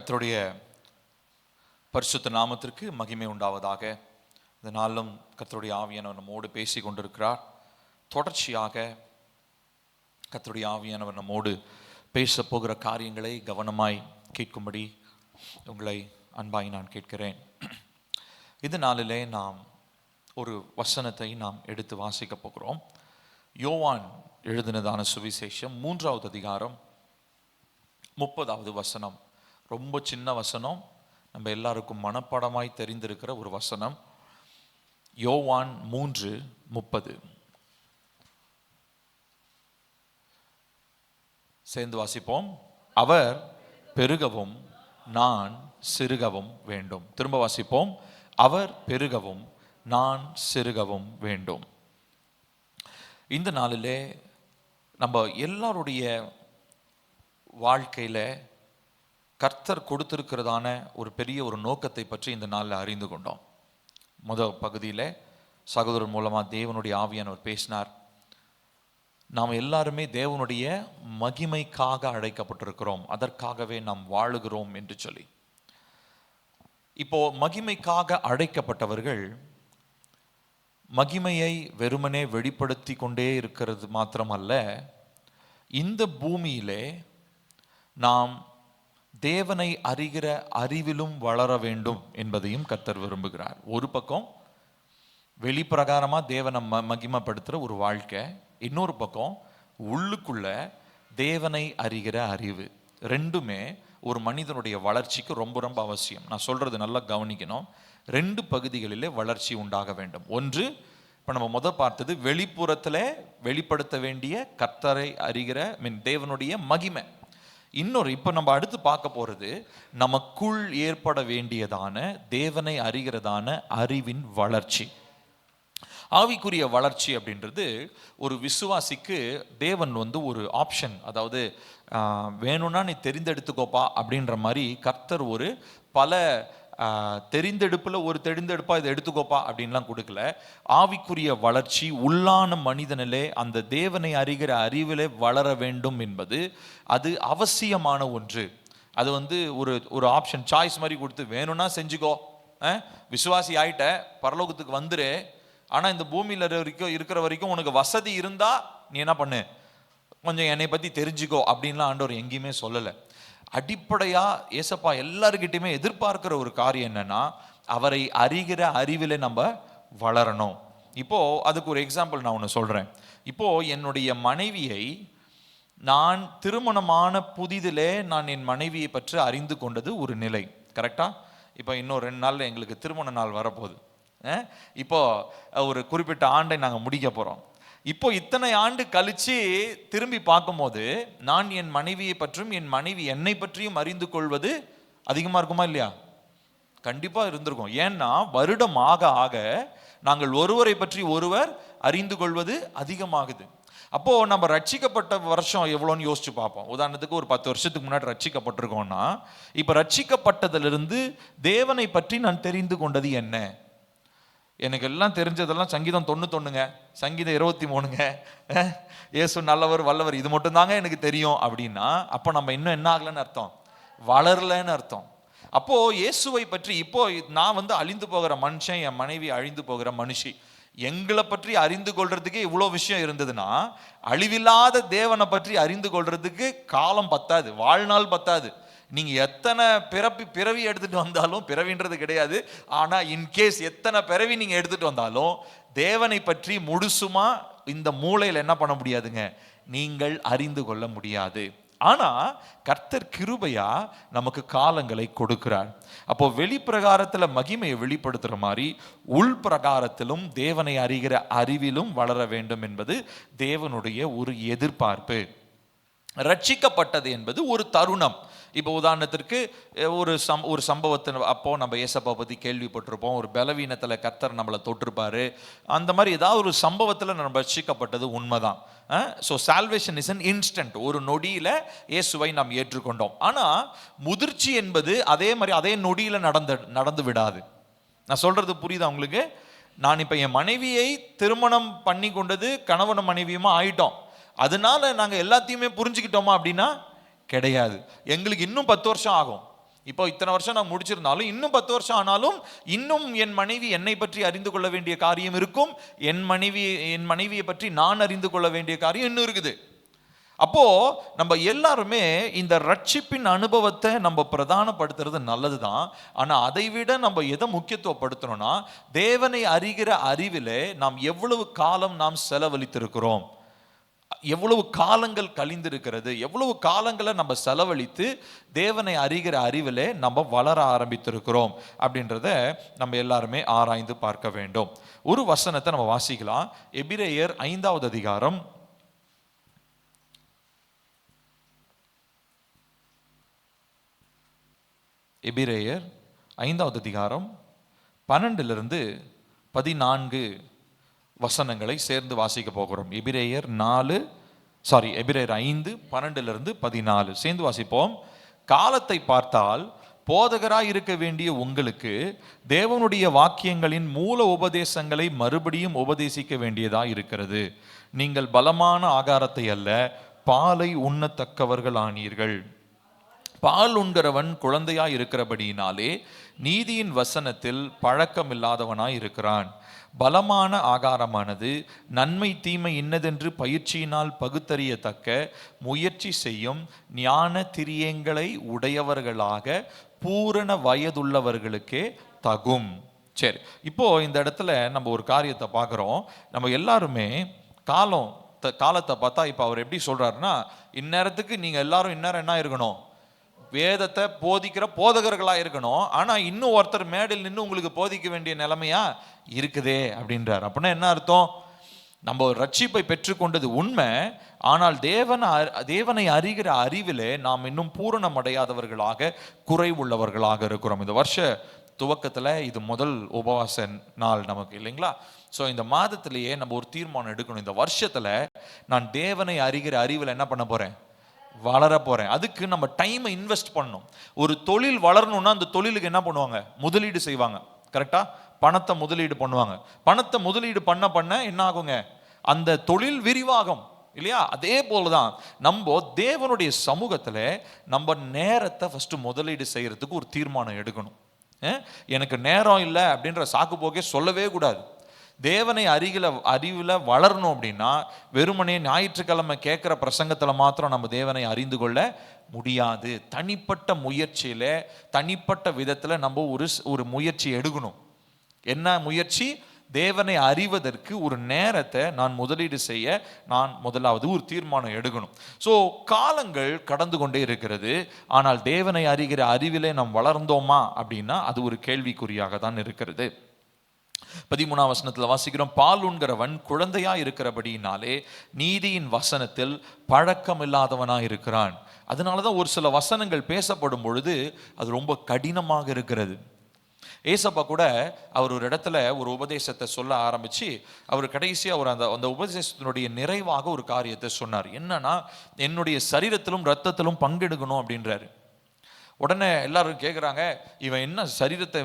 கர்த்தருடைய பரிசுத்த நாமத்திற்கு மகிமை உண்டாவதாக. இந்த நாளும் கர்த்தருடைய ஆவியானவர் நம்மோடு பேசி கொண்டிருக்கிறார். தொடர்ச்சியாக கர்த்தருடைய ஆவியானவர் நம்மோடு பேச போகிற காரியங்களை கவனமாய் கேட்கும்படி உங்களை அன்பாய் நான் கேட்கிறேன். இந்த நாளிலே நாம் ஒரு வசனத்தை நாம் எடுத்து வாசிக்க போகிறோம். யோவான் எழுதினதான சுவிசேஷம் 3வது அதிகாரம் 30வது வசனம். ரொம்ப சின்ன வசனம், நம்ம எல்லாருக்கும் மனப்பாடமாய் தெரிந்திருக்கிற ஒரு வசனம். யோவான் 3:30 சேர்ந்து வாசிப்போம். அவர் பெருகவும் நான் சிறுகவும் வேண்டும். திரும்ப வாசிப்போம். அவர் பெருகவும் நான் சிறுகவும் வேண்டும். இந்த நாளிலே நம்ம எல்லாருடைய வாழ்க்கையில் கர்த்தர் கொடுத்திருக்கிறதான ஒரு பெரிய ஒரு நோக்கத்தை பற்றி இந்த நாளில் அறிந்து கொண்டோம். முதல் பகுதியில் சகோதரர் மூலமாக தேவனுடைய ஆவியானவர் பேசினார். நாம் எல்லாருமே தேவனுடைய மகிமைக்காக அழைக்கப்பட்டிருக்கிறோம், அதற்காகவே நாம் வாழுகிறோம் என்று சொல்லி. இப்போ மகிமைக்காக அழைக்கப்பட்டவர்கள் மகிமையை வெறுமனே வெளிப்படுத்தி கொண்டே இருக்கிறது மாத்திரமல்ல, இந்த பூமியிலே நாம் தேவனை அறிகிற அறிவிலும் வளர வேண்டும் என்பதையும் கர்த்தர் விரும்புகிறார். ஒரு பக்கம் வெளிப்பிரகாரமாக தேவனை மகிமைப்படுத்துகிற ஒரு வாழ்க்கை, இன்னொரு பக்கம் உள்ளுக்குள்ள தேவனை அறிகிற அறிவு. ரெண்டுமே ஒரு மனிதனுடைய வளர்ச்சிக்கு ரொம்ப ரொம்ப அவசியம். நான் சொல்றது நல்லா கவனிக்கணும். 2 பகுதிகளிலே வளர்ச்சி உண்டாக வேண்டும். ஒன்று, இப்போ நம்ம முதல் பார்த்தது வெளிப்புறத்தில் வெளிப்படுத்த வேண்டிய கர்த்தரை அறிகிற தேவனுடைய மகிமை. இன்னொரு, இப்போ நம்ம அடுத்து பார்க்க போகிறது நமக்குள் ஏற்பட வேண்டியதான தேவனை அறிகிறதான அறிவின் வளர்ச்சி. ஆவிக்குரிய வளர்ச்சி அப்படின்றது ஒரு விசுவாசிக்கு தேவன் ஒரு ஆப்ஷன், அதாவது வேணும்னா நீ தெரிந்தெடுத்துக்கோப்பா அப்படின்ற மாதிரி கர்த்தர் ஒரு பல தெரிந்தெடுப்பில் ஒரு தெரிந்தெடுப்பா இதை எடுத்துக்கோப்பா அப்படின்லாம் கொடுக்கல. ஆவிக்குரிய வளர்ச்சி உள்ளான மனிதனிலே அந்த தேவனை அறிகிற அறிவிலே வளர வேண்டும் என்பது அது அவசியமான ஒன்று. அது ஒரு ஒரு ஆப்ஷன், சாய்ஸ் மாதிரி கொடுத்து வேணும்னா செஞ்சுக்கோ, விசுவாசி ஆயிட்ட பரலோகத்துக்கு வந்துரு, ஆனால் இந்த பூமியில் இருக்கிற வரைக்கும் உனக்கு வசதி இருந்தா நீ என்ன பண்ணு, கொஞ்சம் என்னை பற்றி தெரிஞ்சுக்கோ அப்படின்லாம் ஆண்டவர் எங்கேயுமே சொல்லலை. அடிப்படையா ஏசப்பா எல்லாருக்கிட்டையுமே எதிர்பார்க்கிற ஒரு காரியம் என்னன்னா, அவரை அறிகிற அறிவிலே நம்ம வளரணும். இப்போ அதுக்கு ஒரு எக்ஸாம்பிள் நான் ஒன்று சொல்றேன். இப்போ என்னுடைய மனைவியை நான் திருமணமான புதிதிலே நான் என் மனைவியை பற்றி அறிந்து கொண்டது ஒரு நிலை, கரெக்டா? இப்போ இன்னும் 2 நாள்ல எங்களுக்கு திருமண நாள் வரப்போகுது. இப்போ ஒரு குறிப்பிட்ட ஆண்டை நாங்கள் முடிக்க போறோம். இப்போ இத்தனை ஆண்டு கழிச்சு திரும்பி பார்க்கும்போது நான் என் மனைவியை பற்றியும் என் மனைவி என்னை பற்றியும் அறிந்து கொள்வது அதிகமாக இருக்குமா இல்லையா? கண்டிப்பா இருந்திருக்கும். ஏன்னா வருடம் ஆக ஆக நாங்கள் ஒருவரை பற்றி ஒருவர் அறிந்து கொள்வது அதிகமாகுது. அப்போ நம்ம ரட்சிக்கப்பட்ட வருஷம் எவ்வளோன்னு யோசிச்சு பார்ப்போம். உதாரணத்துக்கு ஒரு 10 வருஷத்துக்கு முன்னாடி ரட்சிக்கப்பட்டிருக்கோம்னா, இப்போ ரட்சிக்கப்பட்டதிலிருந்து தேவனை பற்றி நான் தெரிந்து கொண்டது என்ன? எனக்கு எல்லாம் தெரிஞ்சதெல்லாம் சங்கீதம் 91ங்க, சங்கீதம் 23ங்க, இயேசு நல்லவர் வல்லவர், இது மட்டும் தாங்க எனக்கு தெரியும் அப்படின்னா அப்போ நம்ம இன்னும் என்ன ஆகலன்னு அர்த்தம்? வளரலன்னு அர்த்தம். அப்போ இயேசுவை பற்றி இப்போ நான் அழிந்து போகிற மனுஷன், என் மனைவி அழிந்து போகிற மனுஷி, எங்களை பற்றி அறிந்து கொள்றதுக்கு இவ்வளோ விஷயம் இருந்ததுன்னா அழிவில்லாத தேவனை பற்றி அறிந்து கொள்றதுக்கு காலம் பத்தாது, வாழ்நாள் பத்தாது. நீங்க எத்தனை பிறவி எடுத்துட்டு வந்தாலும், பிறவின்றது கிடையாது, ஆனா இன்கேஸ் எத்தனை பிறவி நீங்க எடுத்துட்டு வந்தாலும் தேவனை பற்றி முழுசுமா இந்த மூளையில் என்ன பண்ண முடியாதுங்க, நீங்கள் அறிந்து கொள்ள முடியாது. ஆனா கர்த்தர் கிருபையா நமக்கு காலங்களை கொடுக்கிறார். அப்போ வெளிப்பிரகாரத்துல மகிமையை வெளிப்படுத்துற மாதிரி உள் பிரகாரத்திலும் தேவனை அறிகிற அறிவிலும் வளர வேண்டும் என்பது தேவனுடைய ஒரு எதிர்பார்ப்பு. ரட்சிக்கப்பட்டது என்பது ஒரு தருணம். இப்போ உதாரணத்திற்கு ஒரு சம்பவத்தை அப்போ நம்ம ஏசப்பா பற்றி கேள்விப்பட்டிருப்போம். ஒரு பலவீனத்தில் கர்த்தர் நம்மளை தொட்டிருப்பாரு. அந்த மாதிரி ஏதாவது ஒரு சம்பவத்தில் நம்ம ரட்சிக்கப்பட்டது உண்மைதான். So salvation is an instant, ஒரு நொடியில் இயேசுவை நாம் ஏற்றுக்கொண்டோம். ஆனால் முதிர்ச்சி என்பது அதே மாதிரி அதே நொடியில் நடந்து விடாது. நான் சொல்றது புரியுதா உங்களுக்கு? நான் இப்போ என் மனைவியை திருமணம் பண்ணி கொண்டது கணவனும் மனைவியுமா ஆயிட்டோம், அதனால நாங்கள் எல்லாத்தையுமே புரிஞ்சுக்கிட்டோமா அப்படின்னா கிடையாது. எங்களுக்கு இன்னும் 10 வருஷம் ஆகும். இப்போ இத்தனை வருஷம் நான் முடிச்சிருந்தாலும் இன்னும் 10 வருஷம் ஆனாலும் இன்னும் என் மனைவி என்னை பற்றி அறிந்து கொள்ள வேண்டிய காரியம் இருக்கும், என் மனைவியை பற்றி நான் அறிந்து கொள்ள வேண்டிய காரியம் இன்னும் இருக்குது. அப்போ நம்ம எல்லாருமே இந்த ரட்சிப்பின் அனுபவத்தை நம்ம பிரதானப்படுத்துறது நல்லதுதான். ஆனா அதை விட நம்ம எதை முக்கியத்துவப்படுத்தணும்னா, தேவனை அறிகிற அறிவிலே நாம் எவ்வளவு காலம் நாம் செலவழித்திருக்கிறோம், எவ்வளவு காலங்கள் கழிந்திருக்கிறது, எவ்வளவு காலங்களை நம்ம செலவழித்து தேவனை அறிகிற அறிவிலே நம்ம வளர ஆரம்பித்திருக்கிறோம் அப்படின்றத நம்ம எல்லாருமே ஆராய்ந்து பார்க்க வேண்டும். ஒரு வசனத்தை நம்ம வாசிக்கலாம். எபிரேயர் 5வது அதிகாரம் 12 14 வசனங்களை சேர்ந்து வாசிக்க போகிறோம். எபிரேயர் 5 12 14 சேர்ந்து வாசிப்போம். காலத்தை பார்த்தால் போதகராய் இருக்க வேண்டிய உங்களுக்கு தேவனுடைய வாக்கியங்களின் மூல உபதேசங்களை மறுபடியும் உபதேசிக்க வேண்டியதாக இருக்கிறது. நீங்கள் பலமான ஆகாரத்தை அல்ல, பாலை உண்ணத்தக்கவர்கள் ஆனீர்கள். பால் உண்கிறவன் குழந்தையாய் இருக்கிறபடியினாலே நீதியின் வசனத்தில் பழக்கம் இல்லாதவனாய் இருக்கிறான். பலமான ஆகாரமானது நன்மை தீமை இன்னதென்று பயிற்சியினால் பகுத்தறியத்தக்க முயற்சி செய்யும் ஞான திரியங்களை உடையவர்களாக பூரண வயதுள்ளவர்களுக்கே தகும். சரி, இப்போ இந்த இடத்துல நம்ம ஒரு காரியத்தை பார்க்குறோம். நம்ம எல்லாருமே காலத்தை பார்த்தா இப்போ அவர் எப்படி சொல்றாருன்னா, இந்நேரத்துக்கு நீங்க எல்லாரும் இந்நேரம் என்ன இருக்கணும், வேதத்தை போதிக்கிற போதகர்களா இருக்கணும். ஆனா இன்னும் ஒருத்தர் மேடையில் நின்று உங்களுக்கு போதிக்க வேண்டிய நிலைமையா இருக்குதே அப்படின்றார். அப்படின்னா என்ன அர்த்தம்? நம்ம ரட்சிப்பை பெற்றுக்கொண்டது உண்மை, ஆனால் தேவனை அறிகிற அறிவிலே நாம் இன்னும் பூரணம் அடையாதவர்களாக குறைவுள்ளவர்களாக இருக்கிறோம். இந்த வருஷ துவக்கத்துல இது முதல் உபவாச நாள் நமக்கு இல்லைங்களா? ஸோ இந்த மாதத்திலேயே நம்ம ஒரு தீர்மானம் எடுக்கணும். இந்த வருஷத்துல நான் தேவனை அறிகிற அறிவில் என்ன பண்ண போறேன், வளர போறேன். அதுக்கு நம்ம டைமை இன்வெஸ்ட் பண்ணணும். ஒரு தொழில் வளரணும்னா அந்த தொழிலுக்கு என்ன பண்ணுவாங்க, முதலீடு செய்வாங்க. கரெக்டா? பணத்தை முதலீடு பண்ணுவாங்க. பணத்தை முதலீடு பண்ண என்ன ஆகுங்க, அந்த தொழில் விரிவாகும் இல்லையா? அதே போலதான் நம்ம தேவனுடைய சமூகத்துல நம்ம நேரத்தை ஃபர்ஸ்ட் முதலீடு செய்யறதுக்கு ஒரு தீர்மானம் எடுக்கணும். எனக்கு நேரம் இல்லை அப்படின்ற சாக்கு போக்கே சொல்லவே கூடாது. தேவனை அறிவில் வளரணும் அப்படின்னா வெறுமனே ஞாயிற்றுக்கிழமை கேட்குற பிரசங்கத்தில் மாத்திரம் நம்ம தேவனை அறிந்து கொள்ள முடியாது. தனிப்பட்ட முயற்சியில தனிப்பட்ட விதத்தில் நம்ம ஒரு முயற்சி எடுக்கணும். என்ன முயற்சி? தேவனை அறிவதற்கு ஒரு நேரத்தை நான் முதலீடு செய்ய நான் முதலாவது ஒரு தீர்மானம் எடுக்கணும். ஸோ காலங்கள் கடந்து கொண்டே இருக்கிறது. ஆனால் தேவனை அறிகிற அறிவிலே நாம் வளர்ந்தோமா அப்படின்னா அது ஒரு கேள்விக்குறியாக தான் இருக்கிறது. 13ஆம் வசனத்தில் வாசிக்கிறோம், பால் உண்கிறவன் குழந்தையா இருக்கிறபடினாலே நீதியின் வசனத்தில் பழக்கம் இல்லாதவனா இருக்கிறான். அதனாலதான் ஒரு சில வசனங்கள் பேசப்படும் பொழுது அது ரொம்ப கடினமாக இருக்கிறது. ஏசப்பா கூட அவர் ஒரு இடத்துல ஒரு உபதேசத்தை சொல்ல ஆரம்பிச்சு அவர் கடைசியா அவர் அந்த உபதேசத்தினுடைய நிறைவாக ஒரு காரியத்தை சொன்னார். என்னன்னா, என்னுடைய சரீரத்திலும் ரத்தத்திலும் பங்கெடுக்கணும் அப்படின்றாரு. உடனே எல்லாரும் கேட்குறாங்க, இவன் என்ன சரீரத்தை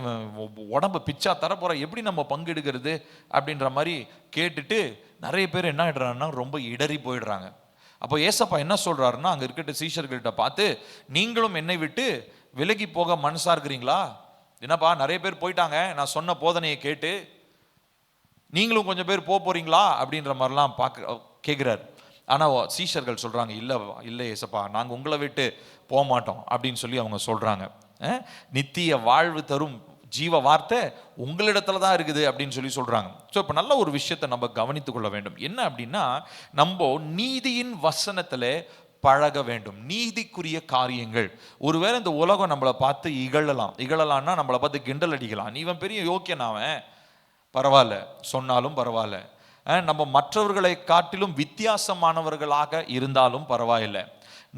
உடம்பு பிச்சா தரப்போற, எப்படி நம்ம பங்கெடுக்கிறது அப்படின்ற மாதிரி கேட்டுட்டு நிறைய பேர் என்ன ஆயிடுறாங்கன்னா ரொம்ப இடறி போயிடுறாங்க. அப்போ ஏசப்பா என்ன சொல்றாருன்னா, அங்க இருக்கிட்ட சீஷர்கள்ட்ட பார்த்து, நீங்களும் என்னை விட்டு விலகி போக மனசா இருக்கிறீங்களா? என்னப்பா நிறைய பேர் போயிட்டாங்க, நான் சொன்ன போதனையை கேட்டு நீங்களும் கொஞ்சம் பேர் போறீங்களா அப்படின்ற மாதிரிலாம் கேட்குறாரு. ஆனால் சீஷர்கள் சொல்றாங்க, இல்லை ஏசப்பா, நாங்கள் உங்களை விட்டு போக மாட்டோம் அப்படின்னு சொல்லி அவங்க சொல்றாங்க. நித்திய வாழ்வு தரும் ஜீவ வார்த்தை உங்களிடத்துல தான் இருக்குது அப்படின்னு சொல்லி சொல்றாங்க. ஸோ இப்போ நல்ல ஒரு விஷயத்தை நம்ம கவனித்துக் கொள்ள வேண்டும். என்ன அப்படின்னா, நம்ம நீதியின் வசனத்துல பழக வேண்டும். நீதிக்குரிய காரியங்கள். ஒருவேளை இந்த உலகம் நம்மளை பார்த்து இகழலாம்னா நம்மளை பார்த்து கிண்டல் அடிக்கலாம், நீ இவன் பெரிய யோக்கியனாவன், பரவாயில்ல சொன்னாலும் பரவாயில்ல. நம்ம மற்றவர்களை காட்டிலும் வித்தியாசமானவர்களாக இருந்தாலும் பரவாயில்லை.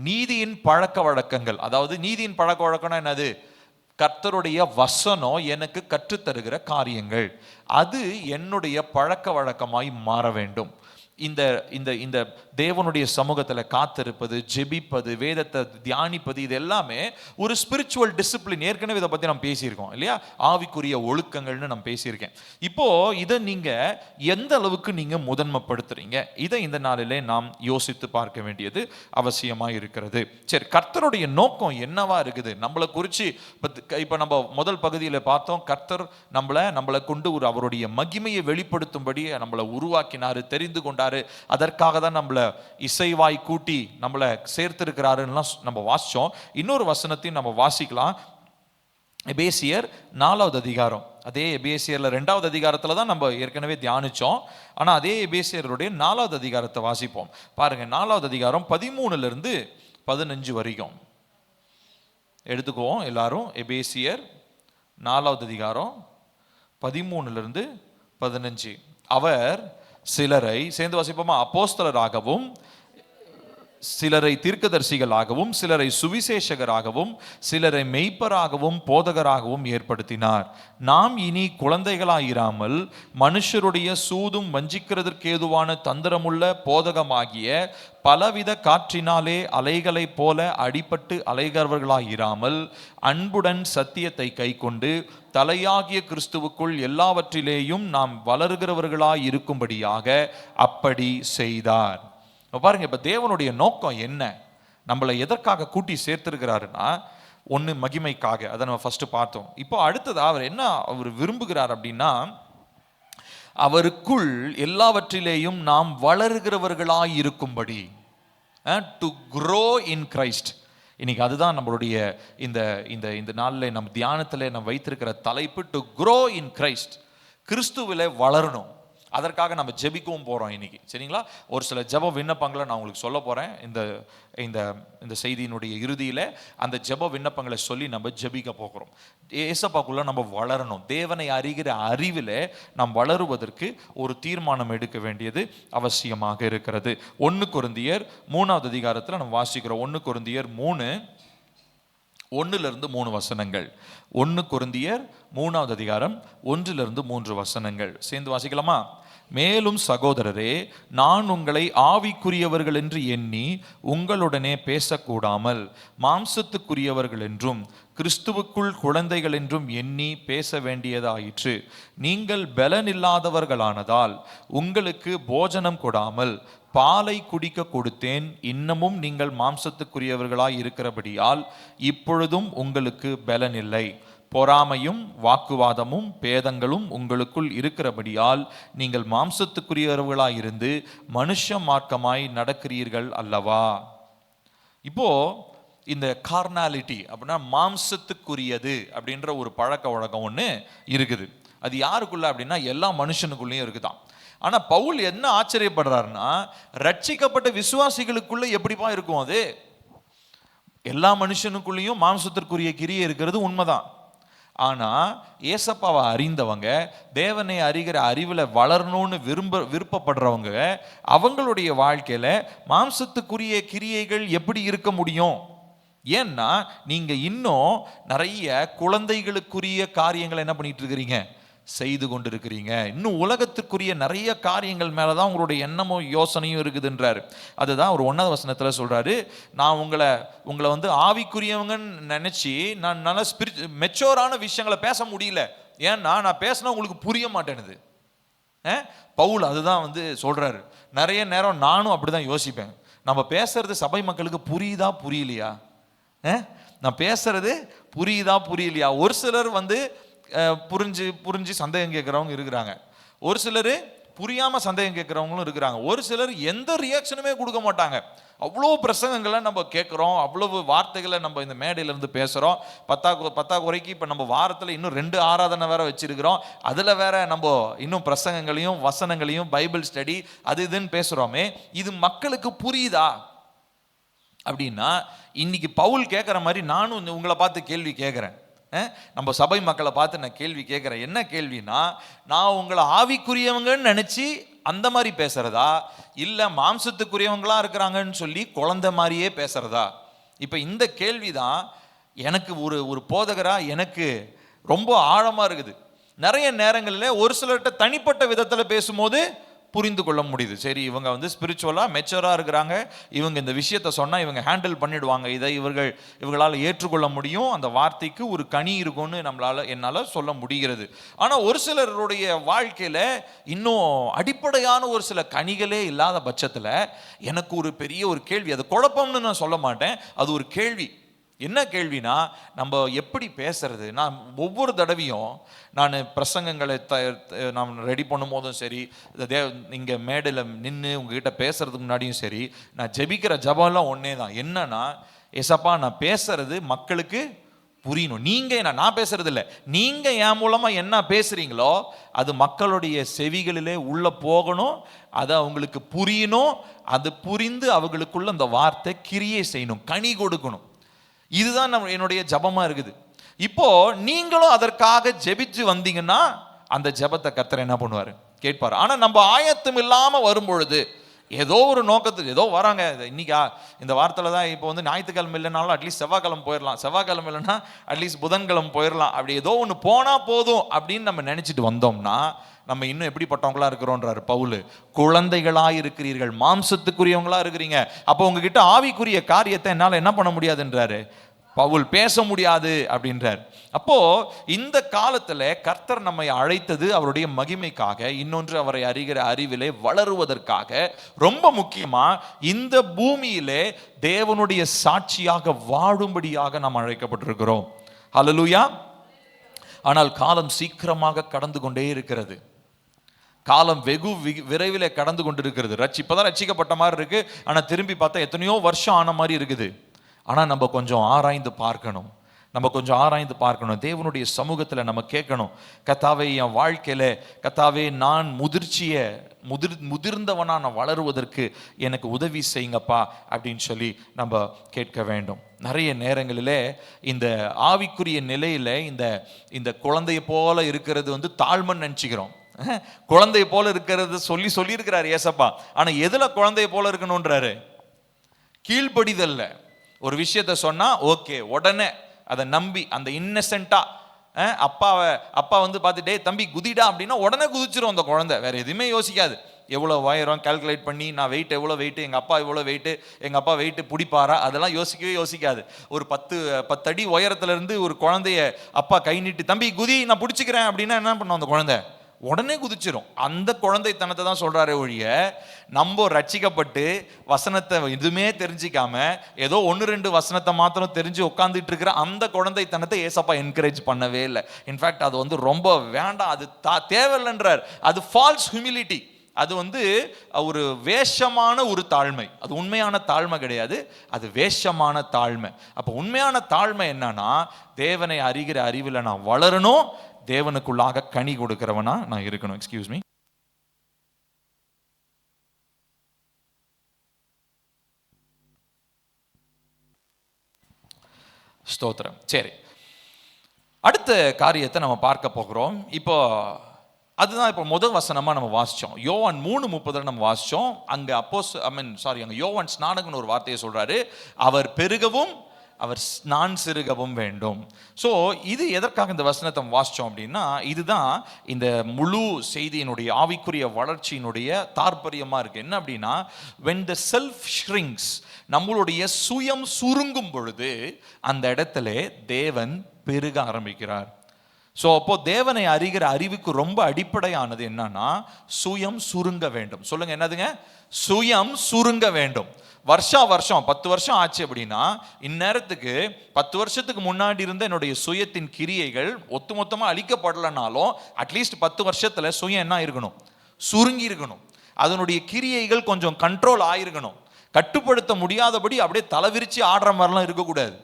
நீதியின் பழக்க வழக்கங்கள், அதாவது நீதியின் பழக்க வழக்கம்னா என்னது? கர்த்தருடைய வசனம் எனக்கு கற்றுத்தருகிற காரியங்கள், அது என்னுடைய பழக்க வழக்கமாய் மாற வேண்டும். இந்த இந்த இந்த தேவனுடைய சமூகத்தில் காத்திருப்பது, ஜெபிப்பது, வேதத்தை தியானிப்பது, இது எல்லாமே ஒரு ஸ்பிரிச்சுவல் டிசிப்ளின். ஏற்கனவே இதை பற்றி நம்ம பேசியிருக்கோம் இல்லையா? ஆவிக்குரிய ஒழுக்கங்கள்னு நம்ம பேசியிருக்கேன். இப்போ இதை நீங்க எந்த அளவுக்கு நீங்க முதன்மைப்படுத்துறீங்க, இதை இந்த நாளிலே நாம் யோசித்து பார்க்க வேண்டியது அவசியமாக இருக்கிறது. சரி, கர்த்தருடைய நோக்கம் என்னவா இருக்குது நம்மளை குறித்து? இப்போ நம்ம முதல் பகுதியில் பார்த்தோம், கர்த்தர் நம்மளை கொண்டு ஒரு அவருடைய மகிமையை வெளிப்படுத்தும்படி நம்மளை உருவாக்கினாரு, தெரிந்து கொண்டாரு. அதற்காக தான் நம்மளை இசைவாய் கூட்டி நம்மளை சேர்த்திருக்கிறாருன்னா நம்ம வாசிச்சோம். இன்னொரு வசனத்தையும் நம்ம வாசிக்கலாம். எபேசியர் 4வது அதிகாரம். அதே எபேசியர்ல 2வது அதிகாரத்துல தான் நம்ம ஏற்கனவே தியானிச்சோம். ஆனா அதே எபேசியருடைய 4வது அதிகாரத்தை வாசிப்போம். பாருங்க, 4வது அதிகாரம் 13 15 வரைக்கும் எடுத்துக்குவோம் எல்லாரும். எபேசியர் 4வது அதிகாரம் 13 15. அவர் சிலரை, சேர்ந்து வாசிப்போமா, அப்போஸ்தலராகவும், சிலரை தீர்க்கதரிசிகளாகவும், சிலரை சுவிசேஷகராகவும், சிலரை மெய்ப்பராகவும் போதகராகவும் ஏற்படுத்தினார். நாம் இனி குழந்தைகளாயிராமல் மனுஷருடைய சூதும் வஞ்சிக்கிறதற்கு ஏதுவான தந்திரமுள்ள போதகமாகிய பலவித காற்றினாலே அலைகளைப் போல அடிபட்டு அலைகிறவர்களாயிராமல் அன்புடன் சத்தியத்தை கைக்கொண்டு தலையாகிய கிறிஸ்துவுக்குள் எல்லாவற்றிலேயும் நாம் வளருகிறவர்களாய் இருக்கும்படியாக அப்படி செய்தார். பாருங்க, இப்ப தேவனுடைய நோக்கம் என்ன? நம்மளை எதற்காக கூட்டி சேர்த்திருக்கிறாருன்னா, ஒன்று மகிமைக்காக. அதை நம்ம ஃபர்ஸ்ட் பார்த்தோம். இப்போ அடுத்தது அவர் என்ன அவர் விரும்புகிறார் அப்படின்னா, அவருக்குள் எல்லாவற்றிலேயும் நாம் வளருகிறவர்களாய் இருக்கும்படி, டு grow in Christ. இன்னைக்கு அதுதான் நம்மளுடைய இந்த இந்த இந்த நாளில் நம்ம தியானத்தில் நம்ம வைத்திருக்கிற தலைப்பு, டு grow in Christ. கிறிஸ்துவிலே வளரணும். அதற்காக நம்ம ஜெபிக்கவும் போகிறோம் இன்னைக்கு. சரிங்களா? ஒரு சில ஜெப விண்ணப்பங்களை நான் உங்களுக்கு சொல்ல போகிறேன். இந்த இந்த இந்த செய்தியினுடைய இறுதியில் அந்த ஜெப விண்ணப்பங்களை சொல்லி நம்ம ஜெபிக்க போகிறோம். ஏசப்பாக்குள்ள நம்ம வளரணும். தேவனை அறிகிற அறிவில் நாம் வளருவதற்கு ஒரு தீர்மானம் எடுக்க வேண்டியது அவசியமாக இருக்கிறது. 1 கொரிந்தியர் 3வது அதிகாரத்தில் நம்ம வாசிக்கிறோம். 1 கொரிந்தியர் 3 1 வசனங்கள். 1 கொரிந்தியர் 3வது அதிகாரம் 1 3 வசனங்கள் சேர்ந்து வாசிக்கலாமா? மேலும் சகோதரரே, நான் உங்களை ஆவிக்குரியவர்கள் என்று எண்ணி உங்களுடனே பேசக்கூடாமல் மாம்சத்துக்குரியவர்கள் என்றும் கிறிஸ்துவுக்குள் குழந்தைகள் என்றும் எண்ணி பேச வேண்டியதாயிற்று. நீங்கள் பலனில்லாதவர்களானதால் உங்களுக்கு போஜனம் கொடாமல் பாலை குடிக்க கொடுத்தேன். இன்னமும் நீங்கள் மாம்சத்துக்குரியவர்களாய் இருக்கிறபடியால் இப்பொழுதும் உங்களுக்கு பலன் இல்லை. பொறாமையும் வாக்குவாதமும் பேதங்களும் உங்களுக்குள் இருக்கிறபடியால் நீங்கள் மாம்சத்துக்குரியவர்களாய் இருந்து மனுஷ மார்க்கமாய் நடக்கிறீர்கள் அல்லவா? இப்போ இந்த கார்னாலிட்டி அப்படின்னா மாம்சத்துக்குரியது அப்படின்ற ஒரு பழக்க வழக்கம் ஒன்று இருக்குது. அது யாருக்குள்ள அப்படின்னா எல்லா மனுஷனுக்குள்ளேயும் இருக்குதான். ஆனா பவுல் என்ன ஆச்சரியப்படுறாருன்னா, ரட்சிக்கப்பட்ட விசுவாசிகளுக்குள்ள எப்படிப்பா இருக்கும்? அது எல்லா மனுஷனுக்குள்ளேயும் மாம்சத்திற்குரிய கிரியை இருக்கிறது உண்மைதான். ஆனா ஏசப்பாவை அறிந்தவங்க, தேவனை அறிகிற அறிவில் வளரணும்னு விருப்பப்படுறவங்க, அவங்களுடைய வாழ்க்கையில மாம்சத்துக்குரிய கிரியைகள் எப்படி இருக்க முடியும்? ஏன்னா நீங்க இன்னும் நிறைய குழந்தைகளுக்குரிய காரியங்களை என்ன பண்ணிட்டு இருக்கிறீங்க? செய்து கொண்டிருக்கிறீங்க. இன்னும் உலகத்துக்குரிய நிறைய காரியங்கள் மேலதான் உங்களுடைய எண்ணமும் யோசனையும் இருக்குதுன்றாரு. அதுதான் ஒரு 1வது வசனத்துல சொல்றாரு, நான் உங்களை வந்து ஆவிக்குரியவங்கன்னு நினைச்சு நான் நல்ல மெச்சோரான விஷயங்களை பேச முடியல. ஏன்னா நான் பேசினா உங்களுக்கு புரிய மாட்டேனுது. பவுல் அதுதான் வந்து சொல்றாரு. நிறைய நேரம் நானும் அப்படிதான் யோசிப்பேன், நம்ம பேசுறது சபை மக்களுக்கு புரியுதா புரியலையா? நான் பேசுறது புரியுதா புரியலையா? ஒரு சிலர் வந்து புரிஞ்சு சந்தேகம் கேட்குறவங்க இருக்கிறாங்க. ஒரு சிலர் புரியாம சந்தேகம் கேட்குறவங்களும் இருக்கிறாங்க. ஒரு சிலர் எந்த ரியாக்ஷனுமே கொடுக்க மாட்டாங்க. அவ்வளோ பிரசங்கங்களை நம்ம கேட்குறோம், அவ்வளவு வார்த்தைகளை நம்ம இந்த மேடையிலேருந்து பேசுகிறோம். பத்தா குறைக்கு இப்போ நம்ம வாரத்தில் இன்னும் 2 ஆராதனை வேற வச்சிருக்கிறோம். அதில் வேற நம்ம இன்னும் பிரசங்கங்களையும் வசனங்களையும் பைபிள் ஸ்டடி அது இதுன்னு பேசுகிறோமே, இது மக்களுக்கு புரியுதா அப்படின்னா, இன்னைக்கு பவுல் கேட்குற மாதிரி நானும் உங்களை பார்த்து கேள்வி கேட்குறேன். நம்ம சபை மக்களை பார்த்து நான் கேள்வி கேட்குறேன். என்ன கேள்வினா, நான் உங்களை ஆவிக்குரியவங்கன்னு நினச்சி அந்த மாதிரி பேசுறதா, இல்லை மாம்சத்துக்குரியவங்களா இருக்கிறாங்கன்னு சொல்லி குழந்தை மாதிரியே பேசுறதா? இப்போ இந்த கேள்வி தான் எனக்கு ஒரு போதகராக எனக்கு ரொம்ப ஆழமாக இருக்குது. நிறைய நேரங்களில் ஒரு சிலர்கிட்ட தனிப்பட்ட விதத்தில் பேசும்போது புரிந்து கொள்ள முடியுது. சரி, இவங்க வந்து ஸ்பிரிச்சுவலாக மெச்சூராக இருக்கிறாங்க, இவங்க இந்த விஷயத்த சொன்னால் இவங்க ஹேண்டில் பண்ணிடுவாங்க, இதை இவங்களால் ஏற்றுக்கொள்ள முடியும், அந்த வார்த்தைக்கு ஒரு கனி இருக்கும்னு என்னால் சொல்ல முடிகிறது. ஆனால் ஒரு சிலருடைய வாழ்க்கையில் இன்னும் அடிப்படையான ஒரு சில கனிகளே இல்லாத பட்சத்தில் எனக்கு ஒரு பெரிய ஒரு கேள்வி. அது குழப்பம்னு நான் சொல்ல மாட்டேன், அது ஒரு கேள்வி. என்ன கேள்வினா, நம்ம எப்படி பேசுறது? நான் ஒவ்வொரு தடவையும் நான் பிரசங்கங்களை நான் ரெடி பண்ணும் போதும் சரி, இங்கே மேடையில் நின்று உங்ககிட்ட பேசுறதுக்கு முன்னாடியும் சரி, நான் ஜெபிக்கிற ஜபம்லாம் ஒன்றே தான். என்னன்னா, ஏசப்பா நான் பேசுறது மக்களுக்கு புரியணும். நான் பேசுறது இல்லை, நீங்க என் மூலமா என்ன பேசுறீங்களோ அது மக்களுடைய செவிகளிலே உள்ள போகணும், அதை அவங்களுக்கு புரியணும், அது புரிந்து அவங்களுக்குள்ள அந்த வார்த்தை கிரியை செய்யணும், கனி கொடுக்கணும். இதுதான் என்னுடைய ஜபமா இருக்குது. இப்போ நீங்களும் அதற்காக ஜெபிச்சு வந்தீங்கன்னா அந்த ஜெபத்தை கர்த்தர் என்ன பண்ணுவாரு? கேட்பாரு. ஆனா நம்ம ஆயத்தம் இல்லாம வரும்பொழுது, ஏதோ ஒரு நோக்கத்துக்கு ஏதோ வராங்க, இன்னைக்கா இந்த வாரத்தில் தான் இப்போ வந்து ஞாயிற்றுக்கிழமை இல்லைனாலும் அட்லீஸ்ட் செவ்வாய்க்கிழமை போயிடலாம், செவ்வாய்க்கிழமை இல்லைன்னா அட்லீஸ்ட் புதன்கிழமை போயிடலாம், அப்படி ஏதோ ஒன்று போனால் போதும் அப்படின்னு நம்ம நினச்சிட்டு வந்தோம்னா நம்ம இன்னும் எப்படிப்பட்டவங்களா இருக்கிறோன்றாரு பவுல். குழந்தைகளாக இருக்கிறீர்கள், மாம்சத்துக்குரியவங்களா இருக்கிறீங்க. அப்போ உங்ககிட்ட ஆவிக்குரிய காரியத்தை என்னால் என்ன பண்ண முடியாதுன்றாரு பவுல், பேச முடியாது அப்படின்றார். அப்போ இந்த காலத்துல கர்த்தர் நம்மை அழைத்தது அவருடைய மகிமைக்காக, இன்னொன்று அவரை அறிகிற அறிவிலே வளருவதற்காக, ரொம்ப முக்கியமா இந்த பூமியிலே தேவனுடைய சாட்சியாக வாழும்படியாக நாம் அழைக்கப்பட்டிருக்கிறோம். ஹல்லேலூயா. ஆனால் காலம் சீக்கிரமாக கடந்து கொண்டே இருக்கிறது. காலம் வெகு விரைவில் கடந்து கொண்டிருக்கிறது. இப்பதான் ரட்சிக்கப்பட்ட மாதிரி இருக்கு, ஆனா திரும்பி பார்த்தா எத்தனையோ வருஷம் ஆன மாதிரி இருக்குது. ஆனால் நம்ம கொஞ்சம் ஆராய்ந்து பார்க்கணும், தேவனுடைய சமூகத்தில் நம்ம கேட்கணும், கர்த்தாவே என் வாழ்க்கையில் கர்த்தாவே நான் முதிர்ந்தவனா நான் வளருவதற்கு எனக்கு உதவி செய்யுங்கப்பா அப்படின்னு சொல்லி நம்ம கேட்க வேண்டும். நிறைய நேரங்களிலே இந்த ஆவிக்குரிய நிலையில இந்த குழந்தைய போல இருக்கிறது வந்து தாழ்மைன்னு நினச்சிக்கிறோம். குழந்தை போல இருக்கிறது சொல்லியிருக்கிறாரு ஏசப்பா. ஆனா எதுல குழந்தைய போல இருக்கணும்ன்றாரு? கீழ்ப்படிதல்ல. ஒரு விஷயத்த சொன்னா ஓகே, உடனே அதை நம்பி அந்த இன்னசென்ட்டா அப்பா வந்து பார்த்துட்டே தம்பி குதிடா அப்படின்னா உடனே குதிச்சிரும் அந்த குழந்தை, வேற எதுவுமே யோசிக்காது. எவ்வளோ உயரம் கால்குலேட் பண்ணி நான் வெயிட் எவ்வளோ வெயிட்டு, எங்கள் அப்பா இவ்வளோ வெயிட்டு, எங்கள் அப்பா வெயிட்டு பிடிப்பாரா, அதெல்லாம் யோசிக்காது. ஒரு 10 அடி உயரத்துலேருந்து ஒரு குழந்தைய அப்பா கை நீட்டி தம்பி குதி நான் பிடிச்சிக்கிறேன் அப்படின்னா என்ன பண்ணும் அந்த குழந்தை? உடனே குதிச்சிரும். அந்த குழந்தைத்தனத்தை தான் சொல்றாரே ஒழிய, நம்ம ரட்சிக்கப்பட்டு வசனத்தை எதுவுமே தெரிஞ்சிக்காம ஏதோ 1-2 வசனத்தை மாத்திரம் தெரிஞ்சு உட்காந்துட்டு இருக்கிற அந்த குழந்தைத்தனத்தை ஏசப்பா என்கரேஜ் பண்ணவே இல்லை. இன்ஃபேக்ட் அது வந்து ரொம்ப வேண்டாம், அது தேவையில்லைன்றார். அது ஃபால்ஸ் ஹியூமிலிட்டி, அது வந்து ஒரு வேஷமான ஒரு தாழ்மை, அது உண்மையான தாழ்மை கிடையாது, அது வேஷமான தாழ்மை. அப்போ உண்மையான தாழ்மை என்னன்னா, தேவனை அறிகிற அறிவில் நான் வளரணும், தேவனுக்குள்ளாக கனி கொடுக்கிறவனா நான் இருக்கணும். Excuse me. ஸ்தோத்திரம். சரி, அடுத்த காரியத்தை நம்ம பார்க்க போகிறோம். இப்போ அதுதான் இப்போ முதல் வசனமா நம்ம வாசிச்சோம். யோவான் 3:30 நம்ம வாசிச்சோம். அங்க அங்க யோவான் ஸ்நானகன் ஒரு வார்த்தையை சொல்றாரு, அவர் பெருகவும் நான் சிறுகவும் வேண்டும். ஸோ இது எதற்காக இந்த வசனத்தை வாசிச்சோம் அப்படின்னா, இதுதான் இந்த முழு செய்தியினுடைய ஆவிக்குரிய வளர்ச்சியினுடைய தாற்பயமா இருக்கு. என்ன அப்படின்னா, when the self shrinks, நம்மளுடைய சுயம் சுருங்கும் பொழுது அந்த இடத்துல தேவன் பெருக ஆரம்பிக்கிறார். ஸோ அப்போ தேவனை அறிகிற அறிவுக்கு ரொம்ப அடிப்படையானது என்னன்னா, சுயம் சுருங்க வேண்டும். சொல்லுங்க, என்னதுங்க? சுயம் சுருங்க வேண்டும். வருஷம் 10 வருஷம் ஆச்சு அப்படின்னா, இந்நேரத்துக்கு 10 வருஷத்துக்கு முன்னாடி இருந்த என்னுடைய சுயத்தின் கிரியைகள் ஒட்டுமொத்தமாக அழிக்கப்படலைனாலும் அட்லீஸ்ட் 10 வருஷத்துல சுயம் என்ன இருக்கணும்? சுருங்கி இருக்கணும். அதனுடைய கிரியைகள் கொஞ்சம் கண்ட்ரோல் ஆயிருக்கணும். கட்டுப்படுத்த முடியாதபடி அப்படியே தலைவிரிச்சு ஆடுற மாதிரிலாம் இருக்கக்கூடாது.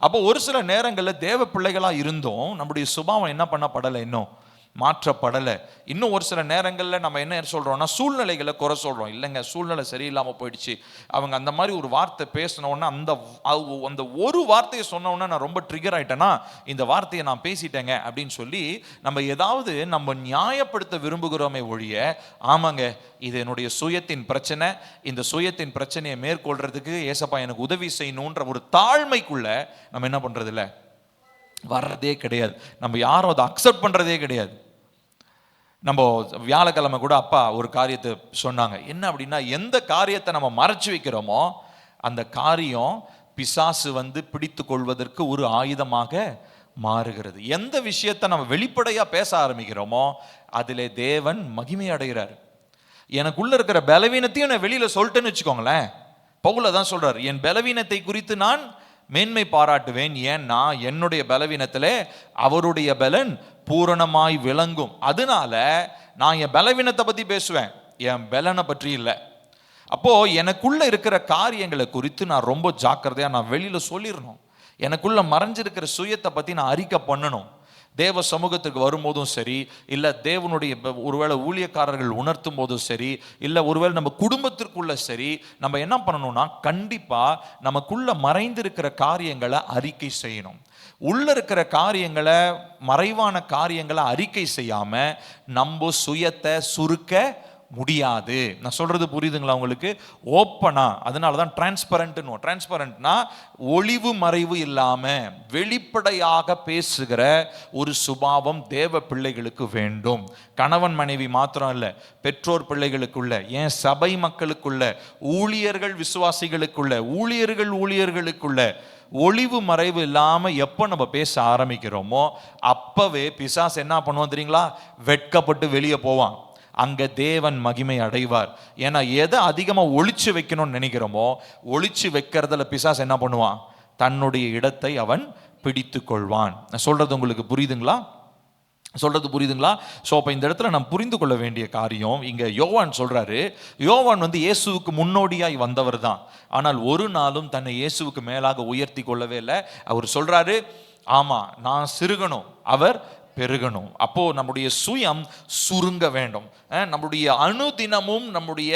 அப்போ ஒரு சில நேரங்களில் தேவ பிள்ளைகளாக இருந்தோம், நம்முடைய சுபாவம் என்ன பண்ணப்படலை, இன்னும் மாற்றப்படலை. இன்னும் ஒரு சில நேரங்களில் நம்ம என்ன சொல்கிறோம்னா, சூழ்நிலைகளை குறை சொல்கிறோம். இல்லைங்க, சூழ்நிலை சரியில்லாமல் போயிடுச்சு, அவங்க அந்த மாதிரி ஒரு வார்த்தை பேசினோன்னா, அந்த ஒரு வார்த்தையை சொன்னோன்னா நான் ரொம்ப ட்ரிகர் ஆகிட்டேன்னா, இந்த வார்த்தையை நான் பேசிட்டேங்க அப்படின்னு சொல்லி நம்ம ஏதாவது நம்ம நியாயப்படுத்த விரும்புகிறோமே ஒழிய, ஆமாங்க இது என்னுடைய சுயத்தின் பிரச்சனை, இந்த சுயத்தின் பிரச்சனையை மேற்கொள்றதுக்கு ஏசப்பா எனக்கு உதவி செய்யணுன்ற ஒரு தாழ்மைக்குள்ள நம்ம என்ன பண்ணுறதில்ல, வர்றதே கிடையாது. நம்ம யாரும் அதை அக்செப்ட் பண்ணுறதே கிடையாது. நம்ம வியாழக்கிழமை கூட அப்பா ஒரு காரியத்தை சொன்னாங்க. என்ன அப்படின்னா, எந்த காரியத்தை நம்ம மறைச்சு வைக்கிறோமோ அந்த காரியம் பிசாசு பிடித்து கொள்வதற்கு ஒரு ஆயுதமாக மாறுகிறது. எந்த விஷயத்தை நம்ம வெளிப்படையா பேச ஆரம்பிக்கிறோமோ அதிலே தேவன் மகிமை அடைகிறார். எனக்குள்ள இருக்கிற பலவீனத்தையும் நான் வெளியில சொல்லிட்டேன்னு வச்சுக்கோங்களேன், பவுல் தான் சொல்றார், என் பலவீனத்தை குறித்து நான் மேன்மை பாராட்டுவேன், ஏன்னா என்னுடைய பலவீனத்திலே அவருடைய பலன் பூரணமாய் விளங்கும். அதனால நான் என் பலவீனத்தை பத்தி பேசுவேன், என் பலனை பற்றி இல்லை. அப்போ எனக்குள்ள இருக்கிற காரியங்களை குறித்து நான் ரொம்ப ஜாக்கிரதையா நான் வெளியில சொல்லிடணும். எனக்குள்ள மறைஞ்சிருக்கிற சுயத்தை பத்தி நான் அறிக்கை பண்ணணும். தேவ சமூகத்துக்கு வரும்போதும் சரி, இல்லை தேவனுடைய ஒருவேளை ஊழியக்காரர்கள் உணர்த்தும் போதும் சரி, இல்லை ஒருவேளை நம்ம குடும்பத்திற்குள்ள சரி, நம்ம என்ன பண்ணணும்னா கண்டிப்பா நமக்குள்ள மறைந்திருக்கிற காரியங்களை அறிக்கை செய்யணும். உள்ள இருக்கிற காரியங்களை, மறைவான காரியங்களை அறிக்கை செய்யாம நம்ம சுயத்தை சுருக்க முடியாது. நான் சொல்றது புரியுதுங்களா உங்களுக்கு? ஓப்பனா, அதனாலதான் டிரான்ஸ்பரண்ட்னா ஒளிவு மறைவு இல்லாம வெளிப்படையாக பேசுகிற ஒரு சுபாவம் தேவ பிள்ளைகளுக்கு வேண்டும். கணவன் மனைவி மாத்திரம் இல்ல, பெற்றோர் பிள்ளைகளுக்குள்ள, ஏன் சபை மக்களுக்குள்ள, ஊழியர்கள் விசுவாசிகளுக்குள்ள, ஊழியர்களுக்குள்ள ஒளிவு மறைவு இல்லாம எப்ப நம்ம பேச ஆரம்பிக்கிறோமோ அப்பவே பிசாசு என்ன பண்ணுவான் தெரியுங்களா? வெட்கப்பட்டு வெளியே போவான். அங்க தேவன் மகிமை அடைவார். ஏன்னா எதை அதிகமா ஒளிச்சு வைக்கணும்னு நினைக்கிறோமோ ஒளிச்சு வைக்கிறதுல பிசாசு என்ன பண்ணுவான்? தன்னுடைய இடத்தை அவன் பிடித்து கொள்வான். நான் சொல்றது உங்களுக்கு புரியுதுங்களா? ஸோ அப்போ இந்த இடத்துல நாம் புரிந்து கொள்ள வேண்டிய காரியம், இங்கே யோவான் சொல்றாரு, யோவான் இயேசுவுக்கு முன்னோடியாய் வந்தவர் தான். ஆனால் ஒரு நாளும் தன்னை இயேசுவுக்கு மேலாக உயர்த்தி கொள்ளவே இல்லை. அவர் சொல்றாரு, ஆமா நான் சிறுகணும், அவர் பெருகணும். அப்போ நம்முடைய சுயம் சுருங்க வேண்டும். நம்முடைய அனுதினமும் நம்முடைய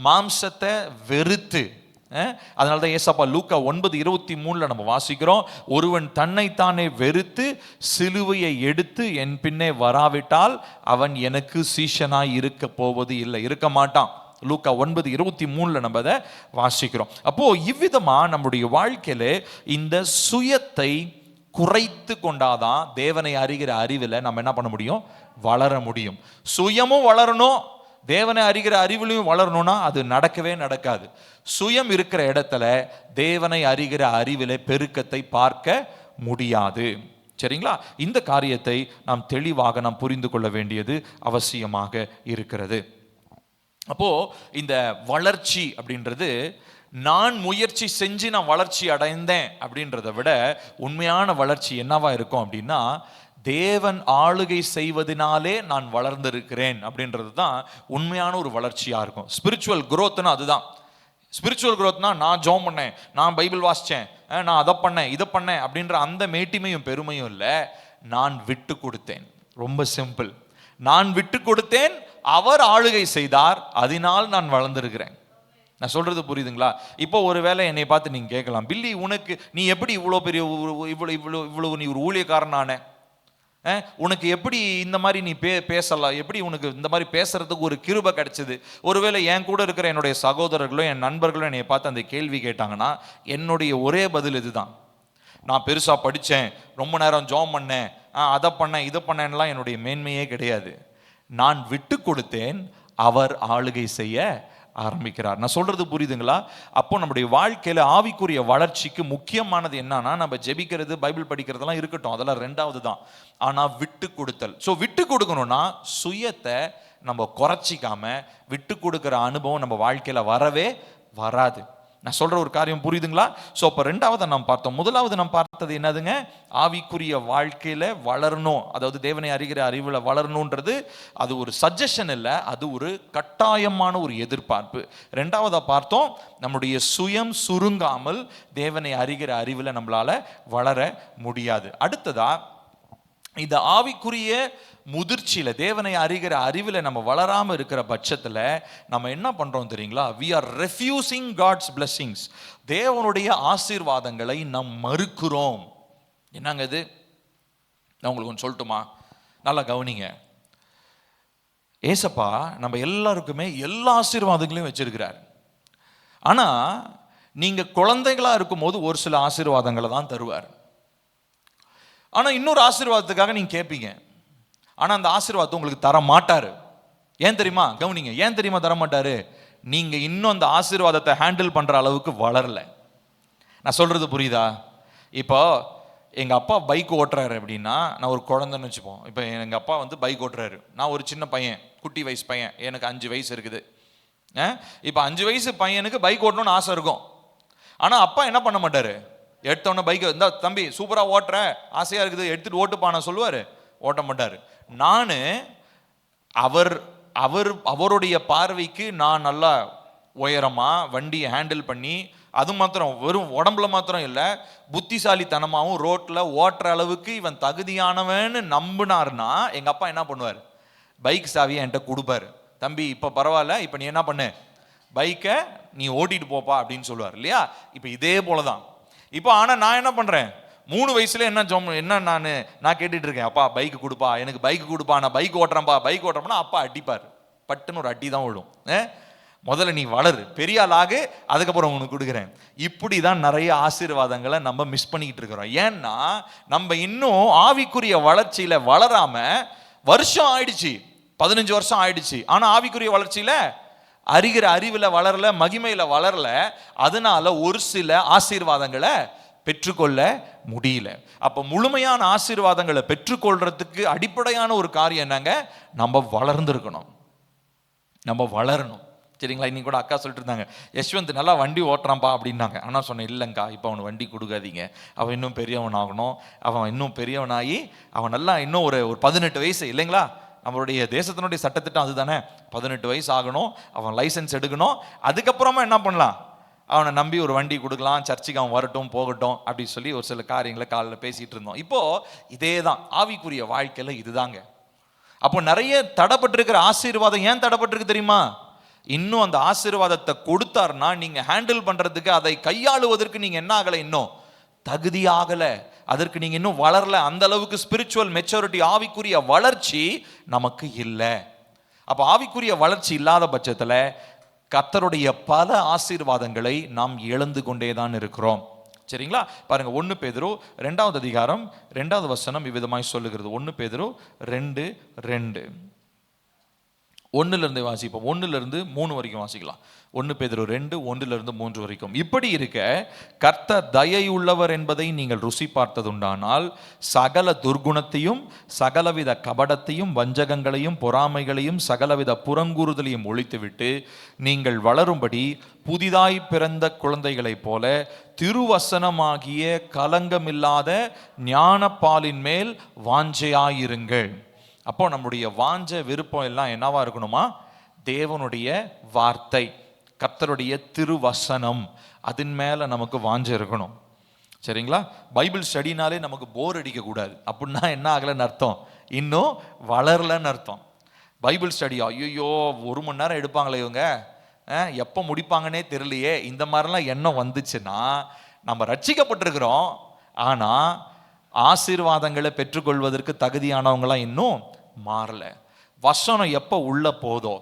மாம்சத்தை வெறுத்து, அதனாலதான் ஏசப்பா லூக்கா 9:23 நம்ம வாசிக்கிறோம், ஒருவன் தன்னைத்தானே வெறுத்து சிலுவையை எடுத்து என் பின்னே வராவிட்டால் அவன் எனக்கு சீஷனாய் இருக்க போவது இல்லை, இருக்க மாட்டான். லூக்கா 9:23 நம்ம அதை வாசிக்கிறோம். அப்போ இவ்விதமா நம்முடைய வாழ்க்கையில இந்த சுயத்தை குறைத்து கொண்டாதான் தேவனை அறிகிற அறிவில் நம்ம என்ன பண்ண முடியும்? வளர முடியும். சுயமும் வளரணும், தேவனை அறிகிற அறிவிலையும் வளரணும்னா அது நடக்கவே நடக்காது. சுயம் இருக்கிற இடத்துல தேவனை அறிகிற அறிவிலே பெருக்கத்தை பார்க்க முடியாது. சரிங்களா? இந்த காரியத்தை நாம் தெளிவாக நாம் புரிந்து கொள்ள வேண்டியது அவசியமாக இருக்கிறது. அப்போ இந்த வளர்ச்சி அப்படின்றது, நான் முயற்சி செஞ்சு நான் வளர்ச்சி அடைந்தேன் அப்படின்றத விட உண்மையான வளர்ச்சி என்னவா இருக்கும் அப்படின்னா, தேவன் ஆளுகை செய்வதனாலே நான் வளர்ந்திருக்கிறேன் அப்படின்றது தான் உண்மையான ஒரு வளர்ச்சியா இருக்கும். ஸ்பிரிச்சுவல் குரோத்னா அதுதான். ஸ்பிரிச்சுவல் குரோத்னா நான் ஜெபம் பண்ணேன், நான் பைபிள் வாசிச்சேன், நான் அதை பண்ணேன் இதை பண்ணேன் அப்படின்ற அந்த மேட்டிமையும் பெருமையும் இல்லை. நான் விட்டு கொடுத்தேன். ரொம்ப சிம்பிள். நான் விட்டு கொடுத்தேன், அவர் ஆளுகை செய்தார், அதனால் நான் வளர்ந்திருக்கிறேன். நான் சொல்றது புரியுதுங்களா? இப்போ ஒருவேளை என்னை பார்த்து நீங்க கேட்கலாம், பில்லி உனக்கு நீ எப்படி இவ்வளோ பெரிய இவ்வளவு நீ ஒரு ஊழியக்காரனான, உனக்கு எப்படி இந்த மாதிரி நீ பேசலாம், எப்படி உனக்கு இந்த மாதிரி பேசுறதுக்கு ஒரு கிருபை கிடைச்சது? ஒருவேளை என் கூட இருக்கிற என்னுடைய சகோதரர்களோ என் நண்பர்களோ என்னை பார்த்து அந்த கேள்வி கேட்டாங்கன்னா என்னுடைய ஒரே பதில் இதுதான், நான் பெருசா படித்தேன், ரொம்ப நேரம் ஜெபம் பண்ணேன், அதை பண்ணேன் இதை பண்ணேன்லாம் என்னுடைய மேன்மையே கிடையாது. நான் விட்டு கொடுத்தேன், அவர் ஆளுகை செய்ய ஆரம்பிக்கிறார். நான் சொல்றது புரியுதுங்களா? அப்போ நம்முடைய வாழ்க்கையில ஆவிக்குரிய வளர்ச்சிக்கு முக்கியமானது என்னன்னா, நம்ம ஜெபிக்கிறது பைபிள் படிக்கிறதெல்லாம் இருக்கட்டும், அதெல்லாம் ரெண்டாவது தான். ஆனா விட்டு கொடுத்தல். ஸோ விட்டு கொடுக்கணும்னா சுயத்தை நம்ம குறைச்சிக்காம விட்டு கொடுக்கிற அனுபவம் நம்ம வாழ்க்கையில வரவே வராது. நான் சொல்ற ஒரு காரியம் புரியுதுங்களா? ஸோ அப்போ ரெண்டாவது நாம் பார்த்தோம். முதலாவது நாம் பார்த்தது என்னதுங்க? ஆவிக்குரிய வாழ்க்கையில வளரணும், அதாவது தேவனை அறிகிற அறிவில் வளரணுன்றது அது ஒரு சஜஷன் இல்லை, அது ஒரு கட்டாயமான ஒரு எதிர்பார்ப்பு. ரெண்டாவதா பார்த்தோம், நம்முடைய சுயம் சுருங்காமல் தேவனை அறிகிற அறிவில் நம்மளால வளர முடியாது. அடுத்ததா இந்த ஆவிக்குரிய முதிர்ச்சியில தேவனை அறிகிற அறிவில் நம்ம வளராம இருக்கிற பட்சத்தில் நம்ம என்ன பண்றோம் தெரியுங்களா? we are refusing God's blessings. தேவனுடைய ஆசீர்வாதங்களை நாம் மறுக்கிறோம். என்னங்க இது? நான் உங்களுக்கு ஒன்று சொல்லட்டுமா? நல்லா கவனிங்க. ஏசப்பா நம்ம எல்லாருக்குமே எல்லா ஆசீர்வாதங்களையும் வச்சிருக்கிறார். ஆனா நீங்க குழந்தைகளா இருக்கும் போது ஒரு சில ஆசீர்வாதங்களை தான் தருவார். ஆனா இன்னொரு ஆசீர்வாதத்துக்காக நீங்க கேட்பீங்க, ஆனா அந்த ஆசீர்வாதத்தை உங்களுக்கு தர மாட்டாரு. ஏன் தெரியுமா? கவனிங்க, ஏன் தெரியுமா தர மாட்டாரு? நீங்க இன்னும் அந்த ஆசீர்வாதத்தை ஹேண்டில் பண்ற அளவுக்கு வளரல. நான் சொல்றது புரியுதா? இப்போ எங்க அப்பா பைக் ஓட்டுறாரு அப்படின்னா, நான் ஒரு குழந்தைன்னு வச்சுப்போம். இப்போ எங்க அப்பா வந்து பைக் ஓட்டுறாரு, நான் ஒரு சின்ன பையன், குட்டி வயசு பையன், எனக்கு 5 வயசு இருக்குது. இப்போ 5 வயசு பையனுக்கு பைக் ஓட்டணும்னு ஆசை இருக்கும். ஆனா அப்பா என்ன பண்ண மாட்டாரு, எடுத்தோடனே பைக்கை இந்த தம்பி சூப்பரா ஓட்டுற, ஆசையா இருக்குது, எடுத்துட்டு ஓட்டுப்பான சொல்லுவாரு? ஓட்ட மாட்டாரு. நானு அவர் அவர் அவருடைய பார்வைக்கு நான் நல்லா உயரமா வண்டியை ஹேண்டில் பண்ணி, அது மாத்திரம் வெறும் உடம்புல மாத்திரம் இல்லை, புத்திசாலித்தனமாகவும் ரோட்ல ஓட்டுற அளவுக்கு இவன் தகுதியானவன்னு நம்பினார்னா எங்க அப்பா என்ன பண்ணுவார்? பைக் சாவியை என்கிட்ட கொடுப்பாரு. தம்பி இப்போ பரவாயில்ல, இப்போ நீ என்ன பண்ணு, பைக்கை நீ ஓட்டிட்டு போப்பா அப்படின்னு சொல்லுவார் இல்லையா? இப்போ இதே போலதான் இப்போ. ஆனா நான் என்ன பண்றேன், 3 வயசுல என்ன நான் கேட்டுட்டு இருக்கேன், அப்பா பைக் கொடுப்பா, எனக்கு பைக் கொடுப்பா, நான் பைக் ஓட்டுறேன்ப்பா, பைக் ஓட்டுறேன்னா அப்பா அடிப்பார். பட்டுன்னு ஒரு அடி தான் விழும். முதல்ல நீ வளரு, பெரிய ஆள் ஆகு, அதுக்கப்புறம் உனக்கு கொடுக்குறேன். இப்படிதான் நிறைய ஆசீர்வாதங்களை நம்ம மிஸ் பண்ணிக்கிட்டு இருக்கிறோம். ஏன்னா நம்ம இன்னும் ஆவிக்குரிய வளர்ச்சியில வளராம, வருஷம் ஆயிடுச்சு, 15 வருஷம் ஆயிடுச்சு, ஆனா ஆவிக்குரிய வளர்ச்சியில அறிகிற அறிவுல வளரல, மகிமையில வளரல. அதனால ஒரு சில ஆசீர்வாதங்களை பெற்றுக்கொள்ள முடியல. அப்ப முழுமையான ஆசீர்வாதங்களை பெற்றுக்கொள்றதுக்கு அடிப்படையான ஒரு காரியம் என்னங்க, நம்ம வளர்ந்துருக்கணும், நம்ம வளரணும். சரிங்களா? இன்னைக்கு கூட அக்கா சொல்லிட்டு இருந்தாங்க, யஷ்வந்த் நல்லா வண்டி ஓட்டுறான்ப்பா அப்படின்னாங்க. ஆனால் சொன்னேன், இல்லைங்கக்கா, இப்போ அவனை வண்டி கொடுக்காதீங்க, அவன் இன்னும் பெரியவன் ஆகணும், அவன் இன்னும் பெரியவனாகி அவன் நல்லா இன்னும் ஒரு 18 வயசு இல்லைங்களா? நம்மளுடைய தேசத்தினுடைய சட்டத்திட்டம் அதுதானே, 18 வயசு ஆகணும், அவன் லைசன்ஸ் எடுக்கணும், அதுக்கப்புறமா என்ன பண்ணலாம், அவனை நம்பி ஒரு வண்டி கொடுக்கலாம், சர்ச்சுக்கு அவன் வரட்டும் போகட்டும் அப்படி சொல்லி ஒரு சில காரியங்களை காலையில் பேசிட்டு இருந்தோம். இப்போ இதே தான் ஆவிக்குரிய வாழ்க்கையில இதுதாங்க. அப்போ நிறைய தடைப்பட்டிருக்கிற ஆசீர்வாதம் ஏன் தடைப்பட்டிருக்கு தெரியுமா? இன்னும் அந்த ஆசீர்வாதத்தை கொடுத்தாருன்னா நீங்க ஹேண்டில் பண்றதுக்கு, அதை கையாளுவதற்கு நீங்க என்ன ஆகலை, இன்னும் தகுதியாகல, அதற்கு நீங்க இன்னும் வளரல. அந்த அளவுக்கு ஸ்பிரிச்சுவல் மெச்சூரிட்டி, ஆவிக்குரிய வளர்ச்சி நமக்கு இல்லை. அப்ப ஆவிக்குரிய வளர்ச்சி இல்லாத பட்சத்துல கர்த்தருடைய பல ஆசீர்வாதங்களை நாம் இழந்து கொண்டேதான் இருக்கிறோம். சரிங்களா? பாருங்க, 1 பேதுரு 2வது அதிகாரம் 2வது வசனம் இவ்விதமாய் சொல்லுகிறது. 1 பேதுரு 2:2 1லிருந்து வாசிப்போம். 1லிருந்து 3 வரைக்கும் வாசிக்கலாம். 1 பேதுரு 2:1லிருந்து 3 வரைக்கும். இப்படி இருக்க கர்த்தர் தயையுள்ளவர் என்பதை நீங்கள் ருசி பார்த்ததுண்டானால், சகல துர்குணத்தையும் சகலவித கபடத்தையும் வஞ்சகங்களையும் பொறாமைகளையும் சகலவித புறங்கூறுதலையும் ஒழித்துவிட்டு நீங்கள் வளரும்படி புதிதாய் பிறந்த குழந்தைகளைப் போல திருவசனமாகிய கலங்கமில்லாத ஞானப்பாலின் மேல் வாஞ்சையாயிருங்கள். அப்போ நம்முடைய வாஞ்ச விருப்பம் எல்லாம் என்னவா இருக்கணுமா? தேவனுடைய வார்த்தை, கர்த்தருடைய திருவசனம், அதன் மேல நமக்கு வாஞ்ச இருக்கணும். சரிங்களா? பைபிள் ஸ்டடினாலே நமக்கு போர் அடிக்க கூடாது. அப்படின்னா என்ன ஆகலன்னு அர்த்தம், இன்னும் வளரலன்னு அர்த்தம். பைபிள் ஸ்டடி ஐயோ 1 மணி நேரம் எடுப்பாங்களே இவங்க, எப்போ முடிப்பாங்கன்னே தெரியலையே, இந்த மாதிரிலாம் எண்ணம் வந்துச்சுன்னா நம்ம ரட்சிக்கப்பட்டிருக்கிறோம், ஆனா ஆசீர்வாதங்களை பெற்றுக்கொள்வதற்கு தகுதியானவங்களாம் இன்னும் மாறல. வசனம் எப்போ உள்ள போதோ,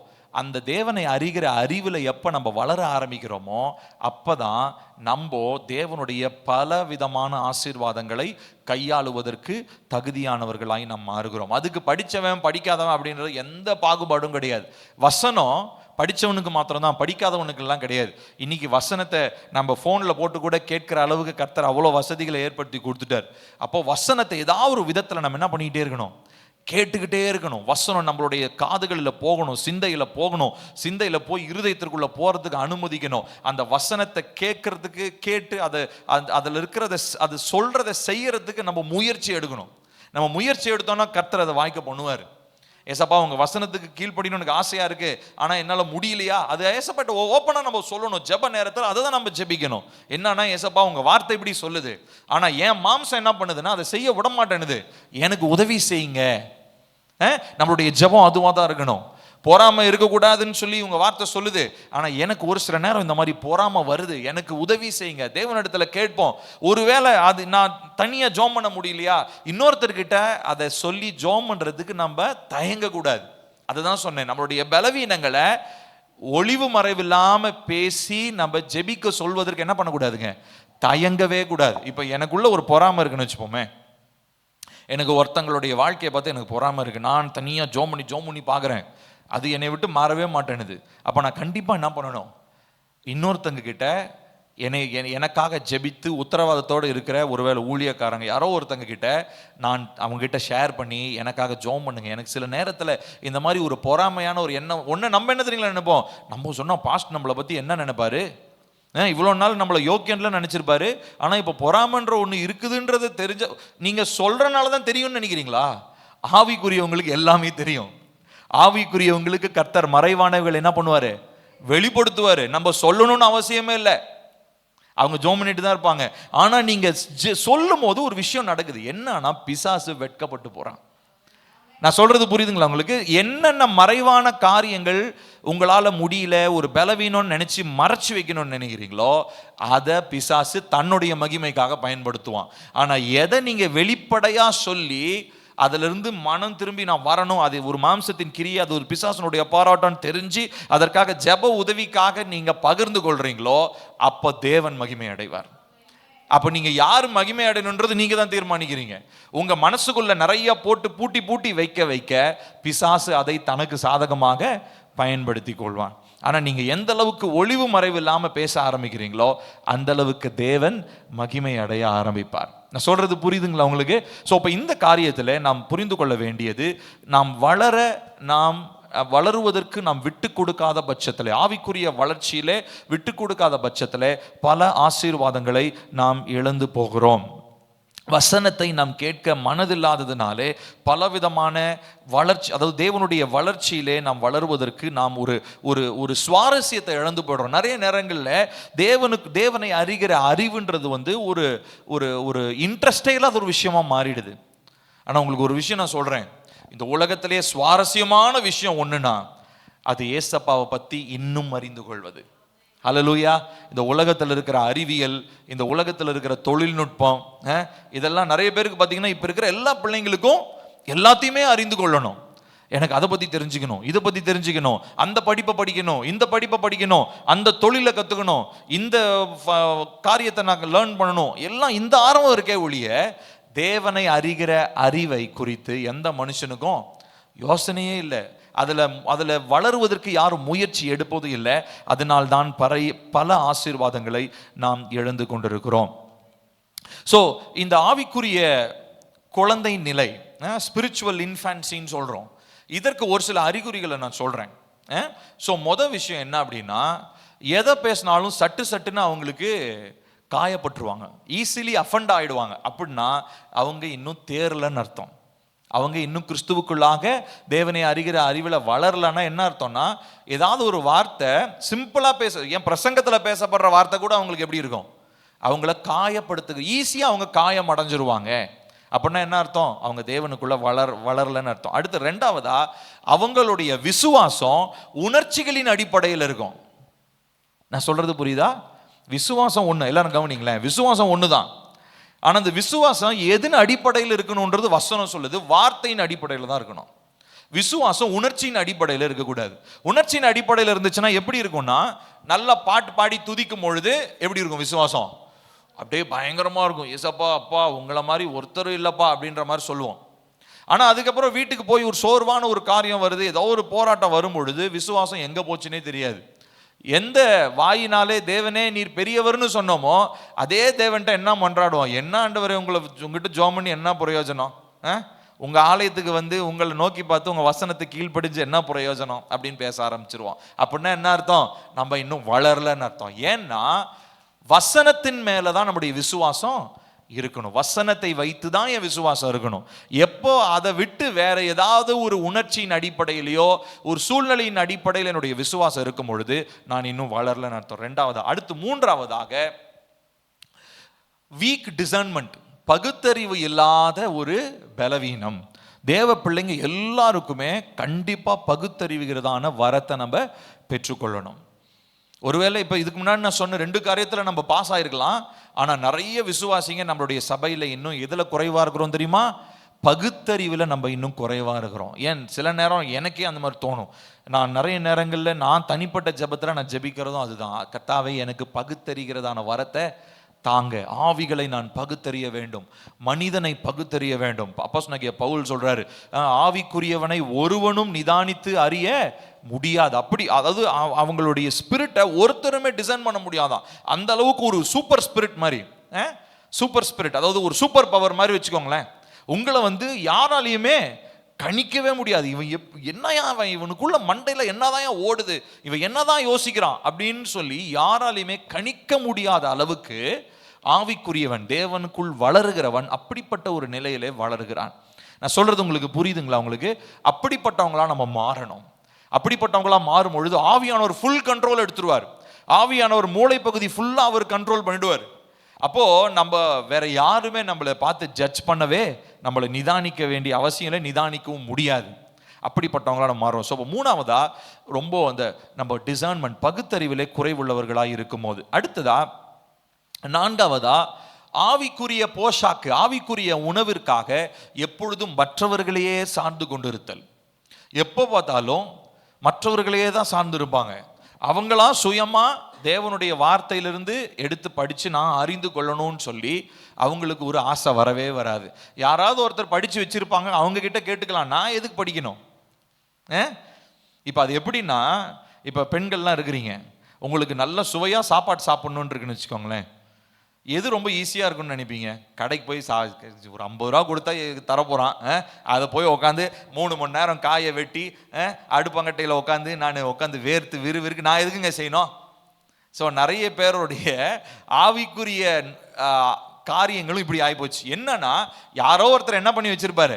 அந்த தேவனை அறிகிற அறிவில் எப்போ நம்ம வளர ஆரம்பிக்கிறோமோ, அப்பதான் நம்ம தேவனுடைய பல விதமான ஆசீர்வாதங்களை கையாளுவதற்கு தகுதியானவர்களாய் நாம் மாறுகிறோம். அதுக்கு படித்தவன் படிக்காதவன் அப்படின்றது எந்த பாகுபாடும் கிடையாது. வசனம் படித்தவனுக்கு மாத்திரம்தான், படிக்காதவனுக்கெல்லாம் கிடையாது. இன்னைக்கு வசனத்தை நம்ம ஃபோனில் போட்டு கூட கேட்கிற அளவுக்கு கர்த்தர் அவ்வளோ வசதிகளை ஏற்படுத்தி கொடுத்துட்டார். அப்போ வசனத்தை ஏதாவது ஒரு விதத்தில் நம்ம என்ன பண்ணிக்கிட்டே இருக்கணும், கேட்டுக்கிட்டே இருக்கணும். வசனம் நம்மளுடைய காதுகளில் போகணும், சிந்தையில் போகணும், சிந்தையில் போய் இருதயத்திற்குள்ள போகிறதுக்கு அனுமதிக்கணும். அந்த வசனத்தை கேட்கறதுக்கு, கேட்டு அதை அதில் இருக்கிறத அது சொல்றதை செய்யறதுக்கு நம்ம முயற்சி எடுக்கணும். நம்ம முயற்சி எடுத்தோம்னா கர்த்தர் அதை வாய்க்க பண்ணுவார். ஏசப்பா உங்க வசனத்துக்கு கீழ்ப்படின்னு எனக்கு ஆசையா இருக்கு, ஆனா என்னால முடியலையா, அது ஏசப்பாட்ட ஓப்பனா நம்ம சொல்லணும். ஜெப நேரத்தில் அதை தான் நம்ம ஜெபிக்கணும். என்னன்னா, ஏசப்பா உங்க வார்த்தை இப்படி சொல்லுது, ஆனா என் மாம்சம் என்ன பண்ணுதுன்னா அதை செய்ய விட மாட்டேனுது, எனக்கு உதவி செய்யுங்க. நம்மளுடைய ஜெபம் அதுவா தான் இருக்கணும். பொறாமை இருக்கக்கூடாதுன்னு சொல்லி உங்க வார்த்தை சொல்லுது, ஆனா எனக்கு ஒரு சில நேரம் இந்த மாதிரி பொறாமை வருது, எனக்கு உதவி செய்யுங்க. தேவனிடத்துல கேட்போம். ஒருவேளை அது நான் தனியா ஜோம் பண்ண முடியலையா, இன்னொருத்தர்கிட்ட அதை சொல்லி ஜோம் பண்றதுக்கு நம்ம தயங்க கூடாது. அதுதான் சொன்னேன், நம்மளுடைய பலவீனங்களை ஒளிவு மறைவில்லாம பேசி நம்ம ஜெபிக்க சொல்வதற்கு என்ன பண்ணக்கூடாதுங்க, தயங்கவே கூடாது. இப்ப எனக்குள்ள ஒரு பொறாமை இருக்குன்னு வச்சுப்போமே, எனக்கு ஒருத்தங்களுடைய வாழ்க்கையை பார்த்து எனக்கு பொறாமல் இருக்குது, நான் தனியாக ஜோம் பண்ணி பார்க்குறேன், அது என்னை விட்டு மாறவே மாட்டேனுது. அப்போ நான் கண்டிப்பாக என்ன பண்ணணும், இன்னொருத்தங்க கிட்ட எனக்காக ஜெபித்து உத்தரவாதத்தோடு இருக்கிற ஒருவேளை ஊழியக்காரங்க யாரோ ஒருத்தங்க கிட்ட நான் அவங்ககிட்ட ஷேர் பண்ணி எனக்காக ஜோம் பண்ணுங்க. எனக்கு சில நேரத்தில் இந்த மாதிரி ஒரு பொறாமையான ஒரு எண்ணம் ஒன்று, நம்ம என்ன தெரியுங்களா நினைப்போம், நம்ம சொன்னால் பாஸ்ட் நம்மளை பற்றி என்ன நினைப்பாரு, இவ்வளோ நாள் நம்மளை யோக்கியன்லாம் நினச்சிருப்பாரு, ஆனால் இப்போ பொறாமன்ற ஒன்று இருக்குதுன்றது தெரிஞ்ச நீங்கள் சொல்கிறனால தான் தெரியும்னு நினைக்கிறீங்களா? ஆவிக்குரியவங்களுக்கு எல்லாமே தெரியும். ஆவிக்குரியவங்களுக்கு கர்த்தர் மறைவானவர்கள் என்ன பண்ணுவார், வெளிப்படுத்துவார். நம்ம சொல்லணும்னு அவசியமே இல்லை, அவங்க ஜோம் பண்ணிட்டு தான் இருப்பாங்க. ஆனால் நீங்கள் சொல்லும் போது ஒரு விஷயம் நடக்குது. என்னன்னா பிசாசு வெட்கப்பட்டு போகிறான். நான் சொல்றது புரியுதுங்களா உங்களுக்கு? என்னென்ன மறைவான காரியங்கள் உங்களால் முடியல, ஒரு பலவீனம்னு நினைச்சு மறைச்சு வைக்கணும்னு நினைக்கிறீங்களோ அதை பிசாசு தன்னுடைய மகிமைக்காக பயன்படுத்துவான். ஆனால் எதை நீங்க வெளிப்படையா சொல்லி அதிலிருந்து மனம் திரும்பி நான் வரணும், அது ஒரு மாம்சத்தின் கிரியை, அது ஒரு பிசாசனுடைய போராட்டம் தெரிஞ்சு அதற்காக ஜெப உதவிக்காக நீங்க பகிர்ந்து கொள்றீங்களோ அப்ப தேவன் மகிமை அடைவார். அப்ப நீங்க யார் மகிமை அடையணுன்றது நீங்க தான் தீர்மானிக்கிறீங்க. உங்க மனசுக்குள்ள நிறைய போட்டு பூட்டி வைக்க வைக்க பிசாசு அதை தனக்கு சாதகமாக பயன்படுத்தி கொள்வான். ஆனா நீங்க எந்த அளவுக்கு ஒளிவு மறைவு இல்லாம பேச ஆரம்பிக்கிறீங்களோ அந்த அளவுக்கு தேவன் மகிமை அடைய ஆரம்பிப்பார். நான் சொல்றது புரியுதுங்களா உங்களுக்கு? ஸோ இப்போ இந்த காரியத்தில் நாம் புரிந்து கொள்ள வேண்டியது, நாம் வளருவதற்கு நாம் விட்டு கொடுக்காத பட்சத்தில், ஆவிக்குரிய வளர்ச்சியிலே விட்டு கொடுக்காத பட்சத்தில் பல ஆசீர்வாதங்களை நாம் இழந்து போகிறோம். வசனத்தை நாம் கேட்க மனதில்லாததுனாலே பலவிதமான வளர்ச்சி, அதாவது தேவனுடைய வளர்ச்சியிலே நாம் வளருவதற்கு நாம் ஒரு சுவாரஸ்யத்தை இழந்து போடுறோம். நிறைய நேரங்களில் தேவனை அறிகிற அறிவுன்றது ஒரு ஒரு ஒரு இன்ட்ரெஸ்டே இல்லாத ஒரு விஷயமா மாறிடுது. ஆனால் உங்களுக்கு ஒரு விஷயம் நான் சொல்றேன், இந்த உலகத்திலே சுவாரஸ்யமான விஷயம் ஒண்ணுனா அது ஏசப்பாவை பத்தி இன்னும் அறிந்து கொள்வது. ஹல்லேலூயா. இந்த உலகத்தில் இருக்கிற அறிவியல், இந்த உலகத்தில் இருக்கிற தொழில்நுட்பம், இதெல்லாம் நிறைய பேருக்கு பார்த்தீங்கன்னா இப்போ இருக்கிற எல்லா பிள்ளைங்களுக்கும் எல்லாத்தையுமே அறிந்து கொள்ளணும். எனக்கு அதை பற்றி தெரிஞ்சுக்கணும், இதை பற்றி தெரிஞ்சுக்கணும், அந்த படிப்பை படிக்கணும், இந்த படிப்பை படிக்கணும், அந்த தொழிலை கற்றுக்கணும், இந்த காரியத்தை நான் லேர்ன் பண்ணணும், எல்லாம் இந்த ஆர்வம் இருக்கே ஒழிய தேவனை அறிகிற அறிவை குறித்து எந்த மனுஷனுக்கும் யோசனையே இல்லை. அதில் வளருவதற்கு யாரும் முயற்சி எடுப்பதும் இல்லை. அதனால்தான் பல ஆசீர்வாதங்களை நாம் இழந்து கொண்டிருக்கிறோம். ஸோ இந்த ஆவிக்குரிய குழந்தை நிலை, ஸ்பிரிச்சுவல் இன்ஃபான்சின்னு சொல்கிறோம், இதற்கு ஒரு சில அறிகுறிகளை நான் சொல்கிறேன். ஸோ மொதல் விஷயம் என்ன அப்படின்னா, எதை பேசினாலும் சட்டுன்னு அவங்களுக்கு காயப்பட்டுருவாங்க, ஈஸிலி அஃபண்ட் ஆகிடுவாங்க. அப்படின்னா அவங்க இன்னும் தேரலன்னு அர்த்தம். அவங்க இன்னும் கிறிஸ்துவுக்குள்ளாக தேவனை அறிகிற அறிவில் வளரலன்னா என்ன அர்த்தம்னா, ஏதாவது ஒரு வார்த்தை சிம்பிளாக என் பிரசங்கத்தில் பேசப்படுற வார்த்தை கூட அவங்களுக்கு எப்படி இருக்கும், அவங்கள காயப்படுத்து, ஈஸியாக அவங்க காயம் அடைஞ்சிருவாங்க. அப்படின்னா என்ன அர்த்தம், அவங்க தேவனுக்குள்ள வளரலன்னு அர்த்தம். அடுத்து ரெண்டாவதா, அவங்களுடைய விசுவாசம் உணர்ச்சிகளின் அடிப்படையில் இருக்கும். நான் சொல்றது புரியுதா? விசுவாசம் ஒன்று, எல்லாரும் கவனிங்களேன், விசுவாசம் ஒன்று தான். ஆனால் அந்த விசுவாசம் எதன் அடிப்படையில் இருக்கணுன்றது வசனம் சொல்லுது, வார்த்தையின் அடிப்படையில் தான் இருக்கணும். விசுவாசம் உணர்ச்சியின் அடிப்படையில் இருக்கக்கூடாது. உணர்ச்சியின் அடிப்படையில் இருந்துச்சுன்னா எப்படி இருக்கும்னா, நல்லா பாட்டு பாடி துதிக்கும் பொழுது எப்படி இருக்கும் விசுவாசம், அப்படியே பயங்கரமா இருக்கும். ஏசப்பா அப்பா உங்களை மாதிரி ஒருத்தரும் இல்லப்பா அப்படின்ற மாதிரி சொல்லுவோம். ஆனால் அதுக்கப்புறம் வீட்டுக்கு போய் ஒரு சோர்வான ஒரு காரியம் வருது, ஏதோ ஒரு போராட்டம் வரும் பொழுது விசுவாசம் எங்கே போச்சுன்னே தெரியாது. எந்த வாயினாலே தேவனே நீர் பெரியவர்னு சொன்னோமோ அதே தேவன்ட்ட என்ன மன்றாடுவோம், என்ன ஆண்டவரே உங்ககிட்ட ஜெபம் பண்ணி என்ன பிரயோஜனம், உங்க ஆலயத்துக்கு வந்து உங்களை நோக்கி பார்த்து உங்க வசனத்துக்கு கீழ்ப்படிஞ்சு என்ன பிரயோஜனம் அப்படின்னு பேச ஆரம்பிச்சிருவோம். அப்படின்னா என்ன அர்த்தம், நம்ம இன்னும் வளரலன்னு அர்த்தம். ஏன்னா வசனத்தின் மேலதான் நம்முடைய விசுவாசம் இருக்கணும். வசனத்தை வைத்து தான் என் விசுவாசம் இருக்கணும். எப்போ அதை விட்டு வேற ஏதாவது ஒரு உணர்ச்சியின் அடிப்படையிலையோ ஒரு சூழ்நிலையின் அடிப்படையில் என்னுடைய விசுவாசம் இருக்கும் பொழுது நான் இன்னும் வளரலன்னு அர்த்தம். ரெண்டாவது. அடுத்து மூன்றாவதாக, வீக் டிசர்ன்மெண்ட், பகுத்தறிவு இல்லாத ஒரு பலவீனம். தேவ பிள்ளைங்க எல்லாருக்குமே கண்டிப்பா பகுத்தறிவுகிறதான வரத்தை நம்ம பெற்றுக்கொள்ளணும். ஒருவேளை இப்போ இதுக்கு முன்னாடி நான் சொன்ன 2 காரியத்தில் நம்ம பாஸ் ஆகிருக்கலாம். ஆனால் நிறைய விசுவாசிங்க நம்மளுடைய சபையில் இன்னும் எதில் குறைவாக இருக்கிறோம் தெரியுமா, பகுத்தறிவில் நம்ம இன்னும் குறைவாக இருக்கிறோம். ஏன் சில நேரம் எனக்கே அந்த மாதிரி தோணும். நான் நிறைய நேரங்களில் நான் தனிப்பட்ட ஜெபத்தில் நான் ஜெபிக்கிறதும் அதுதான், கர்த்தாவே எனக்கு பகுத்தறிகிறதான வரத்தை தாங்க. ஆவிகளை நான் பகுத்தறிய வேண்டும், மனிதனை பகுத்தறிய வேண்டும். அப்போஸ்தலனாகிய பவுல் சொல்றாரு, ஆவிக்குரியவனை ஒருவனும் நிதானித்து அறிய முடியாது. அப்படி, அதாவது அவங்களுடைய ஸ்பிரிட்டை ஒருத்தருமே டிசைன் பண்ண முடியாதான். அந்த அளவுக்கு ஒரு சூப்பர் ஸ்பிரிட் மாதிரி, சூப்பர் ஸ்பிரிட், அதாவது ஒரு சூப்பர் பவர் மாதிரி வச்சுக்கோங்களேன். உங்களை யாராலையுமே கணிக்கவே முடியாது. இவன் என்னையா, இவனுக்குள்ள மண்டையில என்னதான் ஓடுது, இவன் என்னதான் யோசிக்கிறான் அப்படின்னு சொல்லி யாராலையுமே கணிக்க முடியாத அளவுக்கு ஆவிக்குரியவன், தேவனுக்குள் வளருகிறவன் அப்படிப்பட்ட ஒரு நிலையிலே வளருகிறான். நான் சொல்றது உங்களுக்கு புரியுதுங்களா? உங்களுக்கு அப்படிப்பட்டவங்களா நம்ம மாறணும். அப்படிப்பட்டவங்களா மாறும் பொழுது ஆவியானவர் ஃபுல் கண்ட்ரோல் எடுத்துருவார். ஆவியானவர் மூளை பகுதி ஃபுல்லா அவர் கண்ட்ரோல் பண்ணிடுவார். அப்போ நம்ம வேற யாருமே நம்மளை பார்த்து ஜட்ஜ் பண்ணவே, நம்மளை நிதானிக்க வேண்டிய அவசியம் இல்லை, நிதானிக்கவும் முடியாது. அப்படிப்பட்டவங்களா நம்ம மாறுவோம். ஸோ மூணாவதா, ரொம்ப நம்ம டிசர்ன்மெண்ட், பகுத்தறிவிலே குறைவுள்ளவர்களாக இருக்கும் போது. அடுத்ததா, நான்காவதா, ஆவிக்குரிய போஷாக்கு, ஆவிக்குரிய உணவிற்காக எப்பொழுதும் மற்றவர்களையே சார்ந்து கொண்டிருத்தல். எப்போ பார்த்தாலும் மற்றவர்களையே தான் சார்ந்து இருப்பாங்க. அவங்களா சுயமா தேவனுடைய வார்த்தையிலிருந்து எடுத்து படித்து நான் அறிந்து கொள்ளணும்னு சொல்லி அவங்களுக்கு ஒரு ஆசை வரவே வராது. யாராவது ஒருத்தர் படித்து வச்சிருப்பாங்க, அவங்க கிட்ட கேட்டுக்கலாம், நான் எதுக்கு படிக்கணும்? இப்போ அது எப்படின்னா, இப்போ பெண்கள்லாம் இருக்கிறீங்க, உங்களுக்கு நல்ல சுவையாக சாப்பாடு சாப்பிட்ணுன்னு இருக்குன்னு வச்சுக்கோங்களேன். எது ரொம்ப ஈஸியாக இருக்குன்னு நினைப்பீங்க? கடைக்கு போய் ஒரு 50 ரூபா கொடுத்தா தரப்போகிறான், அதை போய் உட்காந்து 3 மணி நேரம் காயை வெட்டி அடுப்பங்கட்டையில் உட்காந்து நான் உட்காந்து வேர்த்து விறுவிறுக்கு நான் எதுக்குங்க செய்யணும்? ஸோ நிறைய பேருடைய ஆவிக்குரிய காரியங்களும் இப்படி ஆகிப்போச்சு. என்னன்னா, யாரோ ஒருத்தர் என்ன பண்ணி வச்சிருப்பாரு,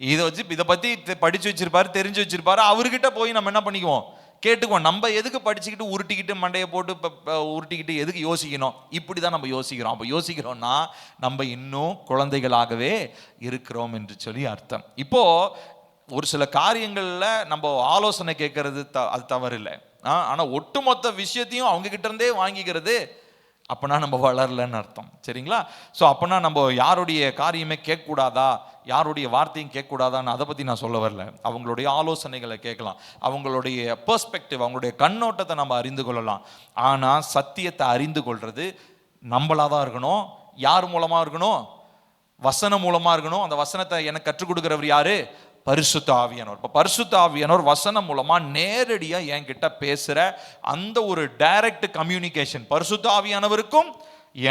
இதை பற்றி படித்து வச்சிருப்பாரு, தெரிஞ்சு வச்சிருப்பாரு, அவர்கிட்ட போய் நம்ம என்ன பண்ணிக்குவோம், கேட்டுக்குவோம். நம்ம எதுக்கு படிச்சுக்கிட்டு உருட்டிக்கிட்டு மண்டையை போட்டு உருட்டிக்கிட்டு எதுக்கு யோசிக்கணும்? இப்படி தான் நம்ம யோசிக்கிறோம். அப்போ யோசிக்கிறோம்னா நம்ம இன்னும் குழந்தைகளாகவே இருக்கிறோம் என்று சொல்லி அர்த்தம். இப்போ ஒரு சில காரியங்களில் நம்ம ஆலோசனை கேட்கறது அது தவறு இல்லை, ஆனால் ஒட்டுமொத்த விஷயத்தையும் அவங்க கிட்ட இருந்தே வாங்கிக்கிறது, அப்போனா நம்ம வளரலன்னு அர்த்தம். சரிங்களா? ஸோ அப்போனா நம்ம யாருடைய காரியமே கேட்கக்கூடாதா, யாருடைய வார்த்தையும் கேட்கக்கூடாதான்னு அதை பற்றி நான் சொல்ல வரல. அவங்களுடைய ஆலோசனைகளை கேட்கலாம், அவங்களுடைய பெர்ஸ்பெக்டிவ், அவங்களுடைய கண்ணோட்டத்தை நம்ம அறிந்து கொள்ளலாம். ஆனால் சத்தியத்தை அறிந்து கொள்வது நம்மளாக தான் இருக்கணும். யார் மூலமாக இருக்கணும்? வசனம் மூலமாக இருக்கணும். அந்த வசனத்தை எனக்கு கற்றுக் கொடுக்குறவர் யாரு? பரிசுத்த ஆவியானவர். இப்போ பரிசுத்த ஆவியானவர் வசனம் மூலமா நேரடியா என்கிட்ட பேசுற அந்த ஒரு டைரக்ட் கம்யூனிகேஷன் பரிசுத்த ஆவியானவருக்கும்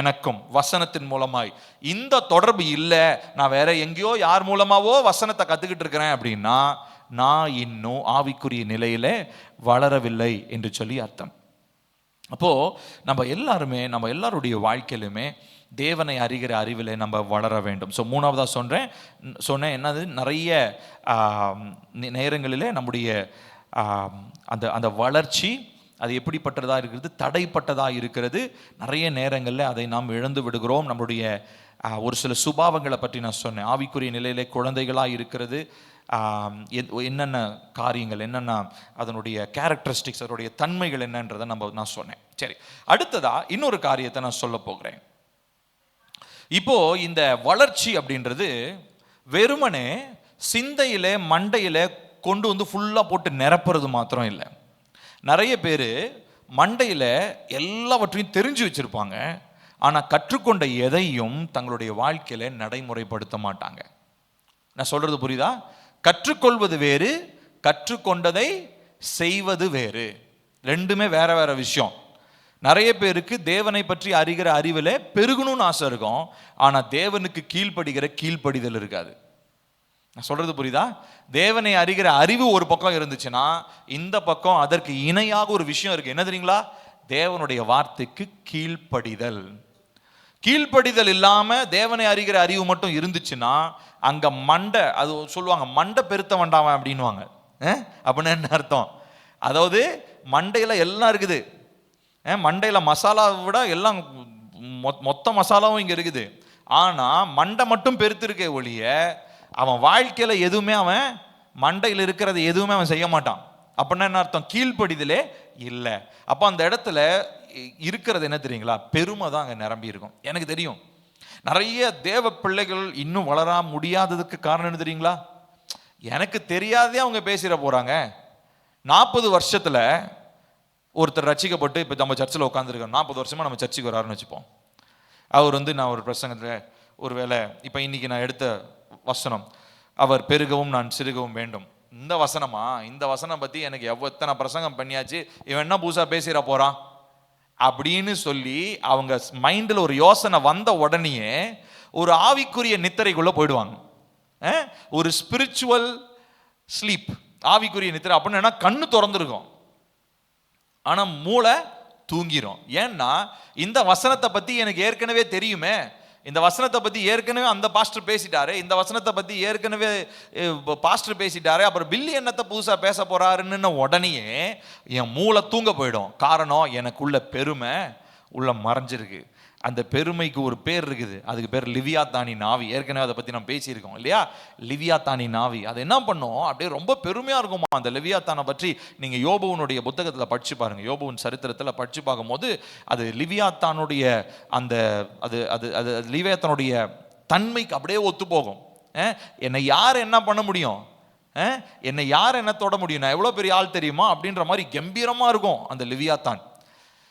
எனக்கும் வசனத்தின் மூலமாய். இந்த தொடர்பு இல்லை, நான் வேற எங்கேயோ யார் மூலமாவோ வசனத்தை கத்துக்கிட்டு இருக்கிறேன் அப்படின்னா நான் இன்னும் ஆவிக்குரிய நிலையில வளரவில்லை என்று சொல்லி அர்த்தம். அப்போ நம்ம எல்லாருடைய வாழ்க்கையிலுமே தேவனை அறிகிற அறிவிலே நம்ம வளர வேண்டும். ஸோ மூணாவதாக சொன்னேன் என்னது, நிறைய நேரங்களிலே நம்முடைய அந்த வளர்ச்சி அது எப்படிப்பட்டதாக இருக்கிறது, தடைப்பட்டதாக இருக்கிறது. நிறைய நேரங்களில் அதை நாம் இழந்து விடுகிறோம். நம்முடைய ஒரு சில சுபாவங்களை பற்றி நான் சொன்னேன். ஆவிக்குரிய நிலையிலே குழந்தைகளாக இருக்கிறது, என்னென்ன காரியங்கள், என்னென்ன அதனுடைய கேரக்டரிஸ்டிக்ஸ், அதனுடைய தன்மைகள் என்னன்றதை நான் சொன்னேன். சரி, அடுத்ததா இன்னொரு காரியத்தை நான் சொல்ல போகிறேன். இப்போ இந்த வளர்ச்சி அப்படின்றது வெறுமனே சிந்தையில மண்டையில கொண்டு ஃபுல்லா போட்டு நிரப்புறது மாத்திரம் இல்லை. நிறைய பேர் மண்டையில எல்லாவற்றையும் தெரிஞ்சு வச்சிருப்பாங்க, ஆனா கற்றுக்கொண்ட எதையும் தங்களுடைய வாழ்க்கையில நடைமுறைப்படுத்த மாட்டாங்க. நான் சொல்றது புரியுதா? கற்றுக்கொள்வது வேறு, கற்றுக்கொண்டதை செய்வது வேறு. ரெண்டுமே வேற வேற விஷயம். நிறைய பேருக்கு தேவனை பற்றி அறிகிற அறிவில் பெருகணும்னு ஆசை இருக்கும், ஆனால் தேவனுக்கு கீழ்ப்படிதல் இருக்காது. நான் சொல்றது புரியுதா? தேவனை அறிகிற அறிவு ஒரு பக்கம் இருந்துச்சுன்னா, இந்த பக்கம் அதற்கு இணையாக ஒரு விஷயம் இருக்கு. என்ன தெரியுங்களா? தேவனுடைய வார்த்தைக்கு கீழ்ப்படிதல் இல்லாம தேவனை அறிகிற அறிவு மட்டும் இருந்துச்சுன்னா, அங்க மண்டை, அது சொல்லுவாங்க மண்டை பெருத்த வேண்டாம் அப்படின்வாங்க. அப்படின்னு என்ன அர்த்தம்? அதாவது மண்டையில எல்லாம் இருக்குது, மண்டையில் மசாலாவை விட எல்லாம் மொத்த மசாலாவும் இங்கே இருக்குது. ஆனால் மண்டை மட்டும் பெருத்திருக்கே ஒழிய அவன் வாழ்க்கையில் எதுவுமே, அவன் மண்டையில் இருக்கிறது எதுவுமே அவன் செய்ய மாட்டான். அப்படின்னா என்ன அர்த்தம்? கீழ்ப்படிதலே இல்லை. அப்போ அந்த இடத்துல இருக்கிறது என்ன தெரியுங்களா? பெருமை தான் அங்கே நிரம்பி இருக்கும். எனக்கு தெரியும் நிறைய தேவ பிள்ளைகள் இன்னும் வளர முடியாததுக்கு காரணம் என்ன தெரியுங்களா? எனக்கு தெரியாதே அவங்க பேசிட போகிறாங்க. 40 வருஷத்தில் ஒருத்தர் ரட்சிக்கப்பட்டு இப்போ நம்ம சர்ச்சில் உட்காந்துருக்கோம், 40 வருஷமா நம்ம சர்ச்சுக்கு வராருன்னு வச்சுப்போம். அவர் நான் ஒரு பிரசங்கத்தில் ஒருவேளை இப்போ இன்னைக்கு நான் எடுத்த வசனம், அவர் பெருகவும் நான் சிறுகவும் வேண்டும், இந்த வசனமா, இந்த வசனம் பற்றி எனக்கு எத்தனை பிரசங்கம் பண்ணியாச்சு, இவன் என்ன புதுசாக பேசிட போகிறான் அப்படின்னு சொல்லி அவங்க மைண்டில் ஒரு யோசனை வந்த உடனேயே ஒரு ஆவிக்குரிய நித்திரைக்குள்ளே போயிடுவாங்க. ஒரு ஸ்பிரிச்சுவல் ஸ்லீப், ஆவிக்குரிய நித்திரை அப்படின்னா கண்ணு திறந்துருக்கும் ஆனால் மூளை தூங்கிரும். ஏன்னா இந்த வசனத்தை பற்றி எனக்கு ஏற்கனவே தெரியுமே, இந்த வசனத்தை பற்றி ஏற்கனவே அந்த பாஸ்டர் பேசிட்டாரு, இந்த வசனத்தை பற்றி ஏற்கனவே பாஸ்டர் பேசிட்டாரு, அப்புறம் பில்லி என்னத்தை புதுசாக பேச போறாருன்னு உடனேயே என் மூளை தூங்க போயிடும். காரணம், எனக்குள்ள பெருமை உள்ள மறைஞ்சிருக்கு. அந்த பெருமைக்கு ஒரு பேர் இருக்குது, அதுக்கு பேர் லிவியாத்தானி நாவி. ஏற்கனவே அதை பற்றி நம்ம பேசியிருக்கோம் இல்லையா? லிவியாத்தானி நாவி அது என்ன பண்ணும், அப்படியே ரொம்ப பெருமையாக இருக்குமா. அந்த லிவியாத்தானை பற்றி நீங்கள் யோபுவனுடைய புத்தகத்தில் படித்து பாருங்க, யோபுவின் சரித்திரத்தில் படித்து பார்க்கும்போது அது லிவியாத்தானுடைய அந்த அது அது அது லிவியாத்தானுடைய தன்மைக்கு அப்படியே ஒத்து போகும். என்னை யார் என்ன பண்ண முடியும், என்னை யார் என்ன தொட முடியும், நான் எவ்வளோ பெரிய ஆள் தெரியுமா அப்படின்ற மாதிரி கம்பீரமாக இருக்கும் அந்த லிவியாத்தான்.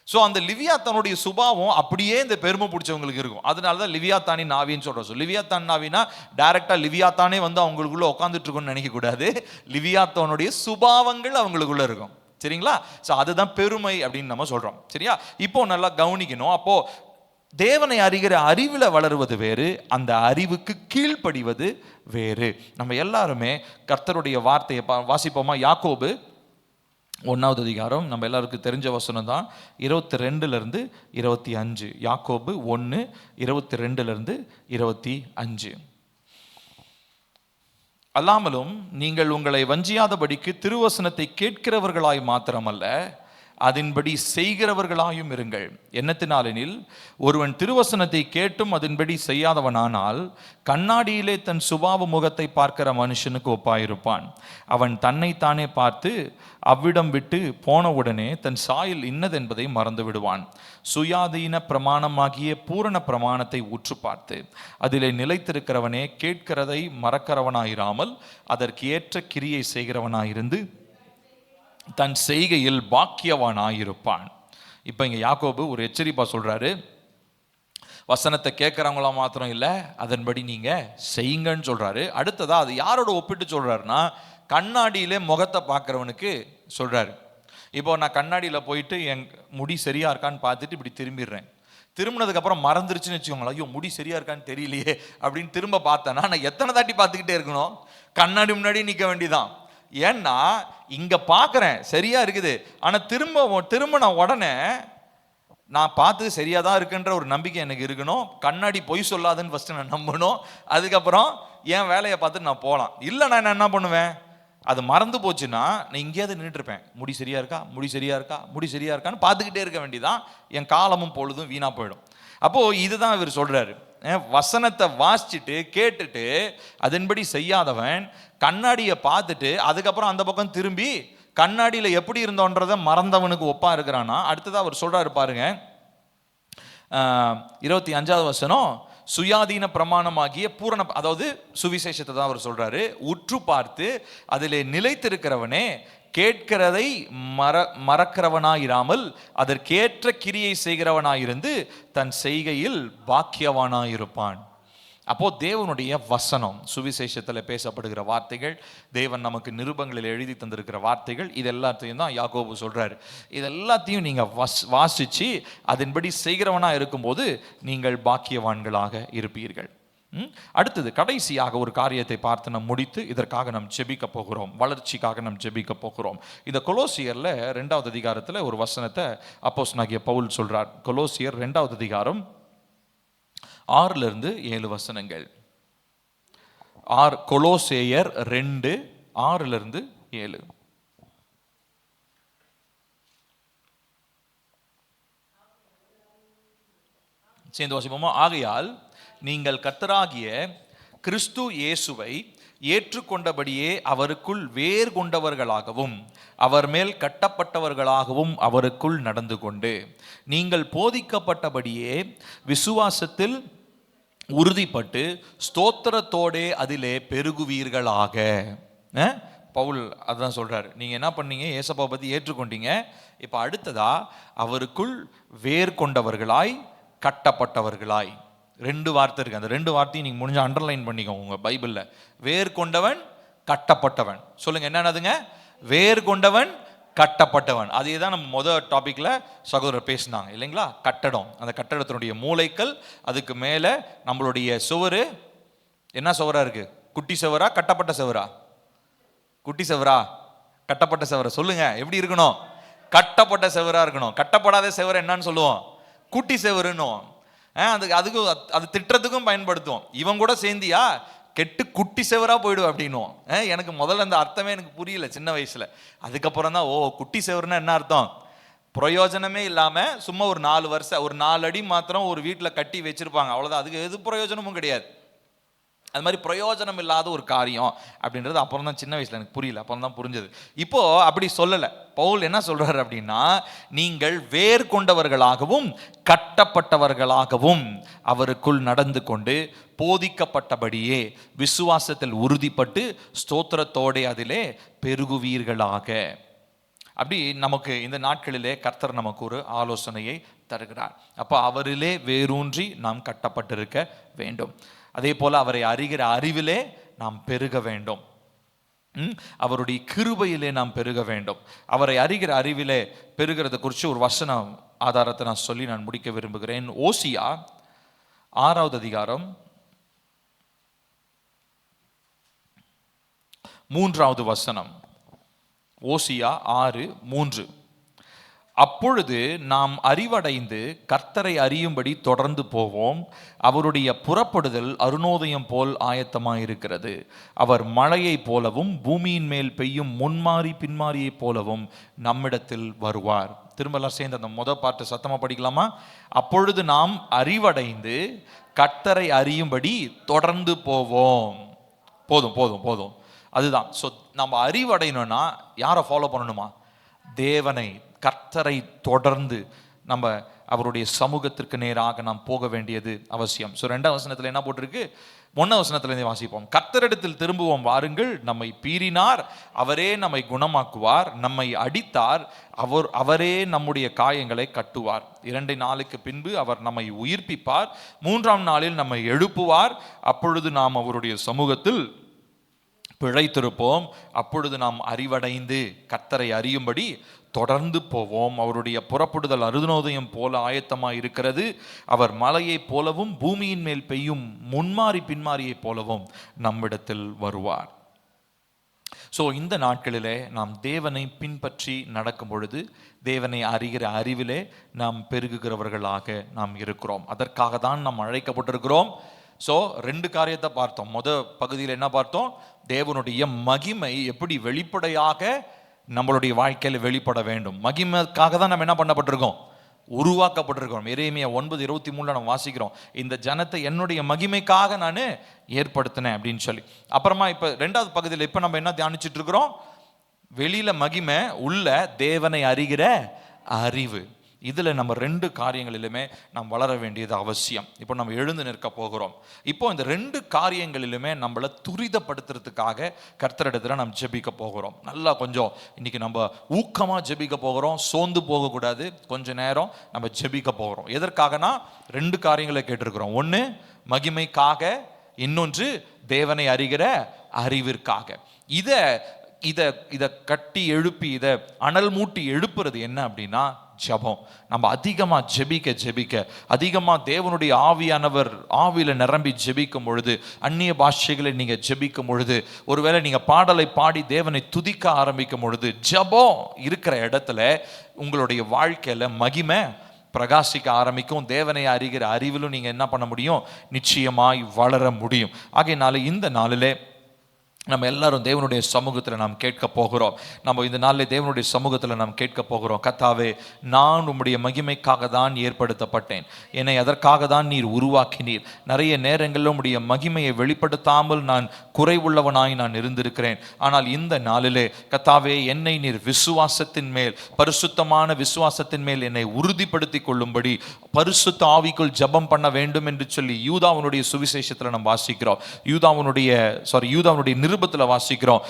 ஸோ அந்த லிவியாத்தானுடைய சுபாவம் அப்படியே இந்த பெருமை பிடிச்சவங்களுக்கு இருக்கும். அதனால தான் லிவியாத்தானின் நாவின்னு சொல்கிறோம். ஸோ லிவியாத்தான் நாவினா டைரெக்டாக லிவியாத்தானே அவங்களுக்குள்ள உட்காந்துட்டு இருக்குன்னு நினைக்கக்கூடாது. லிவியாத்தானுடைய சுபாவங்கள் அவங்களுக்குள்ள இருக்கும். சரிங்களா? ஸோ அதுதான் பெருமை அப்படின்னு நம்ம சொல்கிறோம். சரியா? இப்போ நல்லா கவனிக்கணும். அப்போ தேவனை அறிகிற அறிவில் வளருவது வேறு, அந்த அறிவுக்கு கீழ்ப்படிவது வேறு. நம்ம எல்லாருமே கர்த்தருடைய வார்த்தையை வாசிப்போமா? யாக்கோபு 1வது அதிகாரம், நம்ம எல்லாருக்கும் தெரிஞ்ச வசனம் தான், 22 25. யாக்கோபு 1 22 25. அல்லாமலும் நீங்கள் உங்களை வஞ்சியாதபடிக்கு திருவசனத்தை கேட்கிறவர்களாய் மாத்திரமல்ல, அதன்படி செய்கிறவர்களாயும் இருங்கள். என்னத்தினாலெனில் ஒருவன் திருவசனத்தை கேட்டும் அதன்படி செய்யாதவனானால் கண்ணாடியிலே தன் சுபாவ முகத்தை பார்க்கிற மனுஷனுக்கு ஒப்பாயிருப்பான். அவன் தன்னைத்தானே பார்த்து அவ்விடம் விட்டு போனவுடனே தன் சாயல் இன்னதென்பதை மறந்து விடுவான். சுயாதீன பிரமாணமாகிய பூரண பிரமாணத்தை உற்று பார்த்து அதிலே நிலைத்திருக்கிறவனே கேட்கிறதை மறக்கிறவனாயிராமல் அதற்கு ஏற்ற கிரியை செய்கிறவனாயிருந்து தன் செய்கையில் பாக்கியவானாயிருப்பான். இப்போ இங்கே யாக்கோபு ஒரு எச்சரிப்பா சொல்றாரு, வசனத்தை கேட்குறவங்களா மாத்திரம் இல்லை, அதன்படி நீங்கள் செய்யுங்கன்னு சொல்றாரு. அடுத்ததா அது யாரோட ஒப்பிட்டு சொல்றாருன்னா, கண்ணாடியிலே முகத்தை பார்க்குறவனுக்கு சொல்றாரு. இப்போ நான் கண்ணாடியில் போயிட்டு என் முடி சரியா இருக்கான்னு பார்த்துட்டு இப்படி திரும்பிடுறேன். திரும்பினதுக்கப்புறம் மறந்துருச்சுன்னு வச்சுக்கோங்களேன், ஐயோ முடி சரியா இருக்கான்னு தெரியலையே அப்படின்னு திரும்ப பார்த்தேன்னா நான் எத்தனை தாட்டி பார்த்துக்கிட்டே இருக்கணும்? கண்ணாடி முன்னாடி நிற்க வேண்டிதான். ஏன்னா இங்க பார்க்குறேன் சரியா இருக்குது, ஆனால் திரும்பின உடனே நான் பார்த்து சரியா தான் இருக்குன்ற ஒரு நம்பிக்கை எனக்கு இருக்கணும். கண்ணாடி பொய் சொல்லாதுன்னு ஃபர்ஸ்ட் நான் நம்பணும். அதுக்கப்புறம் என் வேலையை பார்த்துட்டு நான் போகலாம். இல்லை நான் என்ன பண்ணுவேன், அது மறந்து போச்சுன்னா நான் இங்கேயாவது நின்றுருப்பேன். முடி சரியா இருக்கா, முடி சரியா இருக்கா, முடி சரியா இருக்கான்னு பார்த்துக்கிட்டே இருக்க வேண்டியதான். என் காலமும் பொழுதும் வீணா போயிடும். அப்போ இதுதான் இவர் சொல்றாரு, வசனத்தை வாசிச்சுட்டு கேட்டுட்டு அதன்படி செய்யாதவன் கண்ணாடியை பார்த்துட்டு அதுக்கப்புறம் அந்த பக்கம் திரும்பி கண்ணாடியில் எப்படி இருந்தோன்றதை மறந்தவனுக்கு ஒப்பா இருக்கிறானா. அடுத்ததாக அவர் சொல்றாரு பாருங்க, 25வது வசனம், சுயாதீன பிரமாணமாகிய பூரண, அதாவது சுவிசேஷத்தை தான் அவர் சொல்றாரு. உற்று பார்த்து அதிலே நிலைத்திருக்கிறவனே கேட்கிறதை மறக்கிறவனாயிராமல் அதற்கேற்ற கிரியை செய்கிறவனாயிருந்து தன் செய்கையில் பாக்கியவானாயிருப்பான். அப்போ தேவனுடைய வசனம், சுவிசேஷத்தில் பேசப்படுகிற வார்த்தைகள், தேவன் நமக்கு நிருபங்களில் எழுதி தந்திருக்கிற வார்த்தைகள், இது எல்லாத்தையும் தான் யாக்கோபு சொல்றாரு. இது எல்லாத்தையும் நீங்க வாசிச்சு அதன்படி செய்கிறவனா இருக்கும்போது நீங்கள் பாக்கியவான்களாக இருப்பீர்கள். அடுத்தது கடைசியாக ஒரு காரியத்தை பார்த்து நாம் முடித்து இதற்காக நாம் ஜெபிக்க போகிறோம், வளர்ச்சிக்காக நாம் ஜெபிக்க போகிறோம். இந்த கொலோசியர்ல 2வது அதிகாரத்தில் ஒரு வசனத்தை அப்போஸ்தலனாகிய பவுல் சொல்றார். கொலோசியர் 2வது அதிகாரம் 6-7 வசனங்கள். கொலோசேயர் 2:6-7. சேர்ந்து வாசிப்போமா? ஆகையால் நீங்கள் கர்த்தராகிய கிறிஸ்து இயேசுவை ஏற்றுக்கொண்டபடியே அவருக்குள் வேர் கொண்டவர்களாகவும் அவர் மேல் கட்டப்பட்டவர்களாகவும் அவருக்குள் நடந்து கொண்டு நீங்கள் போதிக்கப்பட்டபடியே விசுவாசத்தில் உறுதிப்பட்டு ஸ்தோத்திரத்தோடே அதிலே பெருகுவீர்களாக. பவுல் அதான் சொல்றாரு, நீங்க என்ன பண்ணீங்க, ஏசப்பாவை பத்தி ஏற்றுக்கொண்டீங்க, இப்ப அடுத்ததா அவருக்குள் வேர் கொண்டவர்களாய் கட்டப்பட்டவர்களாய். 2 வார்த்தை இருக்கு. அந்த 2 வார்த்தையும் நீங்க முடிஞ்ச அண்டர்லைன் பண்ணிக்கோங்க உங்க பைபிள்ல. வேர் கொண்டவன், கட்டப்பட்டவன். சொல்லுங்க என்னன்னதுங்க? வேர் கொண்டவன், கட்டப்பட்டவன். அதே தான் நம்ம முதல் டாபிக்ல சகோதரர் பேசினாங்க இல்லைங்களா? கட்டடம், அந்த கட்டடத்தினுடைய மூலைக்கல், அதுக்கு மேல நம்மளுடைய சுவரு. என்ன சுவரா இருக்கு? குட்டி சுவரா, கட்டப்பட்ட சுவரா? குட்டி சுவரா, கட்டப்பட்ட சுவரா? சொல்லுங்க, எப்படி இருக்கணும்? கட்டப்பட்ட செவரா இருக்கணும். கட்டப்படாத செவரை என்னன்னு சொல்லுவோம்? குட்டி செவருன்னு. அதுக்கு அது திட்டத்துக்கும் பயன்படுத்துவோம். இவன் கூட சேர்ந்தியா கெட்டு குட்டி செவரா போயிடும் அப்படின்னுவோம். எனக்கு முதல்ல அந்த அர்த்தமே எனக்கு புரியல சின்ன வயசுல. அதுக்கப்புறம் தான், ஓ குட்டி செவருன்னா என்ன அர்த்தம்? பிரயோஜனமே இல்லாம சும்மா ஒரு 4 வருஷம், ஒரு 4 அடி மாத்திரம் ஒரு வீட்டில் கட்டி வச்சிருப்பாங்க, அவ்வளவுதான். அதுக்கு எது பிரயோஜனமும் கிடையாது. அது மாதிரி பிரயோஜனம் இல்லாத ஒரு காரியம் அப்படின்றது அப்புறம் தான், சின்ன வயசுல எனக்கு புரியல, அப்புறம் தான் புரிஞ்சது. இப்போ அப்படி சொல்லலை. பவுல் என்ன சொல்றாரு அப்படின்னா, நீங்கள் வேர் கொண்டவர்களாகவும் கட்டப்பட்டவர்களாகவும் அவருக்குள் நடந்து கொண்டு போதிக்கப்பட்டபடியே விசுவாசத்தில் உறுதிப்பட்டு ஸ்தோத்திரத்தோടെ அதிலே பெருகுவீர்களாக. அப்படி நமக்கு இந்த நாட்களிலே கர்த்தர் நமக்கு ஒரு ஆலோசனையை தருகிறார். அப்போ அவரிலே வேரூன்றி நாம் கட்டப்பட்டிருக்க வேண்டும். அதே போல அவரை அறிகிற அறிவிலே நாம் பெருக வேண்டும். அவருடைய கிருபையிலே நாம் பெருக வேண்டும். அவரை அறிகிற அறிவிலே பெருகிறத குறித்து ஒரு வசன ஆதாரத்தை நான் சொல்லி நான் முடிக்க விரும்புகிறேன். ஓசியா 6வது அதிகாரம் 3வது வசனம். ஓசியா 6:3. அப்பொழுது நாம் அறிவடைந்து கர்த்தரை அறியும்படி தொடர்ந்து போவோம். அவருடைய புறப்படுதல் அருணோதயம் போல் ஆயத்தமாயிருக்கிறது. அவர் மழையைப் போலவும் பூமியின் மேல் பெய்யும் முன்மாறி பின்மாரியைப் போலவும் நம்மிடத்தில் வருவார். திரும்பலாம் சேர்ந்து அந்த முதல் பாட்டு சத்தமா படிக்கலாமா? அப்பொழுது நாம் அறிவடைந்து கர்த்தரை அறியும்படி தொடர்ந்து போவோம். போதும் போதும் போதும், அதுதான். ஸோ நம்ம அறிவடையணும்னா யாரை ஃபாலோ பண்ணணுமா? தேவனை, கர்த்தரை தொடர்ந்து நம்ம அவருடைய சமூகத்திற்கு நேராக நாம் போக வேண்டியது அவசியம். ஸோ 2ஆம் வசனத்தில் என்ன போட்டிருக்கு? 1ஆம் வசனத்திலிருந்து வாசிப்போம். கர்த்தரிடத்தில் திரும்புவோம் வாருங்கள். நம்மை பீறினார், அவரே நம்மை குணமாக்குவார். நம்மை அடித்தார், அவரே நம்முடைய காயங்களை கட்டுவார். 2 நாளுக்கு பின்பு அவர் நம்மை உயிர்ப்பிப்பார். 3ஆம் நாளில் நம்மை எழுப்புவார். அப்பொழுது நாம் அவருடைய சமூகத்தில் பிழைத்திருப்போம். அப்பொழுது நாம் அறிவடைந்து கர்த்தரை அறியும்படி தொடர்ந்து போவோம். அவருடைய புறப்படுதல் அருணோதயம் போல ஆயத்தமாக இருக்கிறது. அவர் மலையைப் போலவும் பூமியின் மேல் பெய்யும் முன்மாறி பின்மாரியைப் போலவும் நம்மிடத்தில் வருவார். ஸோ இந்த நாட்களிலே நாம் தேவனை பின்பற்றி நடக்கும் பொழுது தேவனை அறிகிற அறிவிலே நாம் பெருகுகிறவர்களாக நாம் இருக்கிறோம். அதற்காக தான் நாம் அழைக்கப்பட்டிருக்கிறோம். ஸோ 2 காரியத்தை பார்த்தோம். பகுதியில் என்ன பார்த்தோம்? தேவனுடைய மகிமை எப்படி வெளிப்படையாக நம்மளுடைய வாழ்க்கையில் வெளிப்பட வேண்டும். மகிமைக்காக தான் நம்ம என்ன பண்ணப்பட்டிருக்கோம்? உருவாக்கப்பட்டிருக்கிறோம். எரேமியா 9:23 நம்ம வாசிக்கிறோம், இந்த ஜனத்தை என்னுடைய மகிமைக்காக நான் ஏற்படுத்தினேன் அப்படின்னு சொல்லி. அப்புறமா இப்போ 2வது பகுதியில் இப்போ நம்ம என்ன தியானிச்சுட்டு இருக்கிறோம்? வெளியில மகிமை, உள்ள தேவனை அறிகிற அறிவு. இதில் நம்ம 2 காரியங்களிலுமே நாம் வளர வேண்டியது அவசியம். இப்போ நம்ம எழுந்து நிற்க போகிறோம். இப்போ இந்த 2 காரியங்களிலுமே நம்மளை துரிதப்படுத்துறதுக்காக கர்த்தரிடத்தில் நம்ம ஜெபிக்க போகிறோம். நல்லா கொஞ்சம் இன்னைக்கு நம்ம ஊக்கமாக ஜெபிக்க போகிறோம். சோர்ந்து போகக்கூடாது. கொஞ்ச நேரம் நம்ம ஜெபிக்க போகிறோம். எதற்காகனா 2 காரியங்களை கேட்டிருக்கிறோம். ஒன்று மகிமைக்காக, இன்னொன்று தேவனை அறிகிற அறிவிற்காக. இதை கட்டி எழுப்பி, இதை அனல் மூட்டி எழுப்புறது என்ன அப்படின்னா ஜெபம். நம்ம அதிகமாக ஜெபிக்க அதிகமாக தேவனுடைய ஆவியானவர் ஆவியில நிரம்பி ஜெபிக்கும் பொழுது, அந்நிய பாஷைகளை நீங்க ஜெபிக்கும் பொழுது, ஒருவேளை நீங்க பாடலை பாடி தேவனை துதிக்க ஆரம்பிக்கும் பொழுது, ஜெபம் இருக்கிற இடத்துல உங்களுடைய வாழ்க்கையில மகிமை பிரகாசிக்க ஆரம்பிக்கும். தேவனை அறிகிற அறிவிலும் நீங்க என்ன பண்ண முடியும்? நிச்சயமாய் வளர முடியும். ஆகையினால இந்த நாளிலே நம்ம எல்லாரும் தேவனுடைய சமூகத்தில் நாம் கேட்க போகிறோம். நம்ம இந்த நாளில் தேவனுடைய சமூகத்தில் நாம் கேட்க போகிறோம். கர்த்தாவே, நான் உம்முடைய மகிமைக்காக தான் ஏற்படுத்தப்பட்டேன். என்னை அதற்காக தான் நீர் உருவாக்கினீர். நிறைய நேரங்களில் உம்முடைய மகிமையை வெளிப்படுத்தாமல் நான் குறைவுள்ளவனாய் நான் இருந்திருக்கிறேன். ஆனால் இந்த நாளிலே கர்த்தாவே, என்னை நீர் விசுவாசத்தின் மேல், பரிசுத்தமான விசுவாசத்தின் மேல் என்னை உறுதிப்படுத்தி கொள்ளும்படி பரிசுத்த ஆவிக்குள் ஜெபம் பண்ண வேண்டும் என்று சொல்லி யூதாவினுடைய சுவிசேஷத்தில் நாம் வாசிக்கிறோம். யூதாவினுடைய நிருபத்தில் வாசிக்கிறோம்.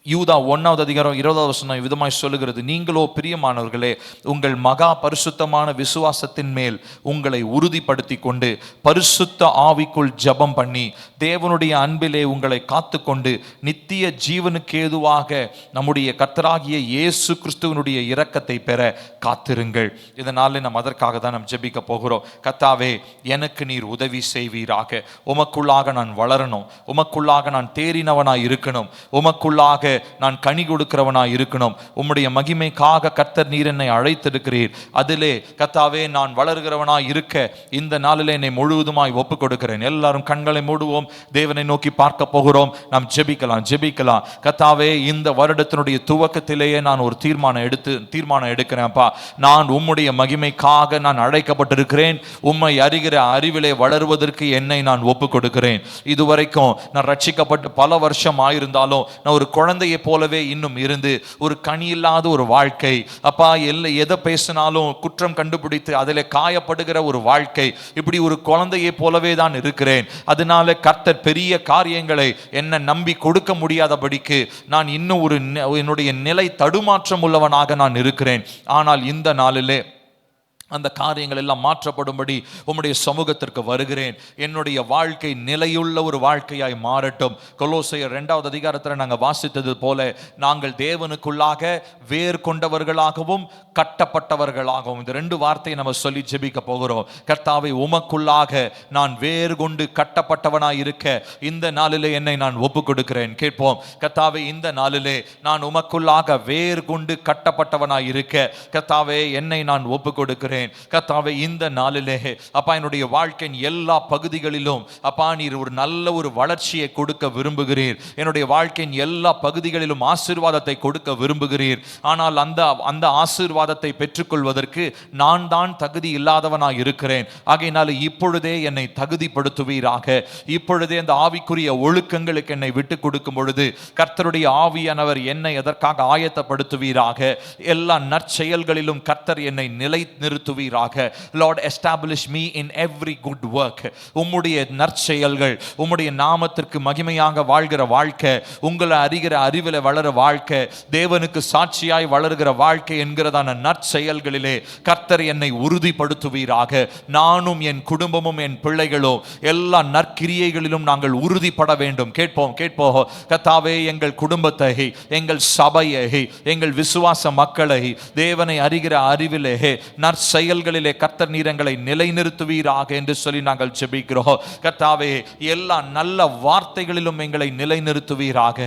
யூதா 1வது அதிகாரம் 20வது வசனம் விதமாய் சொல்லுகிறது, நீங்களோ பிரியமானவர்களே உங்கள் மகா பரிசுத்தமான விசுவாசத்தின் மேல் உங்களை உறுதிப்படுத்தி கொண்டு பரிசுத்த ஆவிக்குள் ஜெபம் பண்ணி தேவனுடைய அன்பிலே உங்களை காத்து கொண்டு நித்திய ஜீவனுக்கு ஏதுவாக நம்முடைய கர்த்தராகிய இயேசு கிறிஸ்துவனுடைய இரக்கத்தை பெற காத்திருங்கள். இதனால நாம் அதற்காக தான் நாம் ஜெபிக்க போகிறோம். கர்த்தாவே, எனக்கு நீர் உதவி செய்வீராக. உமக்குள்ளாக நான் வளரணும், உமக்குள்ளாக நான் தேறினவனாய் இருக்கணும், உமக்குள்ளாக நான் கனி கொடுக்கிறவனாய் இருக்கணும். உம்முடைய மகிமைக்காக கர்த்தர் நீர் என்னை அழைத்திருக்கிறீர். அதிலே கர்த்தாவே நான் வளர்கிறவனாய் இருக்க இந்த நாளிலே என்னை முழுவதுமாய் ஒப்புக் கொடுக்கிறேன். எல்லாரும் கண்களை மூடுவோம், தேவனை நோக்கி பார்க்க போகிறோம். நாம் ஜெபிக்கலாம். கர்த்தாவே, இந்த வருடத்தினுடைய துவக்கத்திலேயே நான் ஒரு தீர்மானம் எடுக்கிறேன்ப்பா. நான் உம்முடைய மகிமைக்காக நான் அழைக்கப்பட்டிருக்கிறேன். உம்மை அறிகிற அறிவிலே வளருவதற்கு என்னை நான் ஒப்புக் கொடுக்கிறேன். இதுவரைக்கும் நான் ரட்சிக்கப்பட்டு பல வருஷம் ஆயிருந்தாலும் நான் ஒரு குழந்தையை போலவே இன்னும் இருந்து ஒரு கனி இல்லாத ஒரு வாழ்க்கை, அப்பா எதை பேசினாலும் குற்றம் கண்டுபிடித்து அதில் காயப்படுகிற ஒரு வாழ்க்கை, இப்படி ஒரு குழந்தையை போலவே தான் இருக்கிறேன். அதனால கர்த்தர் பெரிய காரியங்களை என்ன நம்பி கொடுக்க முடியாதபடிக்கு நான் இன்னும் என்னுடைய நிலை தடுமாற்றம் உள்ளவனாக நான் இருக்கிறேன். ஆனால் இந்த நாளிலே அந்த காரியங்கள் எல்லாம் மாற்றப்படும்படி உம்முடைய சமூகத்திற்கு வருகிறேன். என்னுடைய வாழ்க்கை நிலையுள்ள ஒரு வாழ்க்கையாய் மாறட்டும். கொலோசையர் 2வது அதிகாரத்தில் நாங்கள் வாசித்தது போல நாங்கள் தேவனுக்குள்ளாக வேர் கொண்டவர்களாகவும் கட்டப்பட்டவர்களாகவும், இந்த 2 வார்த்தையை நம்ம சொல்லி ஜெபிக்க போகிறோம். கர்த்தாவே, உமக்குள்ளாக நான் வேர் கொண்டு கட்டப்பட்டவனாய் இருக்க இந்த நாளிலே என்னை நான் ஒப்புக் கொடுக்கிறேன். கேட்போம். கர்த்தாவே, இந்த நாளிலே நான் உமக்குள்ளாக வேர் கொண்டு கட்டப்பட்டவனாய் இருக்க கர்த்தாவே என்னை நான் ஒப்புக் கொடுக்கிறேன். கர்த்தாவே, இந்த நாளிலே அப்பா என்னுடைய வாழ்க்கையின் எல்லா பகுதிகளிலும் அப்பா நீர் ஒரு நல்ல ஒரு வளர்ச்சியை கொடுக்க விரும்புகிறீர். என்னுடைய வாழ்க்கையின் எல்லா பகுதிகளிலும் ஆசீர்வாதத்தை கொடுக்க விரும்புகிறீர். ஆனால் அந்த ஆசீர்வாதத்தை பெற்றுக்கொள்வதற்கு நான் தான் தகுதி இல்லாதவனாய் இருக்கிறேன். ஆகையினால இப்பொழுதே என்னை தகுதிப்படுத்துவீராக. இப்பொழுதே அந்த ஆவிக்குரிய ஒழுக்கங்களுக்கு என்னை விட்டு கொடுக்கும் பொழுது கர்த்தருடைய ஆவியானவர் என்னை எதற்காக ஆயத்தப்படுத்துவீராக. எல்லா நற்செயல்களிலும் கர்த்தர் என்னை நிலை நிறுத்துவீராக. Lord, establish me in every good work. உம்முடைய நற்செயல்கள், உம்முடைய நாமத்திற்கு மகிமையாக வாழ்கிற வாழ்க்கை, உங்களை அறிகிற அறிவில வளர வாழ்க்கை, தேவனுக்கு சாட்சியாய் வளர்கிற வாழ்க்கை என்கிறதான நற்செயல்களிலே கர்த்தர் என்னை உறுதிப்படுத்துவீராக. நானும் என் குடும்பமும் என் பிள்ளைகளும் எல்லா நற்கிரியைகளிலும் நாங்கள் உறுதிப்பட வேண்டும். கேட்போம். கர்த்தாவே, எங்கள் குடும்பத்தை, எங்கள் சபையை, எங்கள் விசுவாச மக்களை தேவனை அறிகிற அறிவிலே நற்செயல்களிலே கர்த்தர் நீர் எங்களை நிலைநிறுத்துவீராக என்று சொல்லி நாங்கள் ஜெபிக்கிறோம். கர்த்தாவே, எல்லா நல்ல வார்த்தைகளிலும் எங்களை நிலைநிறுத்துவீராக.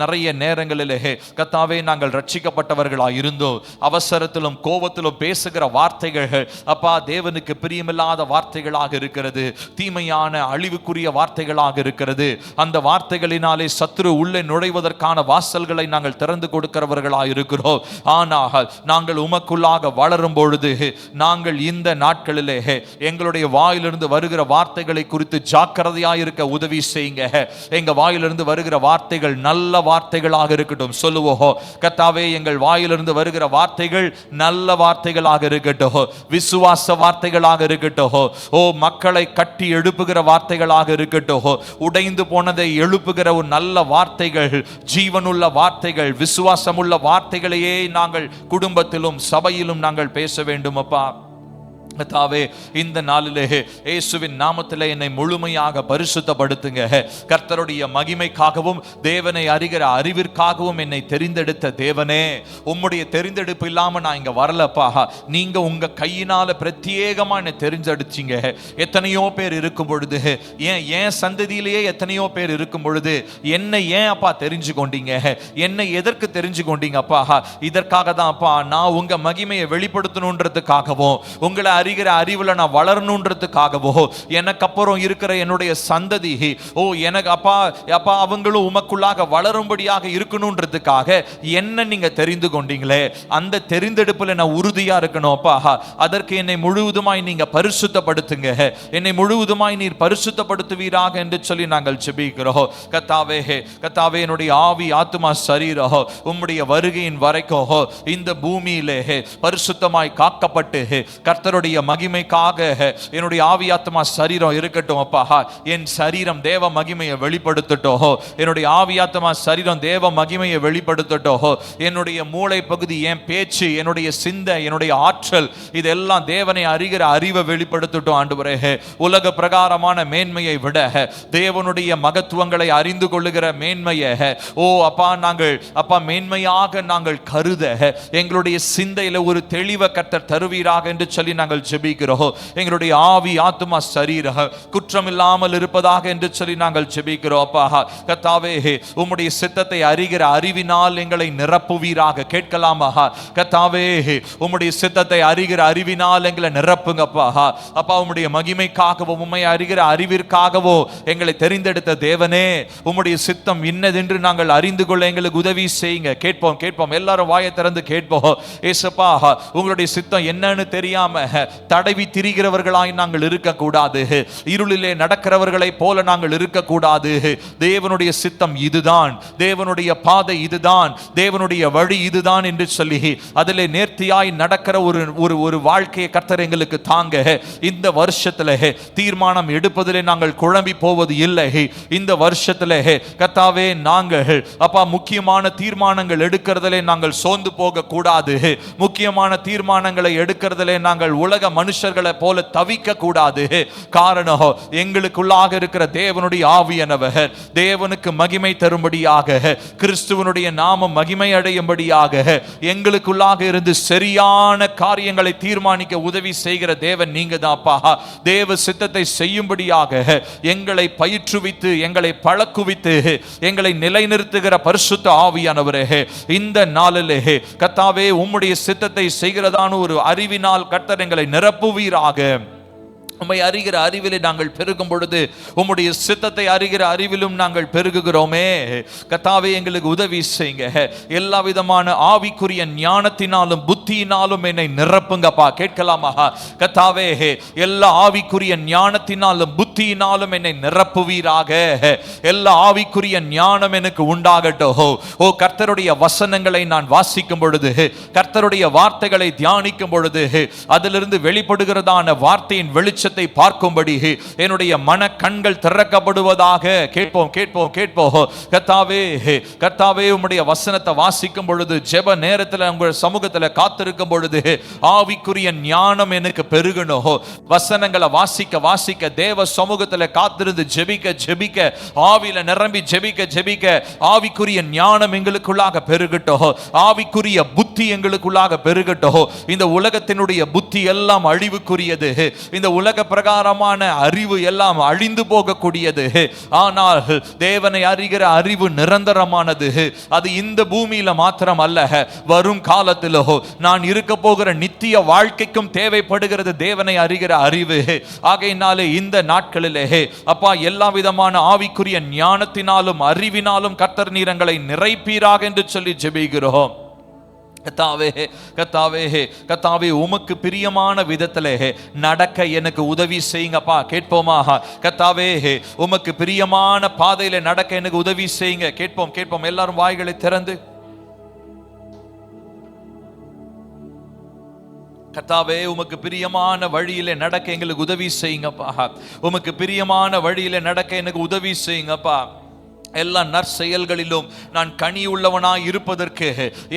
நிறைய நேரங்களிலே கர்த்தாவே நாங்கள் ரட்சிக்கப்பட்டவர்களாய் இருந்தோம் அவசரத்திலும் கோபத்திலும் பேசுகிற வார்த்தைகள் அப்பா தேவனுக்கு பிரியமில்லாத வார்த்தைகளாக இருக்கிறது, தீமையான அழிவுக்குரிய வார்த்தைகளாக இருக்கிறது. அந்த வார்த்தைகளினாலே சத்துரு உள்ளே நுழைவதற்கான வாசல்களை நாங்கள் திறந்து கொடுக்கிறவர்களாக இருக்கிறோம். ஆனால் நாங்கள் உமக்குள்ளாக வளரும் பொழுது நாங்கள் இந்த நாட்களிலே எங்களுடைய வாயிலிருந்து வருகிற வார்த்தைகளை குறித்து ஜாக்கிரதையாக இருக்க உதவி செய்யுங்க. எங்க வாயிலிருந்து வருகிற வார்த்தைகள் நல்ல வார்த்தைகளாக இருக்கட்டும். சொல்லுவோம், கர்த்தாவே, எங்கள் வாயிலிருந்து வருகிற வார்த்தைகள் நல்ல வார்த்தைகளாக இருக்கட்டும், விசுவாச வார்த்தைகளாக இருக்கட்டும், மக்களை கட்டி எழுப்புகிற வார்த்தைகளாக இருக்கட்டும், உடைந்து போனதை எழுப்புகிற ஒரு நல்ல வார்த்தைகள், ஜீவனுள்ள வார்த்தைகள், விசுவாசமுள்ள வார்த்தைகளையே நாங்கள் குடும்பத்திலும் சபையிலும் நாங்கள் பேச வேண்டும். அப்பா கர்த்தாவே, இந்த நாளிலே இயேசுவின் நாமத்திலே என்னை முழுமையாக பரிசுத்தப்படுத்துங்க. கர்த்தருடைய மகிமைக்காகவும் தேவனை அறிகிற அறிவிற்காகவும் என்னை தெரிந்தெடுத்த தேவனே, உம்முடைய தெரிந்தெடுப்பு இல்லாம நான் இங்க வரலப்பா. நீங்க உங்க கையினால பிரத்யேகமா என்னை தெரிஞ்செடுத்தீங்க. எத்தனையோ பேர் இருக்கும் பொழுது, ஏன் சந்ததியிலேயே எத்தனையோ பேர் இருக்கும் பொழுது என்னை ஏன் அப்பா தெரிஞ்சு கொண்டீங்க? என்னை எதற்கு தெரிஞ்சு கொண்டீங்க அப்பா? இதற்காக தான் அப்பா, நான் உங்க மகிமையை வெளிப்படுத்தணுன்றதுக்காகவும் உங்களை அறிகிற அறிவுல நான் வளரணுன்றதுக்காகவோ, எனக்கு அப்புறம் இருக்கிற என்னுடைய சந்ததி எனக்கு அப்பா அவங்களும் உமக்குள்ளாக வளரும்படியாக இருக்கணுன்றதுக்காக என்ன நீங்க தெரிந்து கொண்டீங்களே, அந்த தெரிந்தெடுப்புல நான் உறுதியா இருக்கணும் அப்பா. அதற்கு என்னை முழுவதுமாய் நீங்க பரிசுத்தப்படுத்துங்க. என்னை முழுவதுமாய் நீர் பரிசுத்தப்படுத்துவீராக என்று சொல்லி நாங்கள் ஜெபிக்கிறோம். கர்த்தாவே, என்னுடைய ஆவி, ஆத்துமா, சரீரம் உம்முடைய வருகையின் வரைக்கும் இந்த பூமியிலே பரிசுத்தமாய் காக்கப்பட்டு கர்த்தருடைய உம்முடைய மகிமைக்காக என்னுடைய ஆவி ஆத்மா சரீரம் இருக்கட்டும் அப்பா. என் சரீரம் தேவ மகிமையை வெளிப்படுத்தட்டும். என்னுடைய ஆவி ஆத்மா சரீரம் தேவ மகிமையை வெளிப்படுத்தட்டும். என்னுடைய மூளை பகுதி, என் பேச்சு, என்னுடைய சிந்தை, என்னுடைய ஆற்றல், இதெல்லாம் தேவனை அறிகிற அறிவை வெளிப்படுத்தட்டும் ஆண்டவரே. உலக பிரகாரமான மேன்மையை விட தேவனுடைய மகத்துவங்களை அறிந்து கொள்ளுகிற மேன்மையை அப்பா நாங்கள் அப்பா மேன்மையாக நாங்கள் கருத எங்களுடைய சிந்தையில ஒரு தெளிவை கர்த்தர் தருவீராக என்று சொல்லி நாங்கள் ஜெபிக்கிறோம். எங்களுடைய ஆவி ஆத்துமா சரீரம் குற்றம் இல்லாமல் இருப்பதாக என்று சொல்லி நாங்கள் ஜெபிக்கிறோம் அப்பா. கர்த்தாவே உம்முடைய சித்தத்தை அறிகிற அறிவினால் எங்களை நிரப்புவீராக. கேட்கலாமா கர்த்தாவே? உம்முடைய சித்தத்தை அறிகிற அறிவினால் எங்களை நிரப்புங்கப்பா. அப்பா உம்முடைய மகிமைக்காகவோ உம்மை அறிகிற அறிவிற்காகவோ எங்களை தெரிந்தெடுத்த தேவனே, உம்முடைய சித்தம் இன்னதென்று நாங்கள் அறிந்து கொள்ள எங்களுக்கு உதவி செய்யுங்க. கேட்போம் கேட்போம், எல்லாரும் வாயை திறந்து கேட்போம். ஏசப்பா உங்களுடைய சித்தம் என்னன்னு தெரியாம தடவி திரிகிறவர்களாய் நாங்கள் இருக்கக்கூடாது. இருளிலே நடக்கிறவர்களை போல நாங்கள் இருக்கக்கூடாது. தேவனுடைய சித்தம் இதுதான், தேவனுடைய பாதை இதுதான், தேவனுடைய வழி இதுதான் என்று சொல்லி அதிலே நேர்த்தியாய் நடக்கிற ஒரு வாழ்க்கையை கர்த்தர் எங்களுக்கு தாங்க. இந்த வருஷத்துல தீர்மானம் எடுப்பதிலே நாங்கள் குழம்பி போவது இல்லை. இந்த வருஷத்துல கர்த்தாவே நாங்கள் அப்பா முக்கியமான தீர்மானங்கள் எடுக்கிறதிலே நாங்கள் சோர்ந்து போக கூடாது. முக்கியமான தீர்மானங்களை எடுக்கிறதிலே நாங்கள் உலக மனுஷர்களை போல தவிக்க கூடாது. காரணம், எங்களுக்குள்ளாக இருக்கிற தேவனுடைய ஆவியானவர் தேவனுக்கு மகிமை தரும்படியாக, கிறிஸ்துவனுடைய நாமம் மகிமை அடையும்படியாக எங்களுக்குள்ளாக இருந்து சரியான காரியங்களை தீர்மானிக்க உதவி செய்கிற தேவன் நீங்க தான்ப்பா. தேவ சித்தத்தை செய்யும்படியாக எங்களை பயிற்றுவித்து, எங்களை பழக்குவித்து, எங்களை நிலைநிறுத்துகிற பரிசுத்த ஆவியானவரே, இந்த நாளிலே கர்த்தாவே உம்முடைய சித்தத்தை செய்கிறதான ஒரு அறிவினால் கர்த்தர் எங்களை நிரப்புவீராக. உம்மை அறிகிற அறிவிலே நாங்கள் பெருகும் பொழுது உம்முடைய சித்தத்தை அறிகிற அறிவிலும் நாங்கள் பெருகுகிறோமே. கர்த்தாவே எங்களுக்கு உதவி செய்யுங்க. எல்லா விதமான ஆவிக்குரிய ஞானத்தினாலும் புத்தியினாலும் என்னை நிரப்புங்கப்பா. கேட்கலாமா கர்த்தாவே? எல்லா ஆவிக்குரிய ஞானத்தினாலும் புத்தியினாலும் என்னை நிரப்புவீராக. எல்லா ஆவிக்குரிய ஞானம் எனக்கு உண்டாகட்டும். ஓ கர்த்தருடைய வசனங்களை நான் வாசிக்கும் பொழுது, கர்த்தருடைய வார்த்தைகளை தியானிக்கும் பொழுது அதிலிருந்து வெளிப்படுகிறதான வார்த்தையின் வெளிச்சம் பார்க்கும்படி என்னுடைய மன கண்கள் திறக்கப்படுவதாக. கேட்போம் கேட்போம் கேட்போம். கர்த்தாவே கர்த்தாவே உம்முடைய வசனத்தை வாசிக்கும் பொழுது, ஜெப நேரத்தில் உங்கள் சமூகத்தில் காத்திருக்கும் பொழுது ஆவிக்குரிய ஞானம் எனக்கு பெருகணும். வசனங்களை வாசிக்க வாசிக்க, தேவ சமூகத்தில் காத்திருந்து ஜெபிக்க ஜெபிக்க, ஆவியில நிரம்பி ஜெபிக்க ஜெபிக்க ஆவிக்குரிய ஞானம் எங்களுக்குள்ளாக பெருகட்டும். ஆவிக்குரிய புத்தி எங்களுக்குள்ளாக பெருகட்டும். இந்த உலகத்தினுடைய புத்தி எல்லாம் அழிவுக்குரியது. இந்த உலக பிரகாரமான அறிவு எல்லாம் அழிந்து போகக்கூடியது. ஆனால் தேவனை அறிகிற அறிவு நிரந்தரமானது. அது இந்த பூமியில மாத்திரம் அல்ல, வரும் காலத்திலோ நான் இருக்க போகிற நித்திய வாழ்க்கைக்கும் தேவைப்படுகிறது தேவனை அறிகிற அறிவு. ஆகையினாலே இந்த நாட்களிலே அப்பா எல்லா விதமான ஆவிக்குரிய ஞானத்தினாலும் அறிவினாலும் கர்த்தர் நீர் எங்களை நிறைப்பீராக என்று சொல்லி ஜெபிக்கிறோம். கர்த்தாவே கர்த்தாவே கர்த்தாவே உமக்கு பிரியமான விதத்திலே நடக்க எனக்கு உதவி செய்யுங்கப்பா. கேட்போமா கர்த்தாவே? உமக்கு பிரியமான பாதையில நடக்க எனக்கு உதவி செய்யுங்க. கேட்போம் கேட்போம், எல்லாரும் வாய்களை திறந்து. கர்த்தாவே உமக்கு பிரியமான வழியில நடக்க எங்களுக்கு உதவி செய்யுங்கப்பா. உமக்கு பிரியமான வழியில நடக்க எனக்கு உதவி செய்யுங்கப்பா. எல்லா நற்செயல்களிலும் நான் கனி உள்ளவனாய் இருப்பதற்கு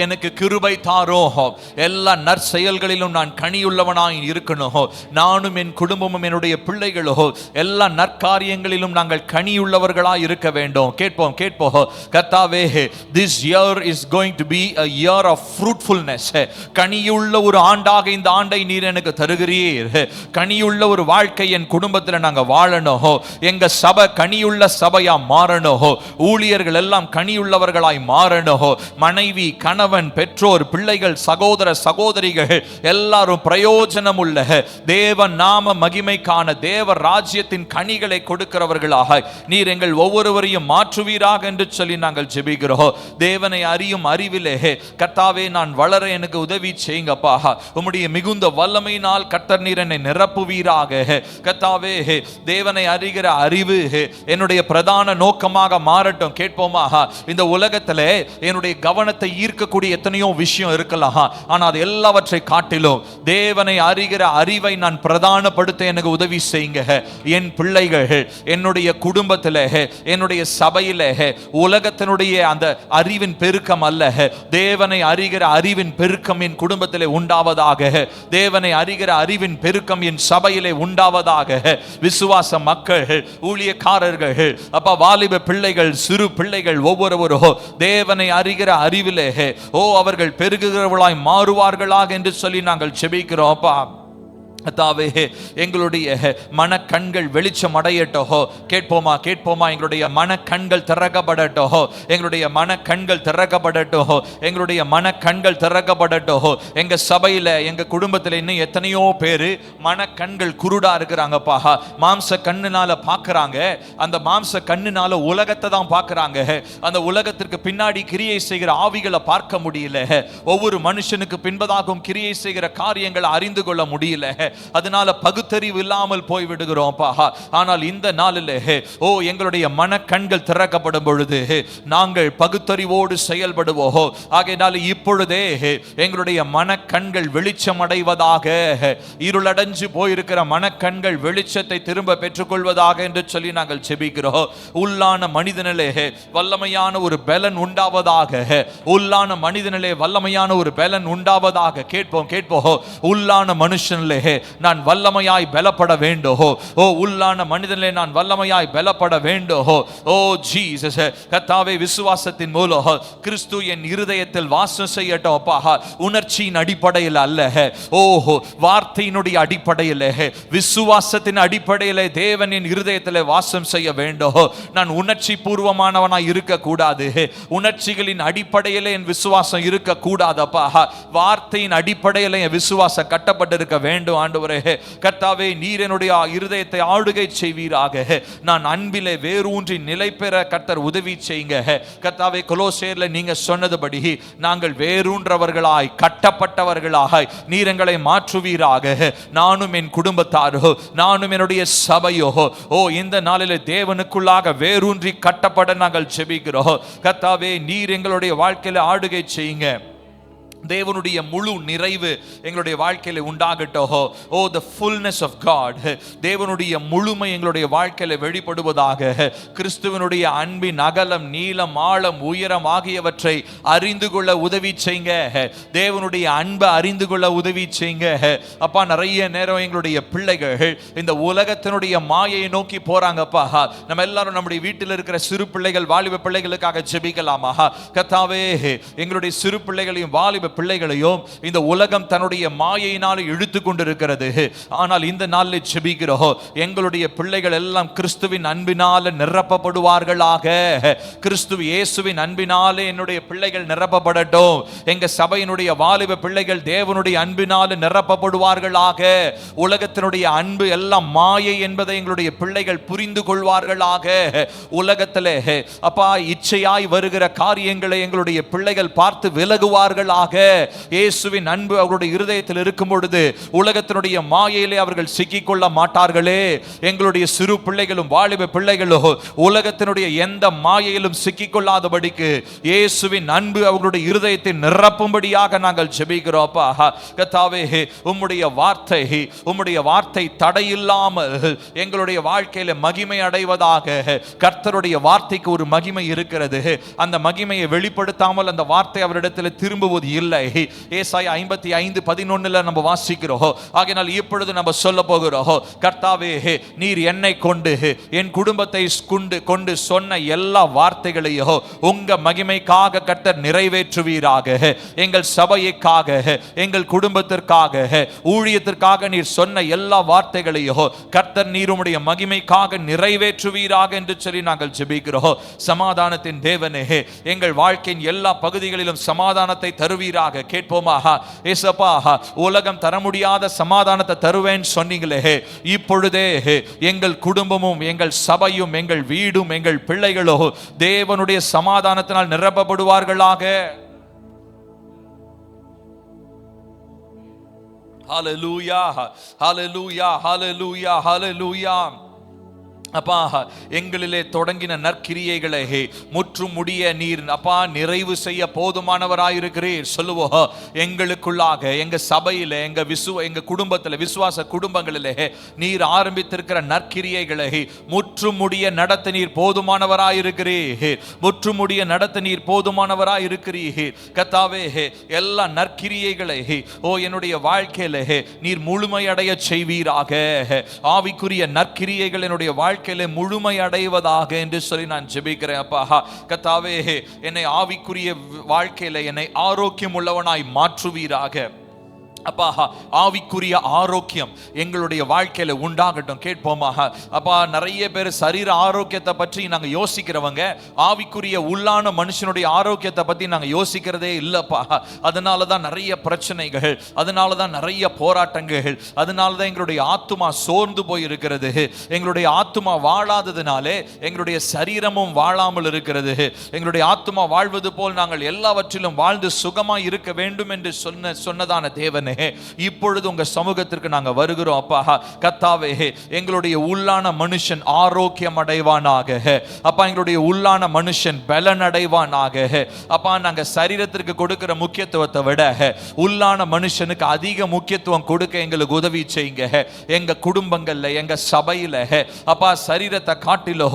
எனக்கு கிருபை தாரும். எல்லா நற்செயல்களிலும் நான் கனி உள்ளவனாய் இருக்கணும். நானும் என் குடும்பமும் என்னுடைய பிள்ளைகளோ எல்லா நற்காரியங்களிலும் நாங்கள் கனி உள்ளவர்களாய் இருக்க வேண்டும். கேட்போம் கேட்போம். கர்த்தாவே, this year is going to be a year of fruitfulness. கனியுள்ள ஒரு ஆண்டாக இந்த ஆண்டை நீர் எனக்கு தருகிறீர். கனியுள்ள ஒரு வாழ்க்கை என் குடும்பத்தில் நாங்க வாழணும். எங்க சபை கனியுள்ள சபையா மாறணும். ஊழியர்கள் எல்லாம் கனியுள்ளவர்களாய் மாறணும். மனைவி, கணவன், பெற்றோர், பிள்ளைகள், சகோதர சகோதரிகள் எல்லாரும் பிரயோஜனம் உள்ள தேவ நாம மகிமைக்கான தேவ ராஜ்யத்தின் கனிகளை கொடுக்கிறவர்களாக நீர் எங்கள் ஒவ்வொருவரையும் மாற்றுவீராக என்று சொல்லி நாங்கள் ஜெபிக்கிறோம். தேவனை அறியும் அறிவிலே கர்த்தாவே நான் வளர எனக்கு உதவி செய்யுங்கப்பா. உம்முடைய மிகுந்த வல்லமையினால் கர்த்தர் நீர் என்னை நிரப்புவீராக. கர்த்தாவே தேவனை அறிகிற அறிவு என்னுடைய பிரதான நோக்கமாக மாறட்டும். கேட்போமா? இந்த உலகத்திலே என்னுடைய கவனத்தை ஈர்க்கக்கூடிய எத்தனையோ விஷயம் இருக்கலாம். ஆனா அது எல்லாவற்றை காட்டிலும் தேவனை அறிகிற அறிவை நான் பிரதானப்படுத்த எனக்கு உதவி செய்யுங்க. என் பிள்ளைகள், என்னுடைய குடும்பத்திலே, என்னுடைய சபையிலே உலகத்தினுடைய அந்த அறிவின் பெருக்கம் அல்ல, தேவனை அறிகிற அறிவின் பெருக்கம் என் குடும்பத்திலே உண்டாவதாக. தேவனை அறிகிற அறிவின் பெருக்கம் என் சபையிலே உண்டாவதாக. விசுவாச மக்கள், ஊழியக்காரர்கள், அப்பா வாலிப பிள்ளைகள், சிறு பிள்ளைகள் ஒவ்வொருவரோ தேவனை அறிகிற அறிவிலே அவர்கள் பெருகுகிறவர்களாய் மாறுவார்களாக என்று சொல்லி நாங்கள் ஜெபிக்கிறோம். அப்பா அதாவே எங்களுடைய மனக்கண்கள் வெளிச்சம் அடையட்டோ. கேட்போமா? கேட்போமா? எங்களுடைய மனக்கண்கள் திறக்கப்படட்டோ. எங்களுடைய மனக்கண்கள் திறக்கப்படட்டோ. எங்களுடைய மனக்கண்கள் திறக்கப்படட்டோ. எங்க சபையில, எங்க குடும்பத்தில் இன்னும் எத்தனையோ பேரு மனக்கண்கள் குருடா இருக்கிறாங்கப்பா. மாம்ச கண்ணுனால பாக்குறாங்க. அந்த மாம்ச கண்ணுனால உலகத்தை தான் பாக்குறாங்க. அந்த உலகத்திற்கு பின்னாடி கிரியை செய்கிற ஆவிகளை பார்க்க முடியல. ஒவ்வொரு மனுஷனுக்கு பின்பதாகவும் கிரியை செய்கிற காரியங்களை அறிந்து கொள்ள முடியல. அதனால பகுத்தறிவு இல்லாமல் போய் விடுகிறோம். ஆனால் இந்த நாளிலே எங்களுடைய மனக்கண்கள் திறக்கப்படும் பொழுது நாங்கள் பகுத்தறிவோடு செயல்படுவோம். ஆகையினால இப்பொழுதே எங்களுடைய மனக்கண்கள் வெளிச்சம் அடைவதாக. இருளடைஞ்சு போயிருக்கிற மனக்கண்கள் வெளிச்சத்தை திரும்ப பெற்றுக்கொள்வதாக என்று சொல்லி நாங்கள் ஜெபிக்கிறோம். உள்ளான மனிதனிலே வல்லமையான ஒரு பலன் உண்டாவதாக. உள்ளான மனிதனிலே வல்லமையான ஒரு பலன் உண்டாவதாக. கேட்போம், கேட்போம். உள்ளான மனுஷனிலே நான் வல்லமையாய் பலப்பட வேண்டும். உள்ளான மனிதனிலே நான் வல்லமையாய் பலப்பட வேண்டும். ஜீசஸ், கர்த்தாவே விசுவாசத்தின் மூலம் கிறிஸ்து என் இருதயத்தில் வாசம் செய்யட்டும். அப்பா, உணர்ச்சியின் அடிப்படையில் அல்ல, வார்த்தையினுடைய அடிப்படையில், விசுவாசத்தின் அடிப்படையில் தேவன் என் இருதயத்தில் வாசம் செய்ய வேண்டும். நான் உணர்ச்சி பூர்வமானவனாய் இருக்க கூடாது. உணர்ச்சிகளின் அடிப்படையில் என் விசுவாசம் இருக்க கூடாது. அப்பா, வார்த்தையின் அடிப்படையில் என் விசுவாசம் கட்டப்பட்டிருக்க வேண்டும். ஆண்டவரே, கர்த்தாவே நீர் என்னுடைய இருதயத்தை ஆளுகை செய்வீராக. நான் அன்பிலே வேரூன்றி நிலை பெற கர்த்தர் உதவி செய்யுங்க. கர்த்தாவே, கொலோசேயர்ல நீங்க சொன்னதுபடி நாங்கள் வேரூன்றவர்களாய், கட்டப்பட்டவர்களாய் நீர் எங்களை மாற்றுவீராக. நானும் என் குடும்பத்தாரோ, நானும் என்னுடைய சபையோ இந்த நாளிலே தேவனுக்குள்ளாக வேரூன்றி கட்டப்பட நாங்கள் ஜெபிக்கிறோம். கர்த்தாவே, நீர் எங்களுடைய வாழ்க்கையில ஆளுகை செய்யுங்க. தேவனுடைய முழு நிறைவு எங்களுடைய வாழ்க்கையில உண்டாகட்டும். the fullness of God, தேவனுடைய முழுமை எங்களுடைய வாழ்க்கையில வெளிப்படுவதாக. கிறிஸ்துவனுடைய அன்பின் அகலம், நீளம், ஆழம், உயரம் ஆகியவற்றை அறிந்து கொள்ள உதவி செய்யுங்க. தேவனுடைய அன்பை அறிந்து கொள்ள உதவி செய்யுங்க. அப்பா, நிறைய நேரம் எங்களுடைய பிள்ளைகள் இந்த உலகத்தினுடைய மாயையை நோக்கி போறாங்கப்பா. நம்ம எல்லாரும் நம்முடைய வீட்டில் இருக்கிற சிறு பிள்ளைகள், வாலிப பிள்ளைகளுக்காக ஜெபிக்கலாமா? கர்த்தாவே, எங்களுடைய சிறு பிள்ளைகளையும் வாலிப பிள்ளைகளையும் இந்த உலகம் தன்னுடைய மாயையினால் இழுத்து கொண்டிருக்கிறது. ஆனால் இந்த நாளில் ஜெபிக்கிறோம், எங்களுடைய பிள்ளைகள் எல்லாம் கிறிஸ்துவின் அன்பினால நிரப்பப்படுவார்களாக. கிறிஸ்து இயேசுவின் அன்பினாலே என்னுடைய பிள்ளைகள் நிரப்பப்படட்டும். எங்க சபையினுடைய வாலிப பிள்ளைகள் தேவனுடைய அன்பினால நிரப்பப்படுவார்களாக. உலகத்தினுடைய அன்பு எல்லாம் மாயை என்பதை எங்களுடைய பிள்ளைகள் புரிந்து கொள்வார்களாக. உலகத்திலே அப்பா இச்சையாய் வருகிற காரியங்களை எங்களுடைய பிள்ளைகள் பார்த்து விலகுவார்களாக. இயேசுவின் அன்பு அவருடைய இருதயத்தில் இருக்கும் பொழுது உலகத்தினுடைய மாயையிலே அவர்கள் சிக்கிக் கொள்ள மாட்டார்களே. எங்களுடைய சிறு பிள்ளைகளும் வாலிப பிள்ளைகளும் உலகத்தினுடைய எந்த மாயையிலும் சிக்கிக் கொள்ளாதபடிக்கு இயேசுவின் அன்பு அவர்களுடைய இருதயத்தை நிரப்பும்படியாக நாங்கள் ஜெபிக்கிறோம். அப்பா, கர்த்தாவே, உம்முடைய வார்த்தை தடையில்லாமல் எங்களுடைய வாழ்க்கையில மகிமை அடைவதாக. கர்த்தருடைய வார்த்தைக்கு ஒரு மகிமை இருக்கிறது. அந்த மகிமையை வெளிப்படுத்தாமல் அந்த வார்த்தை அவரிடத்தில் திரும்புவது இல்லை. ஏசாயா 55:11 நம்ம வாசிக்கிறோம். ஆகையால் இப்பொழுது நம்ம சொல்ல போகிறோம், கர்த்தாவே, நீர் என்னை கொண்டு என் குடும்பத்தை கொண்டு சொன்ன எல்லா வார்த்தைகளையும் உங்க மகிமைக்காக கர்த்தர் நிறைவேற்றுவீராக. எங்கள் சபைக்காக, எங்கள் குடும்பத்திற்காக, ஊழியத்திற்காக நீர் சொன்ன எல்லா வார்த்தைகளையும் கர்த்தர் நீர் உம்முடைய மகிமைக்காக நிறைவேற்றுவீராக என்று சொல்லி நாங்கள் ஜெபிக்கிறோம். சமாதானத்தின் தேவனே, எங்கள் வாழ்க்கையின் எல்லா பகுதிகளிலும் சமாதானத்தை தருவீராக. கேட்போமா? ஏசப்பா, உலகம் தர முடியாத சமாதானத்தை தருவேன் சொன்னீங்களே, இப்பொழுதே எங்கள் குடும்பமும், எங்கள் சபையும், எங்கள் வீடும், எங்கள் பிள்ளைகளும் தேவனுடைய சமாதானத்தினால் நிரப்பப்படுவார்களாக. ஹல்லேலூயா, ஹல்லேலூயா, ஹல்லேலூயா, ஹல்லேலூயா. அப்பா எங்களிலே தொடங்கின நற்கிரியைகளை முற்றும் முடிய நீர் அப்பா நிறைவு செய்ய போதுமானவராயிருக்கிறீர் சொல்லுவோம். எங்களுக்குள்ளாக எங்க சபையில எங்க குடும்பத்தில் விசுவாச குடும்பங்களிலே நீர் ஆரம்பித்திருக்கிற நற்கிரியைகளை முற்றும் முடிய நடத்த நீர் போதுமானவராயிருக்கிறீர். முற்றும் முடிய நடத்த நீர் போதுமானவராயிருக்கிறீர் கர்த்தாவே. எல்லா நற்கிரியைகளை என்னுடைய வாழ்க்கையில நீர் முழுமையடைய செய்வீராக. ஆவிக்குரிய நற்கிரியைகள் என்னுடைய வாழ்க்கையில முழுமை அடைவதாக என்று சொல்லி நான் ஜெபிக்கிறேன். அப்பா கர்த்தாவே, என்னை ஆவிக்குரிய வாழ்க்கையில என்னை ஆரோக்கியம் உள்ளவனாய் மாற்றுவீராக. அப்பா ஆவிக்குரிய ஆரோக்கியம் எங்களுடைய வாழ்க்கையில உண்டாகட்டும். கேட்போமா? அப்பா நிறைய பேர் சரீர ஆரோக்கியத்தை பற்றி நாங்க யோசிக்கிறவங்க, ஆவிக்குரிய உள்ளான மனுஷனுடைய ஆரோக்கியத்தை பத்தி நாங்க யோசிக்கிறதே இல்லப்பா. அதனாலதான் நிறைய பிரச்சனைகள், அதனாலதான் நிறைய போராட்டங்கள், அதனாலதான் எங்களுடைய ஆத்துமா சோர்ந்து போய் இருக்கிறது. எங்களுடைய ஆத்துமா வாழாததுனாலே எங்களுடைய சரீரமும் வாழாமல் இருக்கிறது. எங்களுடைய ஆத்துமா வாழ்வது போல் நாங்கள் எல்லாவற்றிலும் வாழ்ந்து சுகமாய் இருக்க வேண்டும் என்று சொன்னதான தேவன் இப்பொழுது உங்க சமூகத்திற்கு நாங்க வருகிறோம். அப்பா கர்த்தாவே, எங்களுடைய உள்ளான மனுஷன் ஆரோக்கியம் அடைவானாக. அப்பா எங்களுடைய உள்ளான மனுஷன் பலன் அடைவானாக. அப்பா நாங்க சரீரத்திற்கு கொடுக்கிற முக்கியத்துவத்தை விட உள்ளான மனுஷனுக்கு அதிக முக்கியத்துவம் கொடுக்க எங்களுக்கு உதவி செய்யுங்க. எங்க குடும்பங்கள்ல எங்க சபையில அப்பா சரீரத்தை காட்டிலோ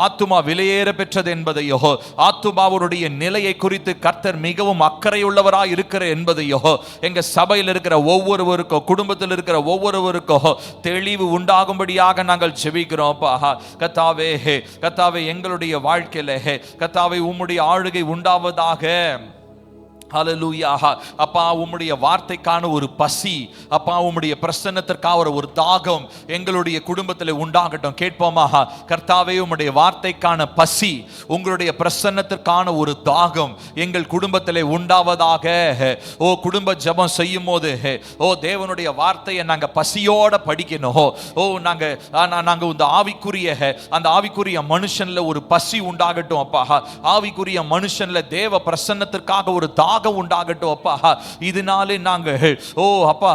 ஆத்துமா விலையேற பெற்றது என்பதையோ, ஆத்துமாவுடைய நிலையை குறித்து கர்த்தர் மிகவும் அக்கறையுள்ளவராய் இருக்கிற என்பதையோ எங்க சபையில் இருக்கிற ஒவ்வொருவருக்கும், குடும்பத்தில் இருக்கிற ஒவ்வொருவருக்கும் தெளிவு உண்டாகும்படியாக நாங்கள் ஜெபிக்கிறோம். கர்த்தாவே கர்த்தாவே எங்களுடைய வாழ்க்கையில கர்த்தாவே உம்முடைய ஆளுகை உண்டாவதாக. ஹல்லேலூயா. அப்பா உம்முடைய வார்த்தைக்கான ஒரு பசி, அப்பா உம்முடைய பிரசன்னத்திற்காக ஒரு தாகம் எங்களுடைய குடும்பத்தில் உண்டாகட்டும். கேட்போமா? கர்த்தாவே உம்முடைய வார்த்தைக்கான பசி, உங்களுடைய பிரசன்னத்திற்கான ஒரு தாகம் எங்கள் குடும்பத்தில் உண்டாவதாக. ஓ குடும்ப ஜெபம் செய்யும் போது தேவனுடைய வார்த்தையை நாங்க பசியோட படிக்கணும். நாங்க இந்த ஆவிக்குரிய மனுஷன்ல ஒரு பசி உண்டாகட்டும். அப்பா ஆவிக்குரிய மனுஷன்ல தேவ பிரசன்னத்திற்காக ஒரு தாகம் உண்டாகட்டும். அப்பா இதனாலே நாங்கள் அப்பா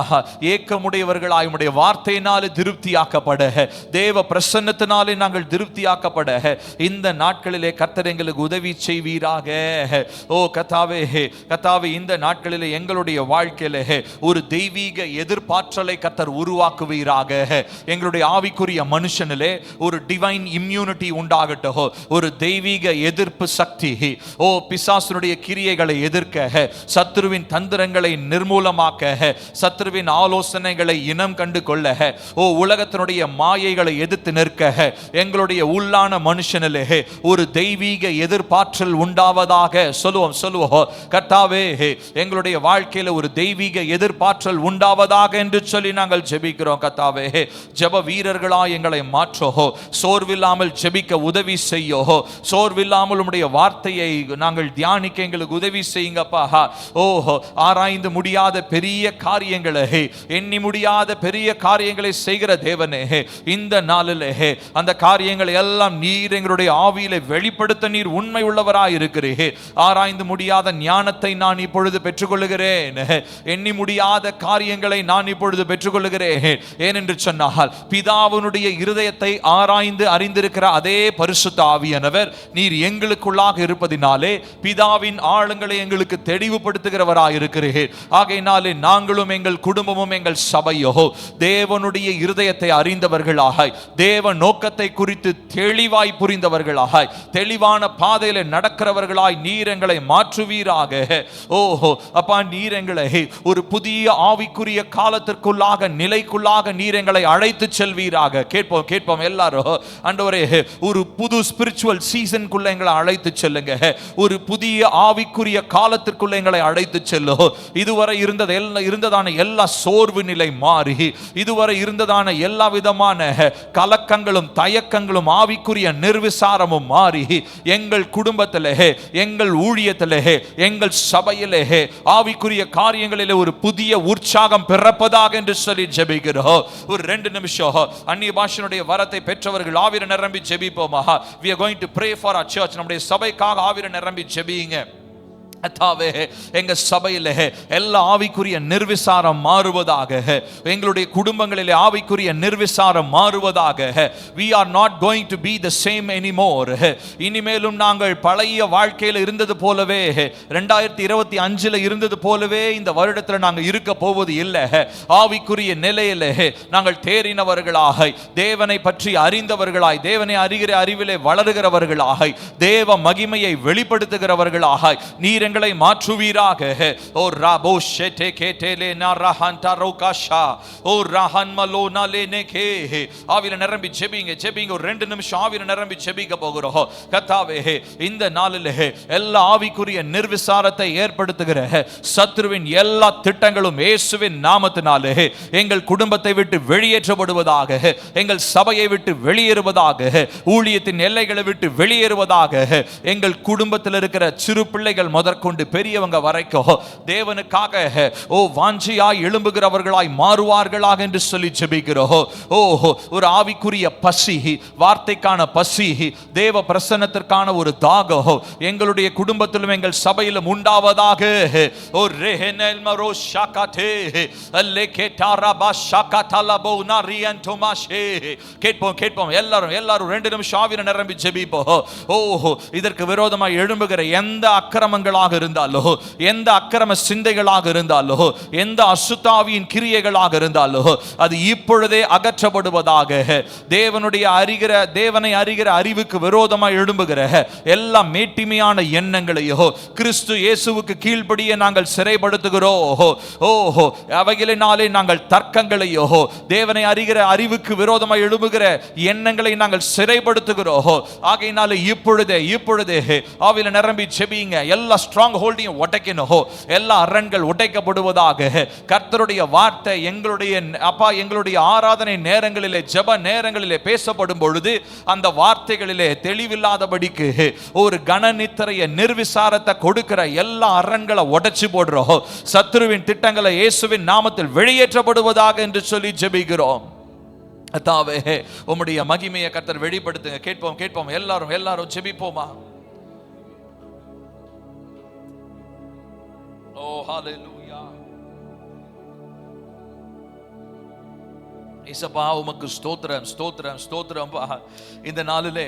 ஏக்கமுடையவர்களாய் உம்முடைய வார்த்தையினாலே திருப்தியாக்கப்பட, தேவ பிரசன்னத்தினாலே நாங்கள் திருப்தியாக்கப்பட இந்த நாட்களிலே கர்த்தர் எங்களுக்கு உதவி செய்வீராக. கர்த்தாவே கர்த்தாவே இந்த நாட்களிலே எங்களுடைய வாழ்க்கையிலே ஒரு தெய்வீக எதிர்பார்த்தலை கர்த்தர் உருவாக்குவீராக. எங்களுடைய ஆவிக்குரிய மனுஷனிலே ஒரு டிவைன் இம்யூனிட்டி உண்டாகட்டும். ஒரு தெய்வீக எதிர்ப்பு சக்தி பிசாசுடைய கிரியைகளை எதிர்க்க, சத்துருவின் தந்திரங்களை நிர்மூலமாக்க, சத்துருவின் ஆலோசனைகளை இனம் கண்டு கொள்ள, உலகத்தினுடைய மாயைகளை எதிர்த்து நிற்க எங்களுடைய உள்ளான மனுஷனிலே ஒரு தெய்வீக எதிர்பார்த்தல் உண்டாவதாக. சொல்லுவோம் கர்த்தாவே எங்களுடைய வாழ்க்கையில ஒரு தெய்வீக எதிர்பார்த்தல் உண்டாவதாக என்று சொல்லி நாங்கள் ஜெபிக்கிறோம். கர்த்தாவே ஜெப வீரர்களாய் எங்களை மாற்றோ, சோர்வில்லாமல் ஜெபிக்க உதவி செய்யோ, சோர்வில்லாமல் உம்முடைய வார்த்தையை நாங்கள் தியானிக்க எங்களுக்கு உதவி செய்யுங்கப்பா. ஆராய்ந்து முடியாத பெரிய காரியங்களை, எண்ணி முடியாத பெரிய காரியங்களை செய்கிற தேவனே, இந்த நாளிலே அந்த காரியங்களை எல்லாம் நீர் எங்களுடைய ஆவியிலே வெளிப்படுத்த நீர் உண்மை உள்ளவராய் இருக்கிறீர். ஆராய்ந்து முடியாத ஞானத்தை நான் இப்பொழுது பெற்றுக்கொள்கிறேன். எண்ணி முடியாத காரியங்களை நான் இப்பொழுது பெற்றுக்கொள்கிறேன். ஏனென்று சொன்னால் பிதாவினுடைய இருதயத்தை ஆராய்ந்து அறிந்திருக்கிற அதே பரிசுத்த ஆவியானவர் நீர் எங்களுக்குள்ளாக இருப்பதினாலே பிதாவின் ஆளுங்களை எங்களுக்கு தெளிவுபடுத்துகிறவராய் இருக்கிறீர். ஆகையினாலே நாங்களும் எங்கள் குடும்பமும் எங்கள் சபையோ தேவனுடைய இருதயத்தை அறிந்தவர்களாய், தேவ நோக்கத்தை குறித்து தெளிவாய் புரிந்தவர்களாய், தெளிவான பாதையில நடக்கிறவர்களாய் நீர் எங்களை மாற்றுவீராக. அப்பா நீர் எங்களை ஒரு புதிய ஆவிக்குரிய காலத்திற்குள்ளாக, நிலைக்குள்ளாக நீர் எங்களை அழைத்து செல்வீராக. கேட்போம் எல்லாரும். ஆண்டவரே ஒரு புது ஸ்பிரிச்சுவல் சீசனுக்குள்ள எங்களை அழைத்து செல்லுங்க. ஒரு புதிய ஆவிக்குரிய காலத்திற்குள்ள எங்களை அழைத்து செல்லும். இதுவரை இருந்ததான எல்லா சோர்வு நிலை மாறி, இதுவரை இருந்ததான எல்லா விதமான கலக்கங்களும் தயக்கங்களும் ஆவிக்குரிய நிர்விசாரமும் மாறி எங்கள் குடும்பத்திலே, எங்கள் ஊழியத்திலே, எங்கள் சபையிலே ஆவிக்குரிய காரியங்களிலே ஒரு புதிய உற்சாகம் பிறப்பதாக என்று சொல்லி ஜெபிக்கிறோம். ஒரு 2 நிமிஷம் அந்நிய பாஷையினுடைய வரத்தை பெற்றவர்கள் ஆவியில நிரம்பி ஜெபிப்போமா. We are going to pray for our church. நம்முடைய சபைக்காக ஆவியில நிரம்பி ஜெபியுங்க. கர்த்தாவே, எங்க சபையிலே எல்லா ஆவிக்குரிய நிர்விசாரம் மாறுவதாக, எங்களுடைய குடும்பங்களிலே ஆவிக்குரிய நிர்விசாரம் மாறுவதாக. we are not going to be the same anymore. இனிமேலும் நாங்கள் பழைய வாழ்க்கையில் இருந்தது போலவே, 2025 இருந்தது போலவே இந்த வருடத்தில் நாங்கள் இருக்க போவது இல்லை. ஆவிக்குரிய நிலையிலே நாங்கள் தேறினவர்களாய், தேவனை பற்றி அறிந்தவர்களாய், தேவனை அறிகிற அறிவிலே வளருகிறவர்களாய், தேவ மகிமையை வெளிப்படுத்துகிறவர்களாய் நீர் எங்களை மாற்றுவீராக. ஓ ராபோ ஷெட்டே கேட்டேலே நரஹன்டா ரோகாஷா ஓ ரஹன் மலோனா லேனேகே. ஆவியில நிரம்பி ஜெபிங்க, ஜெபிங்க. ஒரு 2 நிமிஷம் ஆவியில நிரம்பி ஜெபிக்க போகிறோம். கர்த்தாவே, இந்த நாளிலே எல்லா ஆவிக்குரிய நிர்விசாரத்தை ஏற்படுத்துகிற சத்துருவின் எல்லா திட்டங்களும் இயேசுவின் நாமத்தினாலே எங்கள் குடும்பத்தை விட்டு வெளியேற்றப்படுவதாக, எங்கள் சபையை விட்டு வெளியேறுவதாக, ஊழியத்தின் எல்லைகளை விட்டு வெளியேறுவதாக. எங்கள் குடும்பத்தில் இருக்கிற சிறு பிள்ளைகள் முதற்கொண்டு பெரியவங்க வரைக்கும் தேவனுக்காக வாஞ்சியாய் எழும்புகிறவர்களாய் மாறுவார்களாக என்று சொல்லி ஜெபிக்கிறோம். ஒரு ஆவிக்குரிய பசி, வார்த்தைக்கான பசி, தேவ பிரசன்னத்திற்கான ஒரு தாகம் எங்களுடைய குடும்பத்திலும் எங்கள் சபையிலும் உண்டாவதாக. ஓ ரெஹனல் மரோ ஷாகாதே அல்லேகேடாரபா ஷாகாதலபோ நரியன்டோமாஷே. கேட்போம் கேட்போம் எல்லாரும் 2 நிமிஷம் ஆவியில நிரம்பி ஜெபிப்போம். இதற்கு விரோதமாய் எழும்புகிற எந்த அக்கிரமங்களாக இருந்தாலோ, எந்த அக்கிரம சிந்தைகளாக இருந்தாலோ, எந்த அசுத்தாவியின் கிரியைகளாக இருந்தாலோ அது இப்பொழுதே அகற்றப்படுவதாக. தேவனை அறிகிற அறிவுக்கு விரோதமாய் எழும்புகிற எல்லா மேட்டிமையான எண்ணங்களையோ கிறிஸ்து இயேசுவுக்கு கீழ்ப்படிய நாங்கள் சிறைப்படுத்துகிறோம். அவைகளினாலே நாங்கள் தர்க்கங்களையோ, தேவனை அறிகிற அறிவுக்கு விரோதமாய் எழும்புகிற எண்ணங்களை நாங்கள் சிறைப்படுத்துகிறோம். ஆகையினாலே இப்பொழுதே ஆவியில நிரம்பி ஜெபிங்க. எல்லா ஸ்ட்ராங் ஹோல்டையும் உடைக்கணும், எல்லா அரண்கள் உடைக்கப்படுவதாக. கர்த்தருடைய வார்த்தை எங்களுடைய ஆராதனை நேரங்களிலே, ஜெப நேரங்களிலே பேசப்படும் பொழுது அந்த வார்த்தைகளிலே தெளிவில்லாதபடிக்கு ஒரு கனநித்திரைய நிர்விசாரத்தை கொடுக்கிற எல்லா அரண்களை உடைச்சு போடுறோம். சத்துருவின் திட்டங்களை இயேசுவின் நாமத்தில் வெளியேற்றப்படுவதாக என்று சொல்லி ஜெபிக்கிறோம். அதாவே, உம்முடைய மகிமையை கர்த்தர் வெளிப்படுத்துங்க. கேட்போம் எல்லாரும் ஜெபிப்போமா? ஓ ஹalleluya. இயேசுப்பா, உமக்கு ஸ்தோத்திரம். இந்த நாளிலே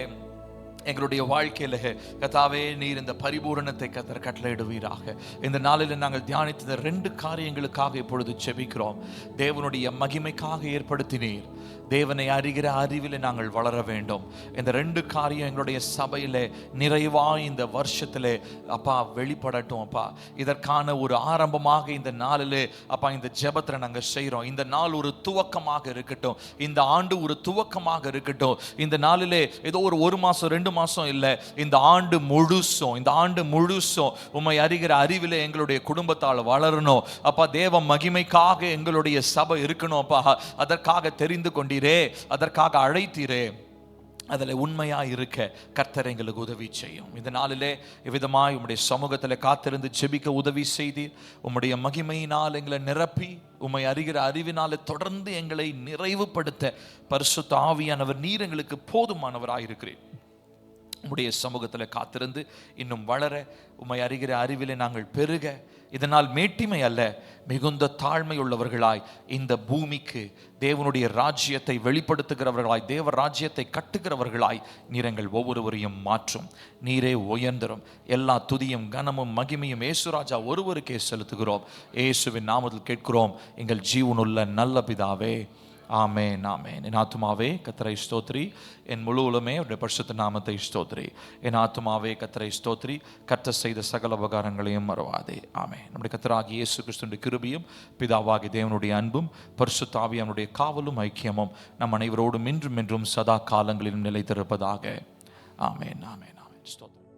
எங்களுடைய வாழ்க்கையில கர்த்தாவே, நீர் இந்த பரிபூரணத்தை கர்த்தர் கட்டளையிடுவீராக. இந்த நாளில் நாங்கள் தியானித்த 2 காரியங்களுக்காக இப்பொழுது ஜெபிக்கிறோம். தேவனுடைய மகிமைக்காக ஏற்படுத்தினீர். தேவனை அறிகிற அறிவில் நாங்கள் வளர வேண்டும். இந்த 2 காரியம் எங்களுடைய சபையில நிறைவாய் இந்த வருஷத்திலே அப்பா வெளிப்படட்டும். அப்பா, இதற்கான ஒரு ஆரம்பமாக இந்த நாளிலே அப்பா இந்த ஜெபத்தை நாங்கள் செய்கிறோம். இந்த நாள் ஒரு துவக்கமாக இருக்கட்டும், இந்த ஆண்டு ஒரு துவக்கமாக இருக்கட்டும். இந்த நாளிலே ஏதோ ஒரு மாசம் 2 மாசம் இல்லை, இந்த ஆண்டு முழுசும் உம்மை அறிகிற அறிவிலே எங்களுடைய குடும்பத்தால் வளரணும். அப்பா, தேவ மகிமைக்காக எங்களுடைய சபை இருக்கணும். அப்பா, அதற்காக தெரிந்து கொண்டீரே, அதற்காக அழைத்தீரே. அதில் உண்மையாக இருக்க கர்த்தர் எங்களுக்கு உதவி செய்யும். இந்த நாளிலே இவ்விதமாய் உம்முடைய சமூகத்தில் காத்திருந்து ஜெபிக்க உதவி செய்தீர். உம்முடைய மகிமையினால் எங்களை நிரப்பி, உம்மை அறிகிற அறிவினால தொடர்ந்து எங்களை நிறைவுபடுத்த பரிசுத்த ஆவியானவர் நீர் எங்களுக்கு போதுமானவராக இருக்கிறீர். உம்முடைய சமூகத்தில் காத்திருந்து இன்னும் வளர, உம்மை அறிகிற அறிவிலே நாங்கள் பெருக, இதனால் மேட்டிமை அல்ல, மிகுந்த தாழ்மை உள்ளவர்களாய் இந்த பூமிக்கு தேவனுடைய ராஜ்யத்தை வெளிப்படுத்துகிறவர்களாய், தேவ ராஜ்யத்தை கட்டுகிறவர்களாய் நீர் எங்கள் ஒவ்வொருவரையும் மாற்றும். நீரே உயர்ந்தரும். எல்லா துதியும் கனமும் மகிமையும் இயேசுராஜா ஒருவருக்கே செலுத்துகிறோம். இயேசுவின் நாமத்தில் கேட்கிறோம் எங்கள் ஜீவனுள்ள நல்ல பிதாவே, ஆமென் ஆமென். என் ஆத்துமாவே கர்த்தரை ஸ்தோத்திரி, என் முழு உலகமே அவருடைய பரிசுத்த நாமத்தை ஸ்தோத்திரி. என் ஆத்துமாவே கர்த்தரை ஸ்தோத்திரி, கர்த்தர் செய்த சகல உபகாரங்களையும் மறவாதே. ஆமென். நம்முடைய கர்த்தராகிய இயேசு கிறிஸ்துவின் கிருபையும் பிதாவாகிய தேவனுடைய அன்பும் பரிசுத்த ஆவியானுடைய காவலும் ஐக்கியமும் நம் அனைவரோடும் இன்றும் என்றும் சதா காலங்களிலும் நிலைத்திருப்பதாக. ஆமென் ஆமென் ஆமென். ஸ்தோத்திரம்.